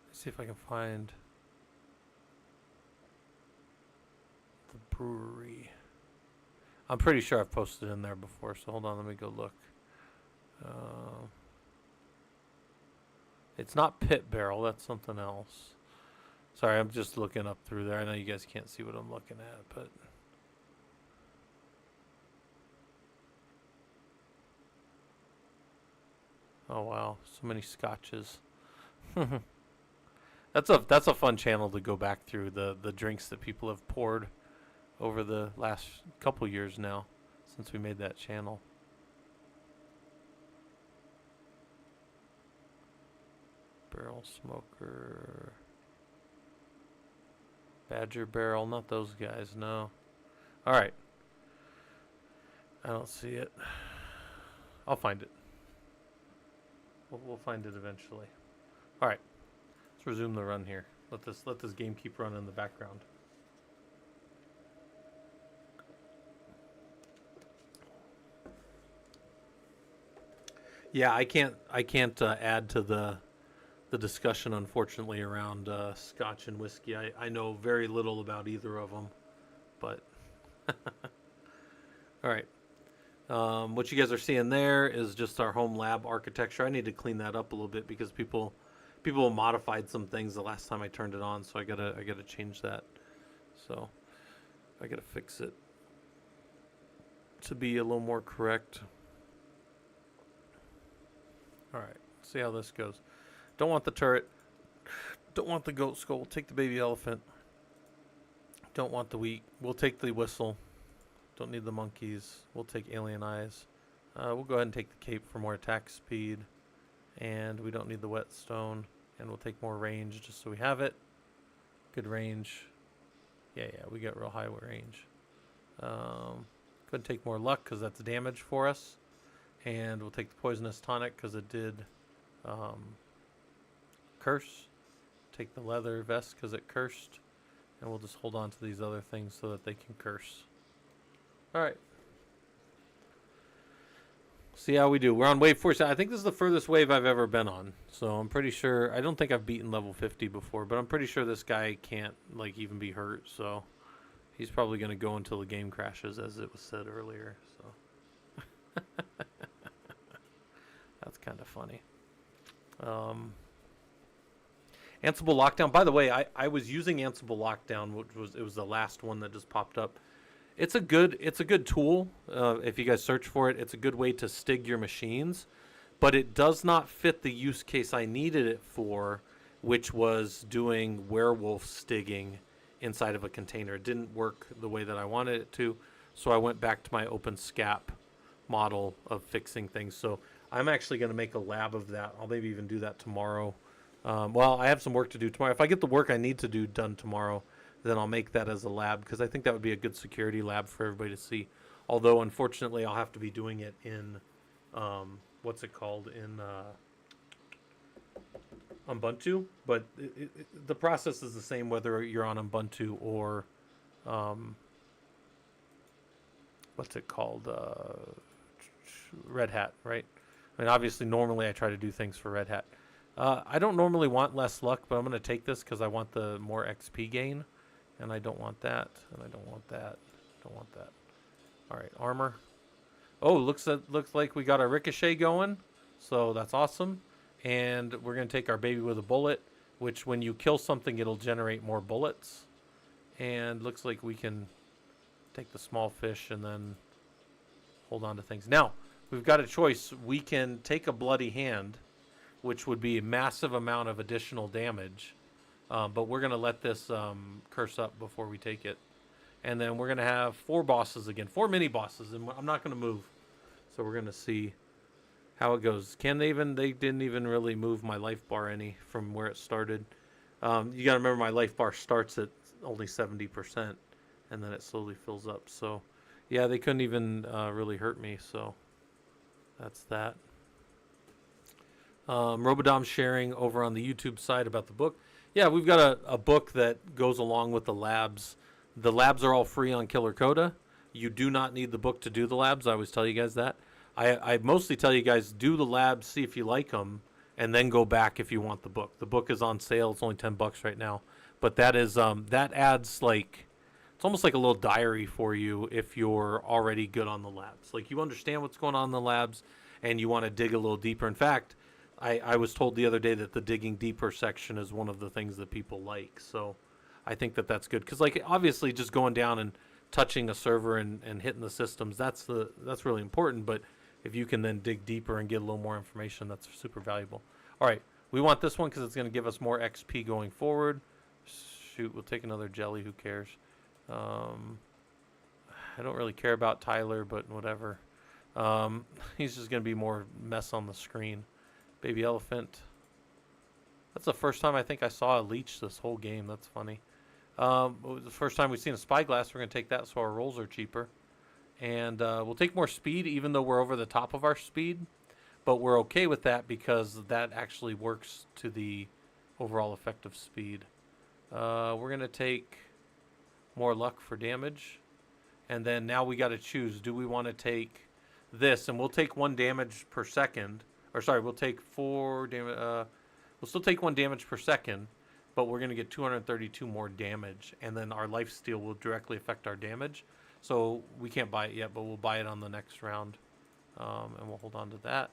A: Let's see if I can find the brewery. I'm pretty sure I've posted in there before, so hold on, let me go look. It's not Pit Barrel, that's something else. Sorry, I'm just looking up through there. I know you guys can't see what I'm looking at, but oh wow, so many scotches. That's a fun channel to go back through, the drinks that people have poured over the last couple years now since we made that channel. Barrel Smoker, Badger Barrel, not those guys, no. All right, I don't see it. I'll find it. We'll find it eventually. All right, let's resume the run here. Let this game keep running in the background. Yeah, I can't add to the discussion, unfortunately, around scotch and whiskey. I know very little about either of them, but all right. What you guys are seeing there is just our home lab architecture. I need to clean that up a little bit because people modified some things the last time I turned it on, so I gotta change that. So I gotta fix it to be a little more correct. All right, see how this goes. Don't want the turret. Don't want the goat skull. We'll take the baby elephant. Don't want the wheat. We'll take the whistle. Don't need the monkeys. We'll take alien eyes. We'll go ahead and take the cape for more attack speed. And we don't need the whetstone. And we'll take more range just so we have it. Good range. Yeah, we got real high range. Go ahead and take more luck because that's damage for us. And we'll take the poisonous tonic because it did curse. Take the leather vest because it cursed. And we'll just hold on to these other things so that they can curse. Alright. See how we do. We're on wave 4. I think this is the furthest wave I've ever been on. So I'm pretty sure. I don't think I've beaten level 50 before, but I'm pretty sure this guy can't like even be hurt. So he's probably going to go until the game crashes, as it was said earlier. So that's kind of funny. Ansible Lockdown. By the way, I was using Ansible Lockdown, it was the last one that just popped up. It's a good tool. If you guys search for it, it's a good way to stig your machines, but it does not fit the use case I needed it for, which was doing werewolf stigging inside of a container. It didn't work the way that I wanted it to, so I went back to my OpenSCAP model of fixing things. So I'm actually going to make a lab of that. I'll maybe even do that tomorrow. Well, I have some work to do tomorrow. If I get the work I need to do done tomorrow, then I'll make that as a lab, because I think that would be a good security lab for everybody to see. Although, unfortunately, I'll have to be doing it in, what's it called, in Ubuntu. But the process is the same whether you're on Ubuntu or, what's it called, Red Hat, right? I mean, obviously, normally I try to do things for Red Hat. I don't normally want less luck, but I'm going to take this because I want the more XP gain. And I don't want that. And I don't want that. Don't want that. All right, armor. Oh, looks like we got our ricochet going. So that's awesome. And we're going to take our baby with a bullet, which when you kill something, it'll generate more bullets. And looks like we can take the small fish and then hold on to things. Now, we've got a choice. We can take a bloody hand, which would be a massive amount of additional damage. But we're going to let this curse up before we take it. And then we're going to have 4 bosses again. 4 mini bosses. And I'm not going to move. So we're going to see how it goes. They didn't even really move my life bar any from where it started. You got to remember my life bar starts at only 70%. And then it slowly fills up. So, yeah, they couldn't even really hurt me. So, that's that. Robodom sharing over on the YouTube side about the book. Yeah, we've got a book that goes along with the labs. The labs are all free on Killer Coda. You do not need the book to do the labs. I always tell you guys that. I mostly tell you guys, do the labs, see if you like them, and then go back if you want the book. The book is on sale. It's only $10 right now. But that is that adds like, it's almost like a little diary for you if you're already good on the labs. Like you understand what's going on in the labs and you want to dig a little deeper. In fact, I was told the other day that the digging deeper section is one of the things that people like. So I think that that's good. Because, like, obviously just going down and touching a server and hitting the systems, that's really important. But if you can then dig deeper and get a little more information, that's super valuable. All right. We want this one because it's going to give us more XP going forward. Shoot, we'll take another jelly. Who cares? I don't really care about Tyler, but whatever. He's just going to be more mess on the screen. Baby elephant. That's the first time I think I saw a leech this whole game. That's funny. It was the first time we've seen a spyglass. We're going to take that so our rolls are cheaper. And we'll take more speed even though we're over the top of our speed. But we're okay with that because that actually works to the overall effective speed. We're going to take more luck for damage. And then now we got to choose. Do we want to take this? And we'll take 1 damage per second. Or sorry, we'll take 4 damage. We'll still take 1 damage per second, but we're going to get 232 more damage. And then our life steal will directly affect our damage. So we can't buy it yet, but we'll buy it on the next round. And we'll hold on to that.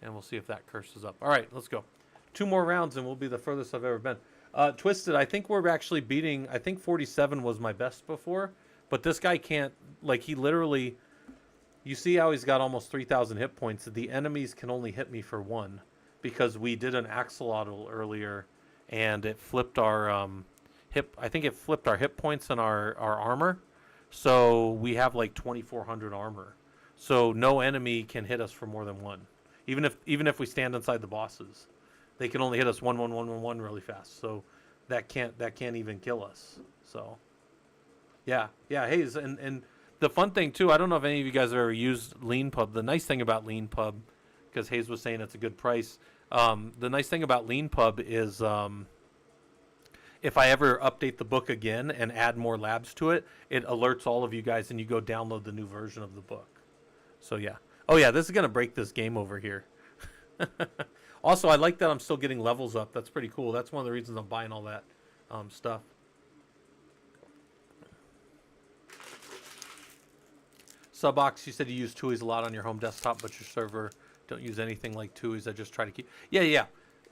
A: And we'll see if that curses up. All right, let's go. 2 more rounds and we'll be the furthest I've ever been. Twisted, I think we're actually beating, I think 47 was my best before. But this guy can't, like he literally... You see how he's got almost 3,000 hit points. The enemies can only hit me for 1 because we did an axolotl earlier and it flipped our I think it flipped our hit points and our armor. So we have like 2,400 armor. So no enemy can hit us for more than 1. Even if we stand inside the bosses, they can only hit us 1, 1, 1, 1, 1 really fast. So that can't even kill us. So yeah, Hayes and the fun thing, too, I don't know if any of you guys have ever used LeanPub. The nice thing about LeanPub, because Hayes was saying it's a good price, the nice thing about LeanPub is if I ever update the book again and add more labs to it, it alerts all of you guys and you go download the new version of the book. So, yeah. Oh, yeah, this is going to break this game over here. Also, I like that I'm still getting levels up. That's pretty cool. That's one of the reasons I'm buying all that stuff. Subox, you said you use TUIs a lot on your home desktop, but your server don't use anything like TUIs. I just try to keep... Yeah.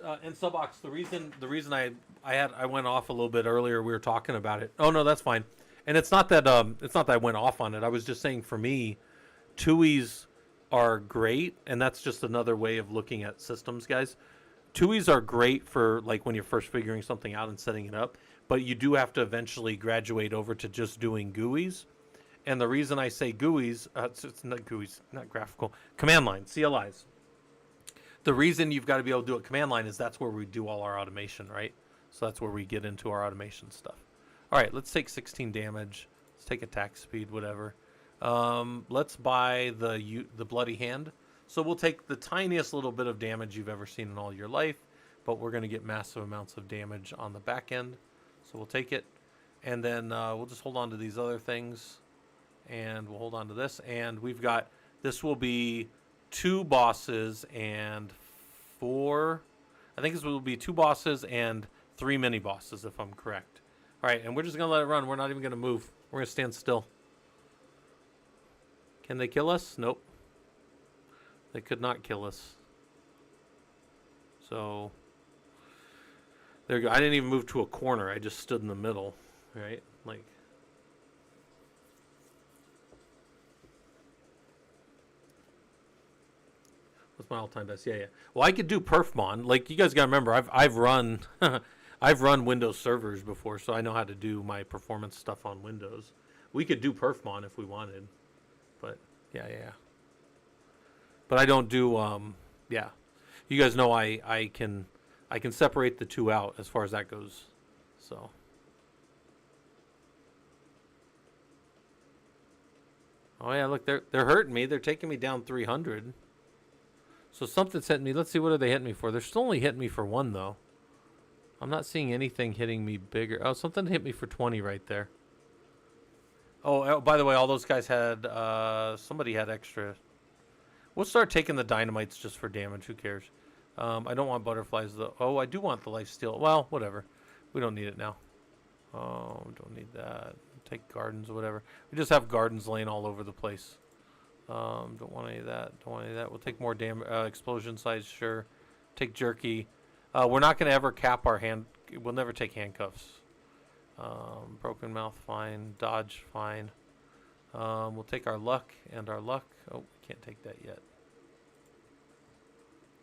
A: And Subbox, the reason I went off a little bit earlier. We were talking about it. Oh no, that's fine. And it's not that I went off on it. I was just saying for me, TUIs are great, and that's just another way of looking at systems, guys. TUIs are great for like when you're first figuring something out and setting it up, but you do have to eventually graduate over to just doing GUIs. And the reason I say GUIs, it's not GUIs, not graphical, command line, CLIs. The reason you've got to be able to do a command line is that's where we do all our automation, right? So that's where we get into our automation stuff. All right, let's take 16 damage. Let's take attack speed, whatever. Let's buy the bloody hand. So we'll take the tiniest little bit of damage you've ever seen in all your life, but we're going to get massive amounts of damage on the back end. So we'll take it, and then we'll just hold on to these other things, and we'll hold on to this. And we've got, this will be 2 bosses and 4, I think this will be 2 bosses and 3 mini bosses if I'm correct. All right, and we're just going to let it run. We're not even going to move. We're going to stand still. Can they kill us? Nope. They could not kill us. So there you go. I didn't even move to a corner. I just stood in the middle, right? Like, what's my all-time best? Yeah. Well, I could do perfmon. Like, you guys got to remember, I've run I've run Windows servers before, so I know how to do my performance stuff on Windows. We could do perfmon if we wanted, but yeah. But I don't do yeah. You guys know I can separate the two out as far as that goes. So oh yeah, look, they're hurting me. They're taking me down 300. So something's hitting me. Let's see, what are they hitting me for? They're still only hitting me for 1 though. I'm not seeing anything hitting me bigger. Oh, something hit me for 20 right there. Oh, by the way, all those guys had somebody had extra. We'll start taking the dynamites just for damage. Who cares? I don't want butterflies though. Oh, I do want the life steal. Well, whatever. We don't need it now. Oh, don't need that. Take gardens or whatever. We just have gardens laying all over the place. Don't want any of that. Don't want any of that. We'll take more explosion size. Sure. Take jerky. We're not going to ever cap our hand. We'll never take handcuffs. Broken mouth, fine. Dodge, fine. We'll take our luck and our luck. Oh, we can't take that yet.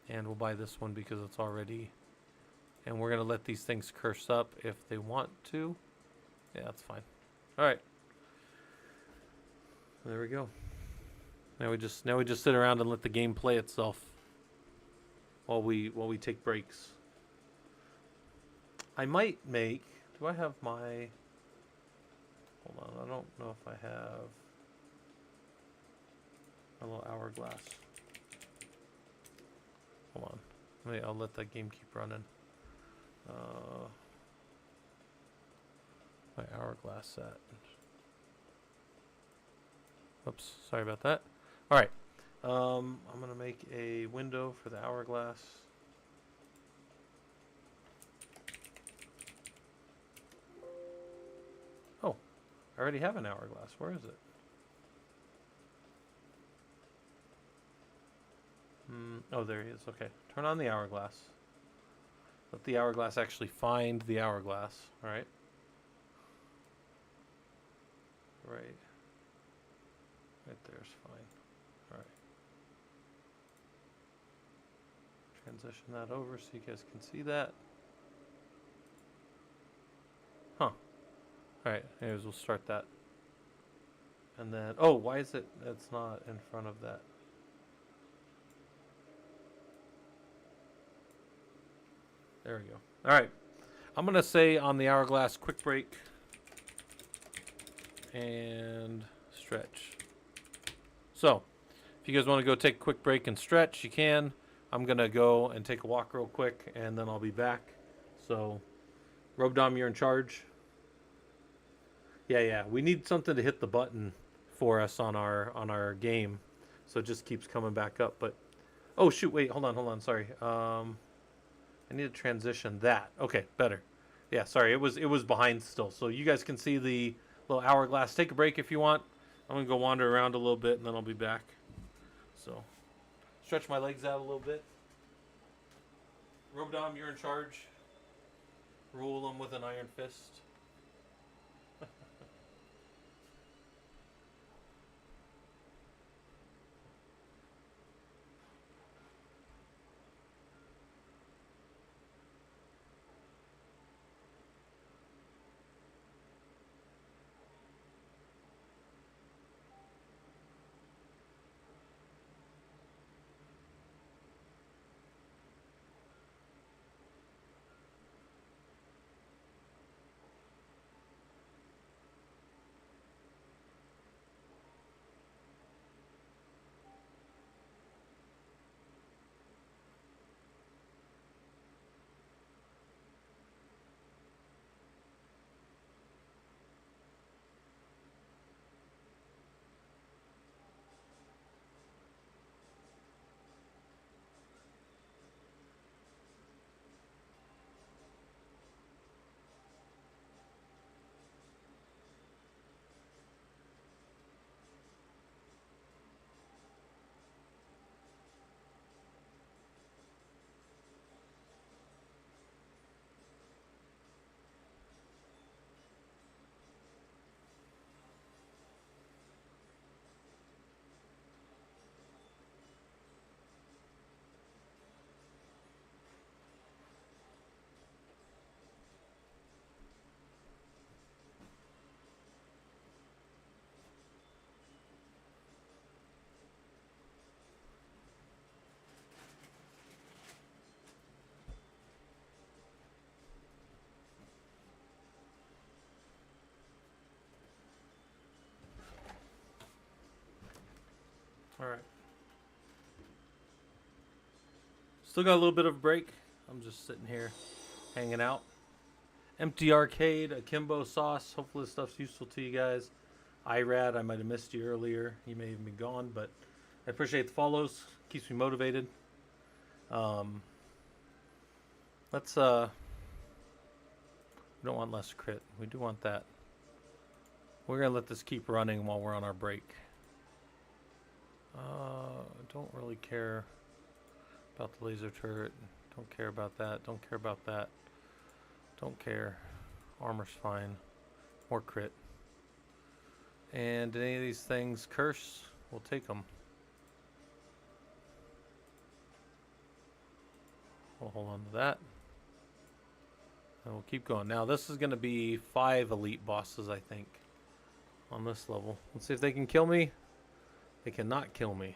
A: And we'll buy this one because it's already. And we're going to let these things curse up if they want to. Yeah, that's fine. All right. There we go. Now we just sit around and let the game play itself while we take breaks. I might make. Do I have my? Hold on. I don't know if I have a little hourglass. Hold on. I'll let that game keep running. My hourglass set. Oops, sorry about that. All right. I'm gonna make a window for the hourglass. Oh, I already have an hourglass. Where is it? Oh, there he is. Okay. Turn on the hourglass. Let the hourglass actually find the hourglass. All right. Right. Right there's fine. All right. Transition that over so you guys can see that. Huh. All right. Anyways, we'll start that. And then, oh, why is it? It's not in front of that. There we go. All right. I'm going to say on the hourglass, quick break and stretch. So, if you guys want to go take a quick break and stretch, you can. I'm going to go and take a walk real quick, and then I'll be back. So, Robdom, you're in charge. Yeah. We need something to hit the button for us on our game. So it just keeps coming back up. But, oh, shoot. Wait, hold on. Sorry. I need to transition that. Okay, better. Yeah, sorry, it was behind still. So you guys can see the little hourglass. Take a break if you want. I'm gonna go wander around a little bit and then I'll be back. So stretch my legs out a little bit. Robdom, you're in charge. Rule them with an iron fist. All right. Still got a little bit of a break. I'm just sitting here, hanging out. Empty arcade, akimbo sauce. Hopefully this stuff's useful to you guys. IRAD, I might have missed you earlier. You may have been gone, but I appreciate the follows. Keeps me motivated. Let's we don't want less crit. We do want that. We're gonna let this keep running while we're on our break. Don't really care about the laser turret. Don't care about that. Don't care about that. Don't care. Armor's fine. More crit. And any of these things curse, we'll take them. We'll hold on to that. And we'll keep going. Now this is going to be 5 elite bosses, I think, on this level. Let's see if they can kill me. They cannot kill me.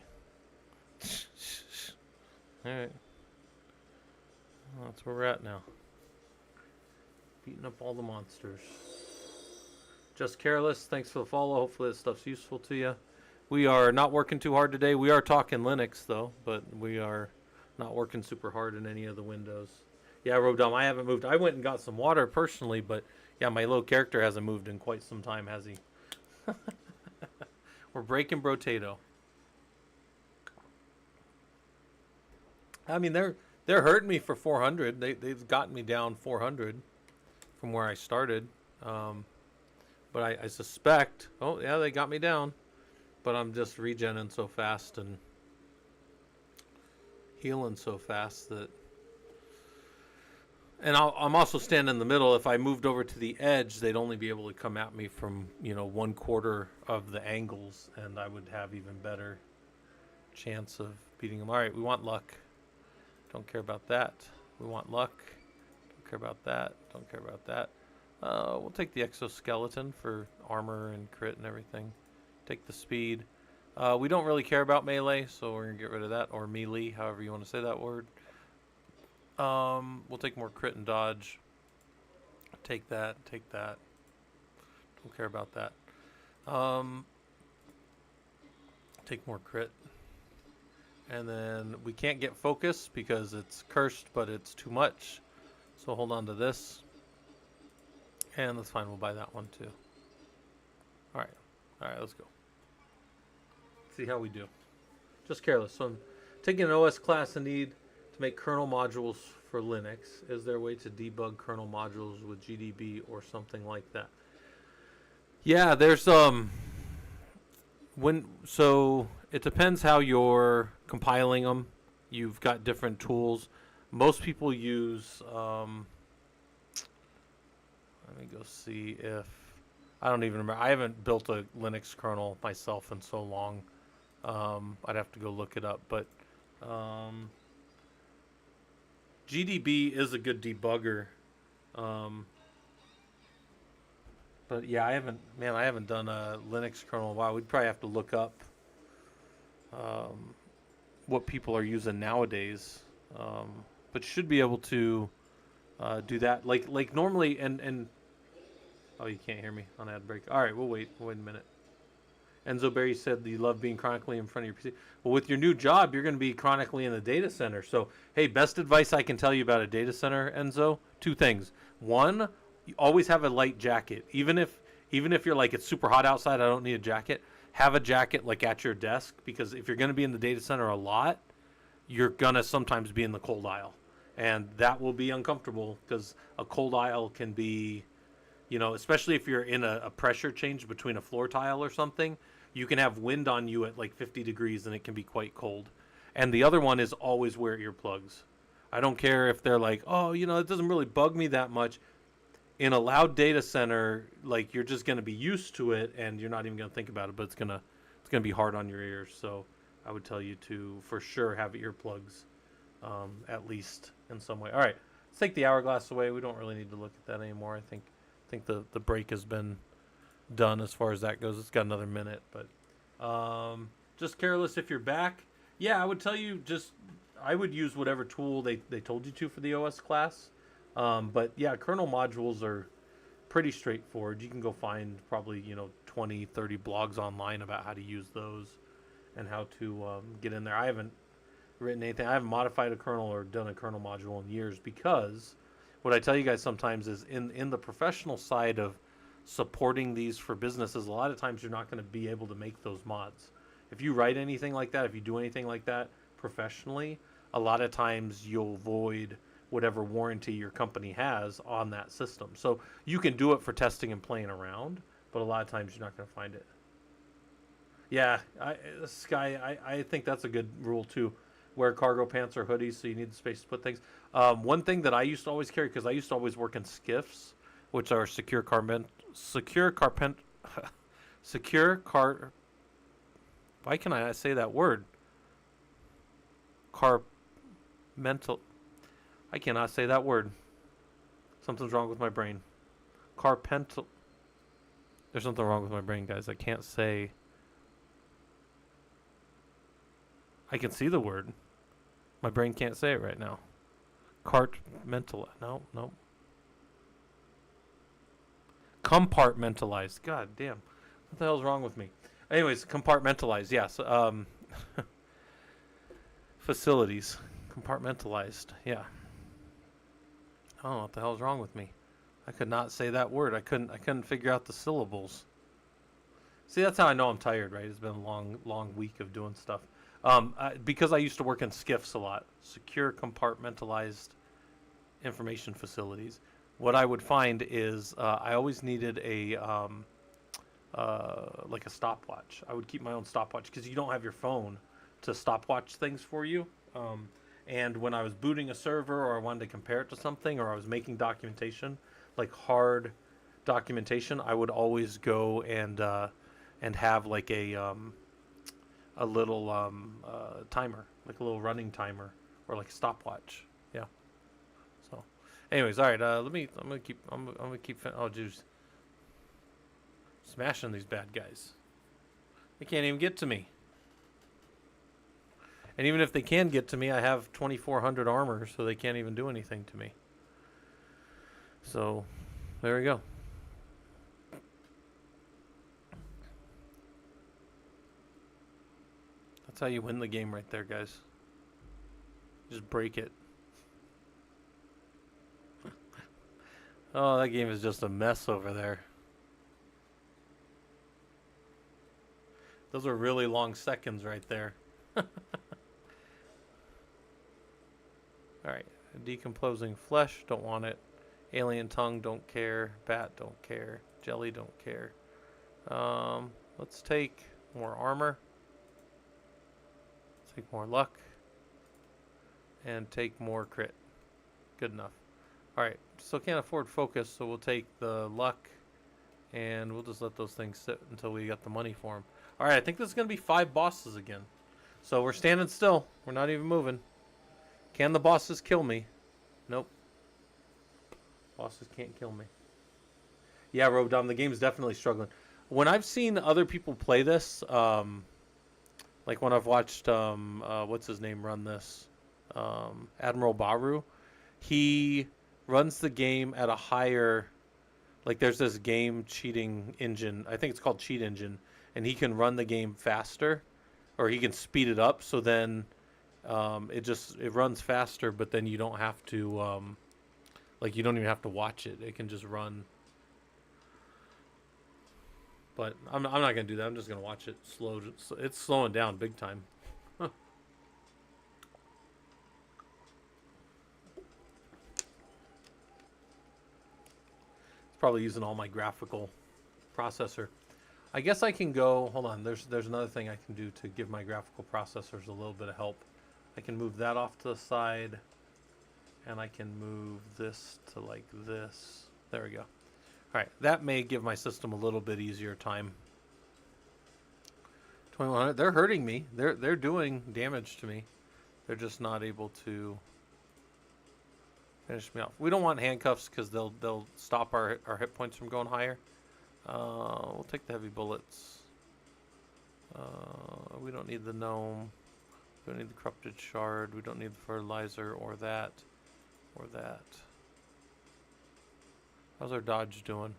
A: Alright. Well, that's where we're at now. Beating up all the monsters. Just Careless, thanks for the follow. Hopefully this stuff's useful to you. We are not working too hard today. We are talking Linux, though, but we are not working super hard in any of the windows. Yeah, Robdom, I haven't moved. I went and got some water personally, but yeah, my little character hasn't moved in quite some time, has he? We're breaking Rotato. I mean, they're hurting me for 400. They've gotten me down 400 from where I started. But I suspect, oh yeah, they got me down. But I'm just regenning so fast and healing so fast that... And I'm also standing in the middle. If I moved over to the edge, they'd only be able to come at me from, 1/4 of the angles, and I would have even better chance of beating them. All right, we want luck. Don't care about that. We want luck. Don't care about that. Don't care about that. We'll take the exoskeleton for armor and crit and everything. Take the speed. We don't really care about melee, so we're going to get rid of that. Or melee, however you want to say that word. We'll take more crit and dodge. Take that. Take that. Don't care about that. Take more crit. And then we can't get focus because it's cursed, but it's too much. So hold on to this. And that's fine. We'll buy that one too. All right. All right, let's go. See how we do. Just Careless. So I'm taking an OS class in need to make kernel modules for Linux. Is there a way to debug kernel modules with GDB or something like that? Yeah, there's so it depends how you're compiling them. You've got different tools. Most people use. Let me go see if I don't even remember. I haven't built a Linux kernel myself in so long. I'd have to go look it up, but um, GDB is a good debugger. Um, but yeah, I haven't done a Linux kernel in a while. We'd probably have to look up um, what people are using nowadays. Um, but you should be able to do that. Like normally, and oh, you can't hear me on ad break. All right, we'll wait a minute. Enzo Berry said you love being chronically in front of your PC. Well, with your new job, you're going to be chronically in the data center. So, hey, best advice I can tell you about a data center, Enzo, two things. One, you always have a light jacket. Even if you're like it's super hot outside, I don't need a jacket. Have a jacket like at your desk because if you're going to be in the data center a lot, you're going to sometimes be in the cold aisle. And that will be uncomfortable because a cold aisle can be, especially if you're in a pressure change between a floor tile or something, you can have wind on you at like 50 degrees and it can be quite cold. And the other one is always wear earplugs. I don't care if they're like, oh, it doesn't really bug me that much. In a loud data center, like you're just going to be used to it and you're not even going to think about it, but it's going to be hard on your ears. So I would tell you to for sure have earplugs, at least in some way. All right, let's take the hourglass away. We don't really need to look at that anymore. I think the break has been done as far as that goes. It's got another minute, but just careless if you're back. Yeah, I would tell you I would use whatever tool they told you to for the OS class. But yeah, kernel modules are pretty straightforward. You can go find probably 20, 30 blogs online about how to use those and how to get in there. I haven't written anything. I haven't modified a kernel or done a kernel module in years because what I tell you guys sometimes is in the professional side of supporting these for businesses, a lot of times you're not going to be able to make those mods. If you write anything like that, if you do anything like that professionally, a lot of times you'll void whatever warranty your company has on that system. So you can do it for testing and playing around, but a lot of times you're not going to find it. Yeah, I think that's a good rule too. Wear cargo pants or hoodies so you need the space to put things. One thing that I used to always carry, because I used to always work in skiffs, which are secure car. Why can I not say that word? Mental. I cannot say that word. Something's wrong with my brain. Carpental. There's something wrong with my brain, guys. I can't say. I can see the word. My brain can't say it right now. Cartmental. No. Compartmentalized. God damn. What the hell's wrong with me? Anyways, compartmentalized. Yes. Facilities. Compartmentalized. Yeah. I don't know what the hell's wrong with me. I could not say that word. I couldn't figure out the syllables. See, that's how I know I'm tired, right? It's been a long week of doing stuff. Because I used to work in skiffs a lot, secure compartmentalized information facilities. What I would find is I always needed like a stopwatch. I would keep my own stopwatch because you don't have your phone to stopwatch things for you. And when I was booting a server or I wanted to compare it to something or I was making documentation, like hard documentation, I would always go and have like a little timer, like a little running timer or like a stopwatch. Yeah. So, anyways, all right. I'm gonna keep. Oh, jeez. Smashing these bad guys. They can't even get to me. And even if they can get to me, I have 2,400 armor, so they can't even do anything to me. So, there we go. That's how you win the game right there, guys. Just break it. Oh, that game is just a mess over there. Those are really long seconds right there. Alright, decomposing flesh, don't want it. Alien tongue, don't care. Bat, don't care. Jelly, don't care. Let's take more armor. Let's take more luck. and take more crit. Good enough. All right, still can't afford focus, so we'll take the luck, and we'll just let those things sit until we got the money for them. All right, I think this is going to be 5 bosses again. So we're standing still. We're not even moving. Can the bosses kill me? Nope. Bosses can't kill me. Yeah, Robodom, the game's definitely struggling. When I've seen other people play this, like when I've watched, what's his name run this? Admiral Baru. He runs the game at a higher, like there's this game cheating engine. I think it's called Cheat Engine. And he can run the game faster, or he can speed it up. So then it runs faster, but then you don't have to, like you don't even have to watch it. It can just run. But I'm not going to do that. I'm just going to watch it slow. It's slowing down big time. Huh. It's probably using all my graphical processor. I guess I can go, hold on, there's another thing I can do to give my graphical processors a little bit of help. I can move that off to the side, and I can move this to like this. There we go. All right, that may give my system a little bit easier time. 2100, they're hurting me. They're doing damage to me. They're just not able to finish me off. We don't want handcuffs because they'll stop our hit points from going higher. We'll take the heavy bullets. We don't need the gnome. We don't need the corrupted shard. We don't need the fertilizer or that or that. How's our dodge doing?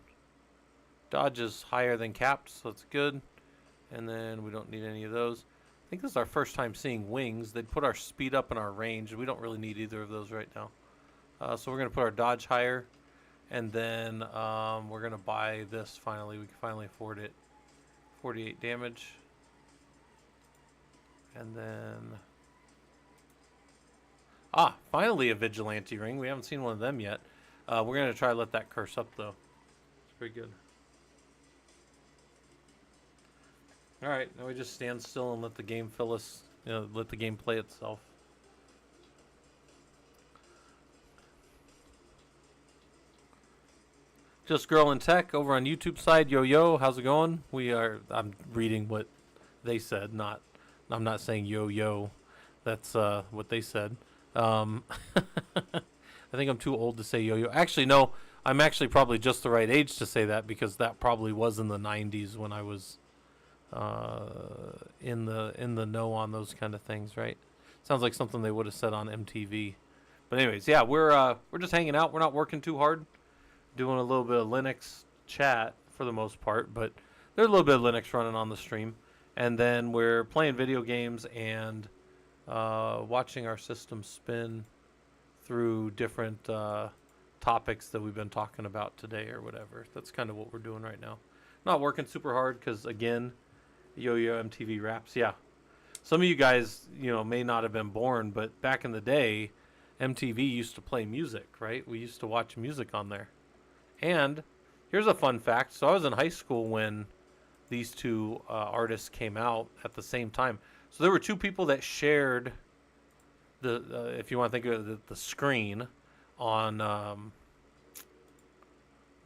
A: Dodge is higher than capped, so that's good. And then we don't need any of those. I think this is our first time seeing wings. They'd put our speed up and our range. We don't really need either of those right now. So we're going to put our dodge higher. And then we're going to buy this finally. We can finally afford it. 48 damage. And then... finally a vigilante ring. We haven't seen one of them yet. We're going to try to let that curse up, though. It's pretty good. Alright, now we just stand still and let the game fill us, let the game play itself. Just Girl in Tech over on YouTube side. Yo, how's it going? I'm reading what they said, I'm not saying yo. That's what they said. I think I'm too old to say yo-yo. Actually, no. I'm actually probably just the right age to say that because that probably was in the 90s when I was in the know on those kind of things, right? Sounds like something they would have said on MTV. But anyways, yeah, we're just hanging out. We're not working too hard. Doing a little bit of Linux chat for the most part, but there's a little bit of Linux running on the stream. And then we're playing video games and watching our system spin through different topics that we've been talking about today or whatever. That's kind of what we're doing right now. Not working super hard because, again, Yo-Yo MTV Raps. Yeah. Some of you guys, may not have been born, but back in the day, MTV used to play music, right? We used to watch music on there. And here's a fun fact. So I was in high school when these two artists came out at the same time. So there were two people that shared the, if you want to think of the screen on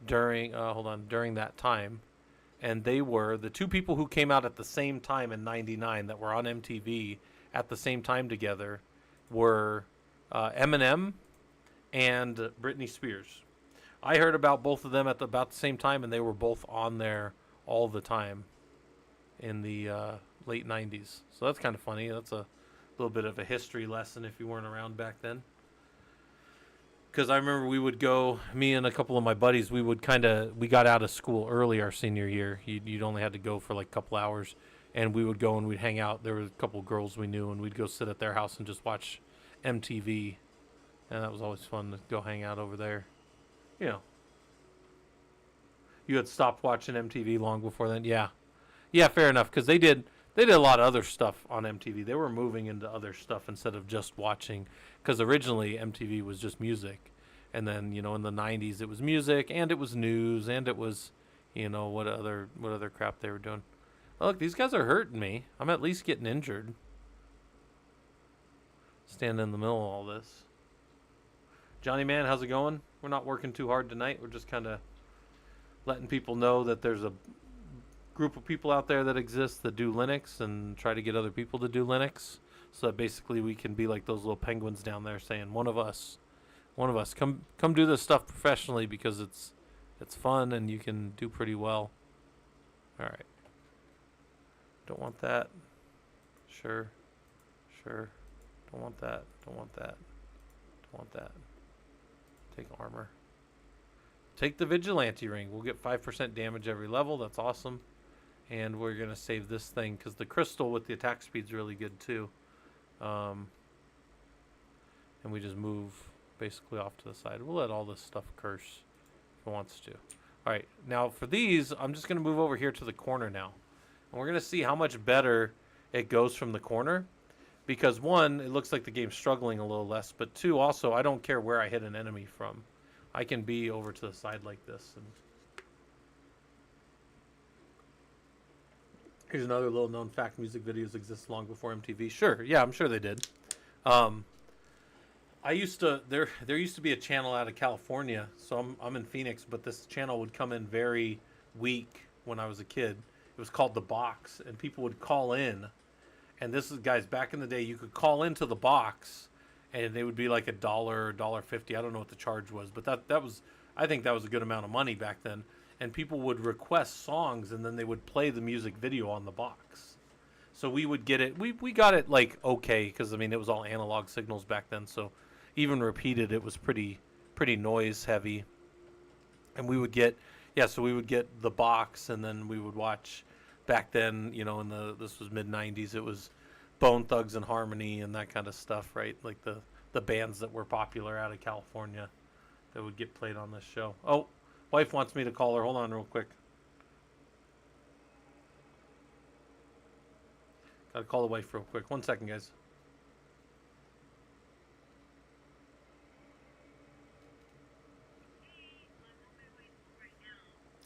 A: during that time. And they were the two people who came out at the same time in '99 that were on MTV at the same time together were Eminem and Britney Spears. I heard about both of them at about the same time, and they were both on there all the time in the late 90s. So that's kind of funny. That's a little bit of a history lesson if you weren't around back then. Because I remember we would go, me and a couple of my buddies, we got out of school early our senior year. You'd only had to go for like a couple hours. And we would go and we'd hang out. There were a couple of girls we knew, and we'd go sit at their house and just watch MTV. And that was always fun to go hang out over there. You had stopped watching MTV long before then? Yeah. Yeah, fair enough, because they did a lot of other stuff on MTV. They were moving into other stuff instead of just watching, because originally MTV was just music. And then, in the 90s it was music, and it was news, and it was, what other crap they were doing. Oh, look, these guys are hurting me. I'm at least getting injured. Stand in the middle of all this. Johnny Man, how's it going? We're not working too hard tonight. We're just kind of letting people know that there's a group of people out there that exist that do Linux and try to get other people to do Linux. So that basically we can be like those little penguins down there saying, one of us, come do this stuff professionally because it's fun and you can do pretty well. All right. Don't want that. Sure. Don't want that. Don't want that. Don't want that. Take armor. Take the vigilante ring. We'll get 5% damage every level. That's awesome. And we're going to save this thing because the crystal with the attack speed's really good too. And we just move basically off to the side. We'll let all this stuff curse if it wants to. All right. Now for these, I'm just going to move over here to the corner now. And we're going to see how much better it goes from the corner. Because one, it looks like the game's struggling a little less. But two, also, I don't care where I hit an enemy from. I can be over to the side like this. And here's another little known fact. Music videos exist long before MTV. Sure. Yeah, I'm sure they did. I used to, there used to be a channel out of California. So I'm in Phoenix, but this channel would come in very weak when I was a kid. It was called The Box. And people would call in. And this is, guys, back in the day, you could call into the box, and they would be like $1, $1.50. I don't know what the charge was, but that was, I think that was a good amount of money back then. And people would request songs, and then they would play the music video on the box. So we would get it. We got it like okay, because I mean it was all analog signals back then. So even repeated, it was pretty noise heavy. And we would get, so we would get the box, and then we would watch. Back then, you know, this was mid-90s, it was Bone Thugs and Harmony and that kind of stuff, right? Like the bands that were popular out of California that would get played on this show. Oh, wife wants me to call her. Hold on real quick. Gotta call the wife real quick. 1 second, guys.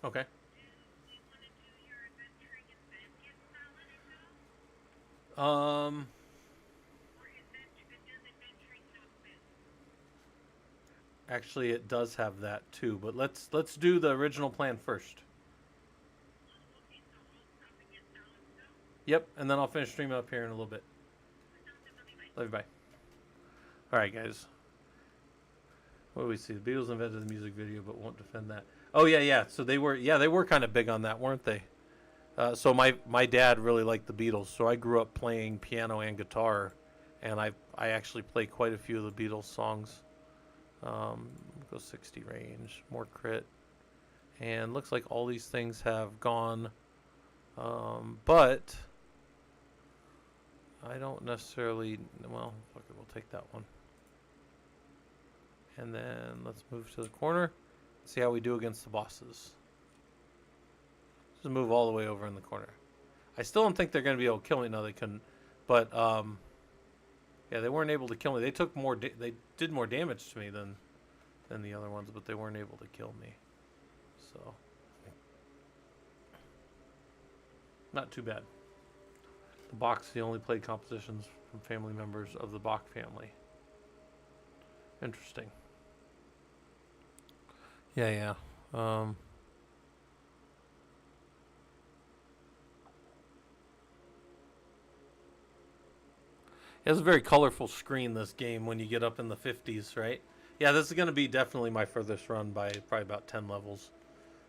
A: Okay. Actually, it does have that too, but let's do the original plan first. Yep, and then I'll finish streaming up here in a little bit. Love you, bye. All right, guys. What do we see? The Beatles invented the music video, but won't defend that. Oh yeah. So they were kind of big on that, weren't they? So my dad really liked the Beatles, so I grew up playing piano and guitar, and I actually play quite a few of the Beatles songs. Go 60 range, more crit, and looks like all these things have gone, but I don't necessarily, well, fuck it, we'll take that one. And then let's move to the corner, see how we do against the bosses. Just move all the way over in the corner. I still don't think they're going to be able to kill me. No, they couldn't. But yeah, they weren't able to kill me. They took more. They did more damage to me than the other ones, but they weren't able to kill me. So not too bad. The Bach, he only played compositions from family members of the Bach family. Interesting. Yeah. It has a very colorful screen, this game, when you get up in the 50s, right? Yeah, this is going to be definitely my furthest run by probably about 10 levels.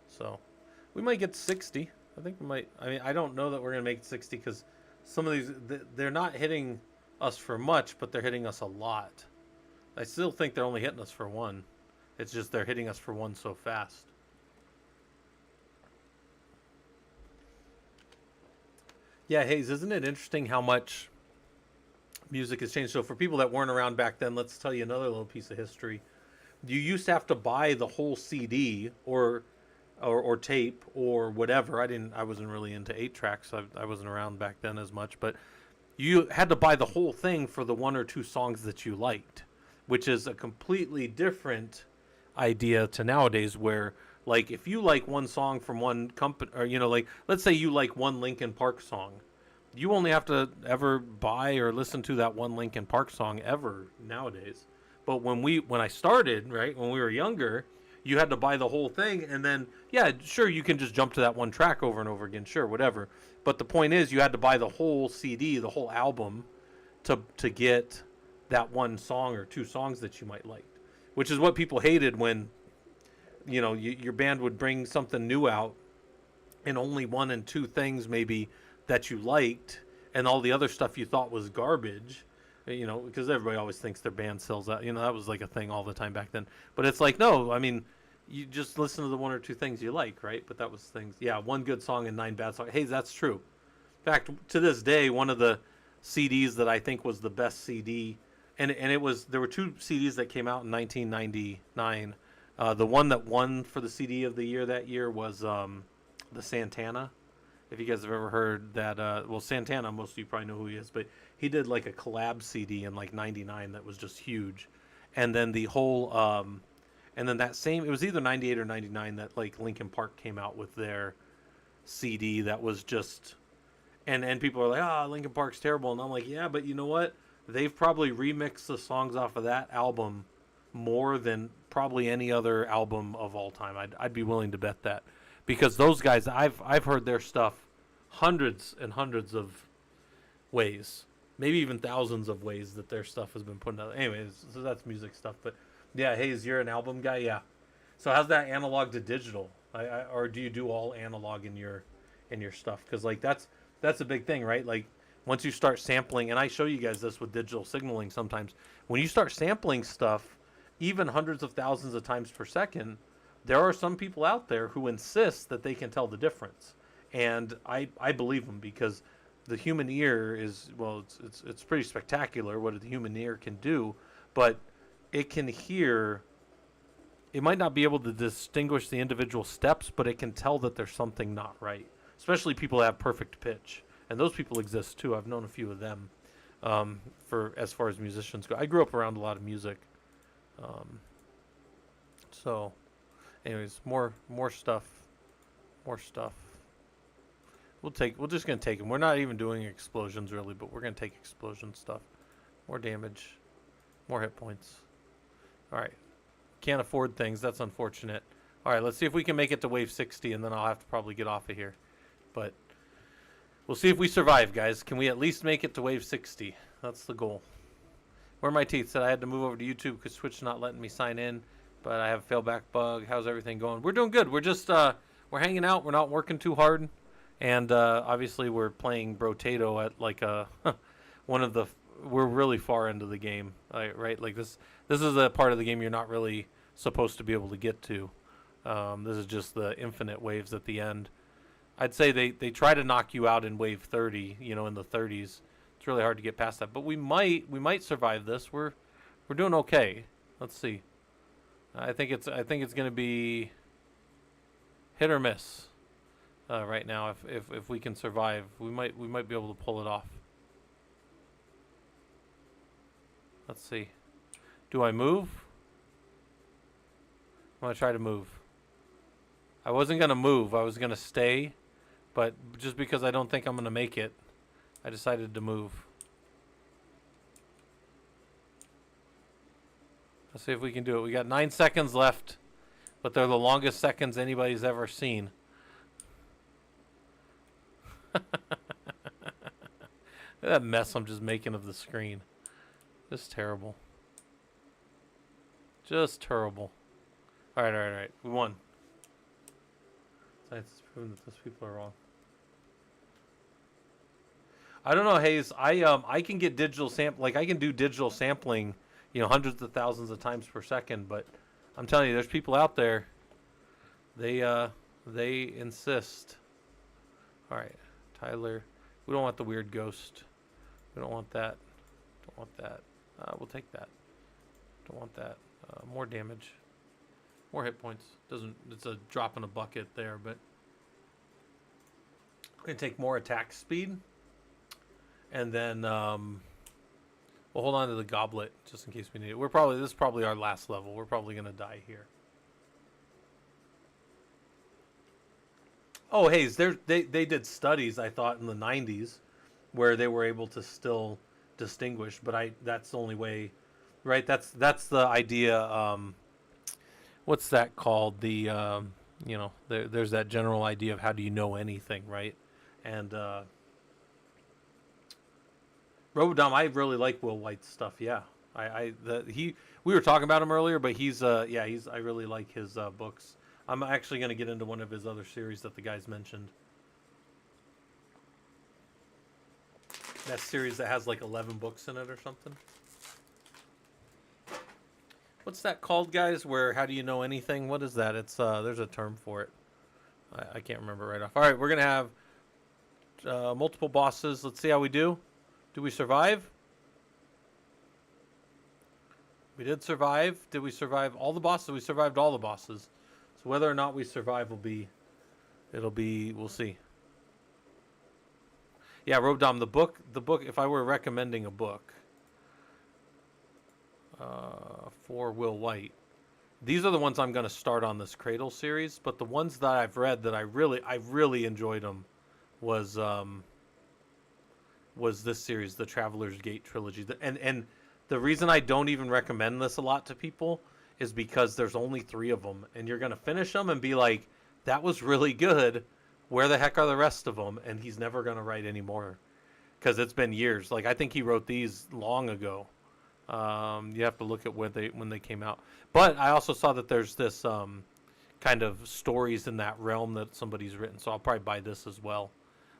A: So, we might get 60. I think we might. I mean, I don't know that we're going to make 60 because some of these, they're not hitting us for much, but they're hitting us a lot. I still think they're only hitting us for one. It's just they're hitting us for one so fast. Yeah, Hayes, isn't it interesting how much music has changed? So for people that weren't around back then, let's tell you another little piece of history. You used to have to buy the whole CD or tape or whatever. I wasn't really into 8-tracks. I wasn't around back then as much, but you had to buy the whole thing for the 1 or 2 songs that you liked, which is a completely different idea to nowadays where, like, if you like one song from one company, or, you know, like, let's say you like one Linkin Park song. you only have to ever buy or listen to that one Linkin Park song ever nowadays. But when I started, right, when we were younger, you had to buy the whole thing, and then yeah, sure, you can just jump to that one track over and over again, sure, whatever. But the point is, you had to buy the whole CD, the whole album, to get that one song or two songs that you might like, which is what people hated when your band would bring something new out and only one and two things maybe that you liked, and all the other stuff you thought was garbage. Because everybody always thinks their band sells out. That was like a thing all the time back then. But it's like, no, I mean, you just listen to the one or two things you like, right? But that was things, yeah, one good song and 9 bad songs. Hey, that's true. In fact, to this day, one of the CDs that I think was the best CD, and there were two CDs that came out in 1999. The one that won for the CD of the year that year was the Santana. If you guys have ever heard that, Santana, most of you probably know who he is, but he did like a collab CD in like '99 that was just huge, and then the whole, and then that same, it was either '98 or '99 that like Linkin Park came out with their CD that was just, and people are like, Linkin Park's terrible, and I'm like, yeah, but you know what? They've probably remixed the songs off of that album more than probably any other album of all time. I'd be willing to bet that. Because those guys, I've heard their stuff hundreds and hundreds of ways, maybe even thousands of ways that their stuff has been put out. Anyways, so that's music stuff. But yeah, Hayes, you're an album guy, yeah. So how's that analog to digital, or do you do all analog in your stuff? Because like that's a big thing, right? Like once you start sampling, and I show you guys this with digital signaling sometimes. When you start sampling stuff, even hundreds of thousands of times per second, there are some people out there who insist that they can tell the difference, and I believe them, because the human ear is, well, it's pretty spectacular what the human ear can do, but it can hear. It might not be able to distinguish the individual steps, but it can tell that there's something not right. Especially people that have perfect pitch, and those people exist too. I've known a few of them. For as far as musicians go, I grew up around a lot of music, so. Anyways, more stuff. We're just gonna take them. We're not even doing explosions really, but we're gonna take explosion stuff. More damage, more hit points. All right, can't afford things. That's unfortunate. All right, let's see if we can make it to wave 60, and then I'll have to probably get off of here. But we'll see if we survive, guys. Can we at least make it to wave 60? That's the goal. Where are my teeth? Said I had to move over to YouTube because Twitch not letting me sign in. But I have a failback bug. How's everything going? We're doing good. We're just we're hanging out. We're not working too hard, and obviously we're playing Rotato at like one of the. We're really far into the game, right? Like this is a part of the game you're not really supposed to be able to get to. This is just the infinite waves at the end. I'd say they try to knock you out in wave 30. In the 30s. It's really hard to get past that, but we might survive this. We're doing okay. Let's see. I think it's going to be hit or miss right now. If we can survive, we might be able to pull it off. Let's see. Do I move? I'm going to try to move. I wasn't going to move. I was going to stay, but just because I don't think I'm going to make it, I decided to move. Let's see if we can do it. We got 9 seconds left, but they're the longest seconds anybody's ever seen. That mess I'm just making of the screen. Just terrible. Just terrible. All right. We won. Science has proven that those people are wrong. I don't know, Hayes. I can get digital I can do digital sampling, hundreds of thousands of times per second, but I'm telling you, there's people out there. They insist. All right, Tyler. We don't want the weird ghost. We don't want that. Don't want that. We'll take that. Don't want that. More damage. More hit points. It's a drop in a bucket there, but we're gonna take more attack speed, and then we'll hold on to the goblet just in case we need it. This is probably our last level. We're probably gonna die here. Oh, Hayes, they did studies, I thought, in the 90s where they were able to still distinguish. But that's the only way, right? That's the idea. What's that called? There's that general idea of how do you know anything, right? And Robodom, I really like Will White's stuff. Yeah, we were talking about him earlier, but I really like his books. I'm actually going to get into one of his other series that the guys mentioned. That series that has like 11 books in it or something. What's that called, guys? Where how do you know anything? What is that? It's there's a term for it. I can't remember right off. All right, we're gonna have multiple bosses. Let's see how we do. Do we survive? We did survive. Did we survive all the bosses? We survived all the bosses. So whether or not we survive we'll see. Yeah, Robodom, the book, if I were recommending a book for Will White, these are the ones I'm going to start on this Cradle series, but the ones that I've read that I really enjoyed them was this series, the Traveler's Gate trilogy. And the reason I don't even recommend this a lot to people is because there's only 3 of them, and you're going to finish them and be like, that was really good. Where the heck are the rest of them? And he's never going to write any more because it's been years. Like, I think he wrote these long ago. You have to look at when they came out. But I also saw that there's this kind of stories in that realm that somebody's written, so I'll probably buy this as well.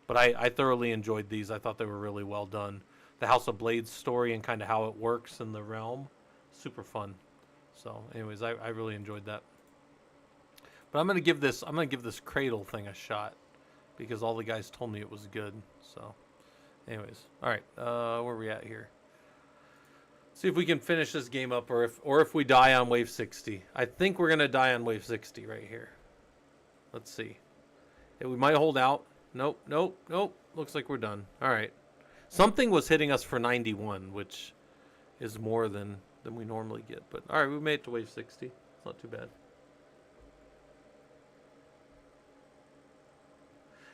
A: But I thoroughly enjoyed these. I thought they were really well done. The House of Blades story and kind of how it works in the realm, super fun. So, anyways, I really enjoyed that. But I'm gonna give this Cradle thing a shot because all the guys told me it was good. So, anyways, all right, where are we at here? See if we can finish this game up, or if we die on wave 60. I think we're gonna die on wave 60 right here. Let's see. Yeah, we might hold out. Nope. Looks like we're done. All right. Something was hitting us for 91, which is more than we normally get. But all right, we made it to wave 60. It's not too bad.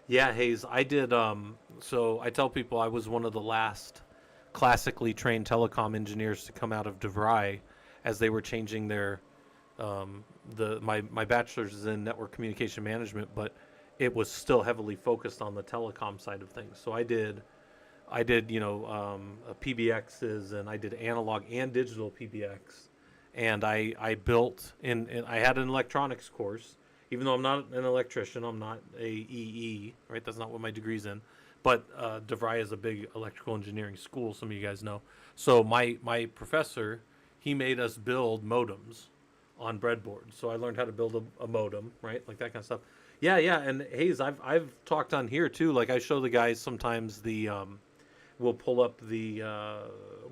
A: Yeah, Hayes, I did. So I tell people I was one of the last classically trained telecom engineers to come out of DeVry as they were changing their my bachelor's is in network communication management, but it was still heavily focused on the telecom side of things. So I did PBXs, and I did analog and digital PBX, and I built and I had an electronics course. Even though I'm not an electrician, I'm not a EE, right? That's not what my degree's in. But DeVry is a big electrical engineering school, some of you guys know. So my professor, he made us build modems on breadboards. So I learned how to build a modem, right? Like that kind of stuff. Yeah. And Hayes, I've talked on here too. Like I show the guys sometimes we'll pull up the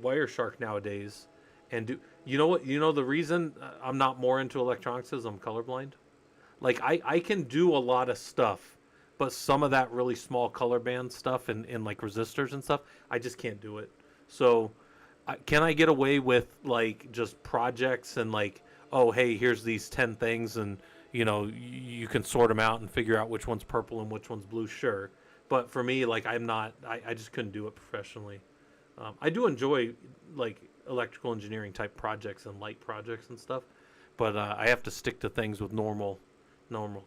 A: Wireshark nowadays and do. You know what? You know the reason I'm not more into electronics is I'm colorblind. Like, I can do a lot of stuff, but some of that really small color band stuff and like resistors and stuff, I just can't do it. So, can I get away with, like, just projects and, like, oh, hey, here's these 10 things, and, you can sort them out and figure out which one's purple and which one's blue, sure. But for me, like, I just couldn't do it professionally. I do enjoy, like, electrical engineering type projects and light projects and stuff, but I have to stick to things with normal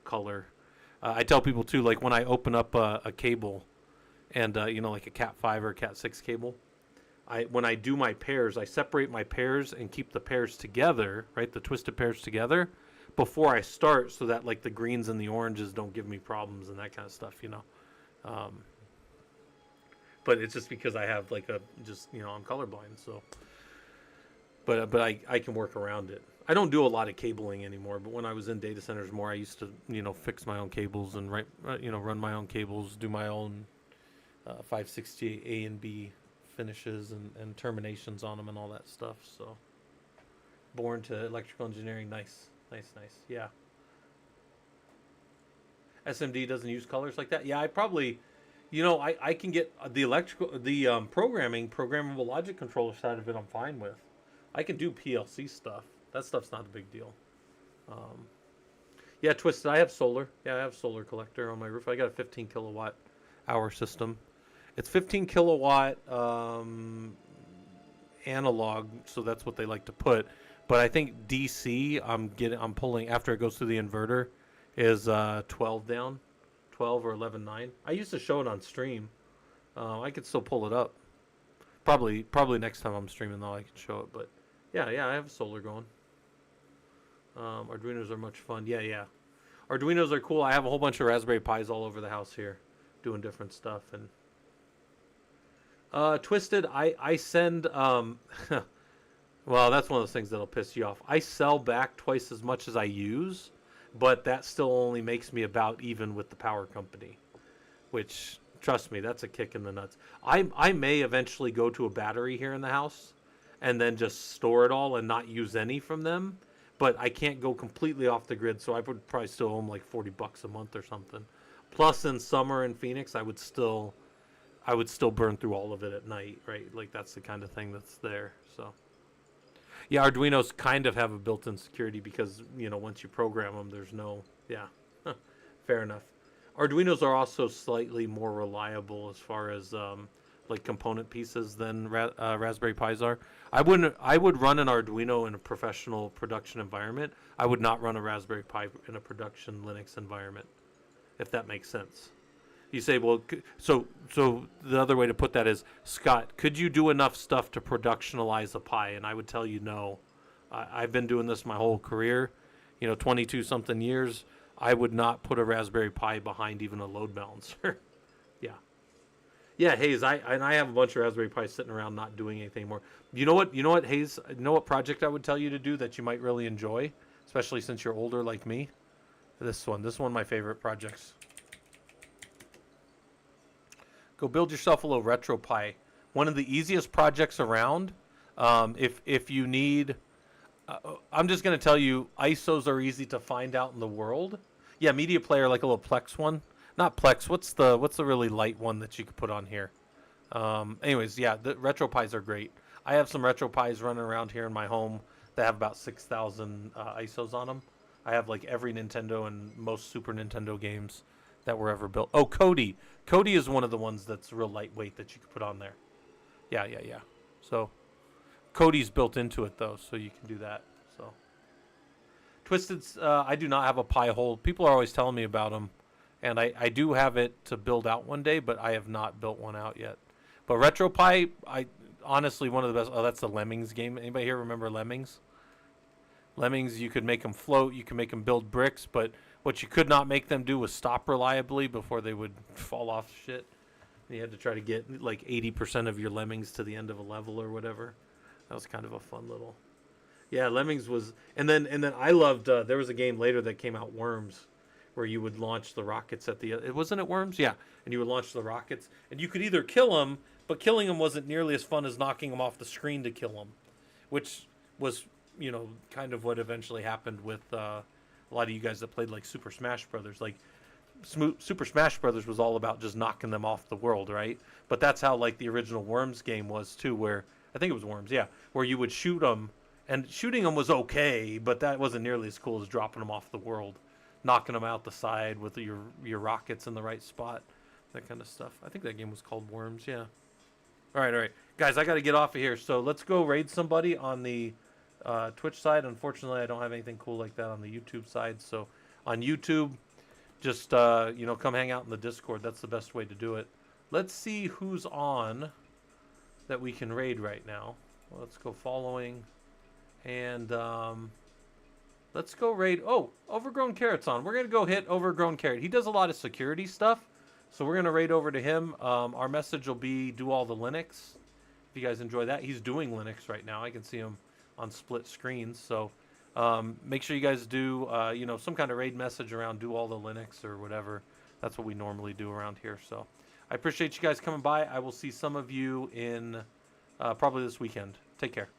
A: color. I tell people too, like when I open up a cable and like a cat 5 or a cat 6 cable, when I do my pairs, I separate my pairs and keep the pairs together, right, the twisted pairs together before I start, so that like the greens and the oranges don't give me problems and that kind of stuff. But it's just because I have like I'm colorblind, so but I can work around it. I don't do a lot of cabling anymore, but when I was in data centers more, I used to, fix my own cables and run my own cables, do my own 568 A and B finishes and terminations on them and all that stuff. So, born to electrical engineering, nice. Yeah. SMD doesn't use colors like that. Yeah, I probably, I can get the programmable logic controller side of it. I'm fine with. I can do PLC stuff. That stuff's not a big deal. Yeah, Twisted. I have solar. Yeah, I have solar collector on my roof. I got a 15 kilowatt hour system. It's 15 kilowatt analog, so that's what they like to put. But I think DC, I'm pulling after it goes through the inverter, is 12 down, 12 or 11.9. I used to show it on stream. I could still pull it up. Probably next time I'm streaming though I can show it. But yeah, I have solar going. Arduinos are much fun. Yeah. Arduinos are cool. I have a whole bunch of Raspberry Pis all over the house here, doing different stuff. And Twisted, I send. Well, that's one of those things that'll piss you off. I sell back twice as much as I use, but that still only makes me about even with the power company, which, trust me, that's a kick in the nuts. I may eventually go to a battery here in the house and then just store it all and not use any from them, but I can't go completely off the grid, so I would probably still owe them like $40 a month or something. Plus, in summer in Phoenix, I would still burn through all of it at night, right? Like, that's the kind of thing that's there, so. Yeah, Arduinos kind of have a built-in security because, once you program them, there's no... Yeah, fair enough. Arduinos are also slightly more reliable as far as, like, component pieces than Raspberry Pis are. I would run an Arduino in a professional production environment. I would not run a Raspberry Pi in a production Linux environment, if that makes sense. You say, well, so the other way to put that is, Scott, could you do enough stuff to productionalize a Pi? And I would tell you no. I've been doing this my whole career, 22-something years. I would not put a Raspberry Pi behind even a load balancer. Yeah, Hayes, I have a bunch of Raspberry Pis sitting around not doing anything more. You know what, Hayes? You know what project I would tell you to do that you might really enjoy, especially since you're older like me? This one of my favorite projects. Go build yourself a little RetroPie. One of the easiest projects around. If you need, I'm just gonna tell you, ISOs are easy to find out in the world. Yeah, media player, like a little Plex one. Not Plex. What's the really light one that you could put on here? Anyways, yeah, the RetroPies are great. I have some RetroPies running around here in my home that have about 6,000 ISOs on them. I have like every Nintendo and most Super Nintendo games that were ever built. Oh, Kodi. Kodi is one of the ones that's real lightweight that you could put on there. Yeah. So, Kodi's built into it, though, so you can do that. So, Twisted, I do not have a Pi hold. People are always telling me about them, and I do have it to build out one day, but I have not built one out yet. But RetroPie, honestly, one of the best. Oh, that's the Lemmings game. Anybody here remember Lemmings? Lemmings, you could make them float. You can make them build bricks, but what you could not make them do was stop reliably before they would fall off shit. You had to try to get like 80% of your Lemmings to the end of a level or whatever. That was kind of a fun little... Yeah, Lemmings was... And then I loved... there was a game later that came out, Worms, where you would launch the rockets at the... Wasn't it Worms? Yeah. And you would launch the rockets. And you could either kill them, but killing them wasn't nearly as fun as knocking them off the screen to kill them. Which was, kind of what eventually happened with... a lot of you guys that played like Super Smash Brothers, like Super Smash Brothers was all about just knocking them off the world, right? But that's how like the original Worms game was too, where I think it was Worms, yeah, where you would shoot them, and shooting them was okay, but that wasn't nearly as cool as dropping them off the world, knocking them out the side with your rockets in the right spot, that kind of stuff. I think that game was called Worms, yeah. All right, guys, I got to get off of here, so let's go raid somebody on the Twitch side. Unfortunately, I don't have anything cool like that on the YouTube side. So on YouTube, just come hang out in the Discord. That's the best way to do it. Let's see who's on that we can raid right now. Well, let's go following, and let's go raid. Oh, Overgrown Carrot's on. We're gonna go hit Overgrown Carrot. He does a lot of security stuff, so we're gonna raid over to him. Our message will be do all the Linux. If you guys enjoy that, he's doing Linux right now. I can see him on split screens, so make sure you guys do some kind of raid message around do all the Linux or whatever. That's what we normally do around here. So I appreciate you guys coming by. I will see some of you in probably this weekend. Take care.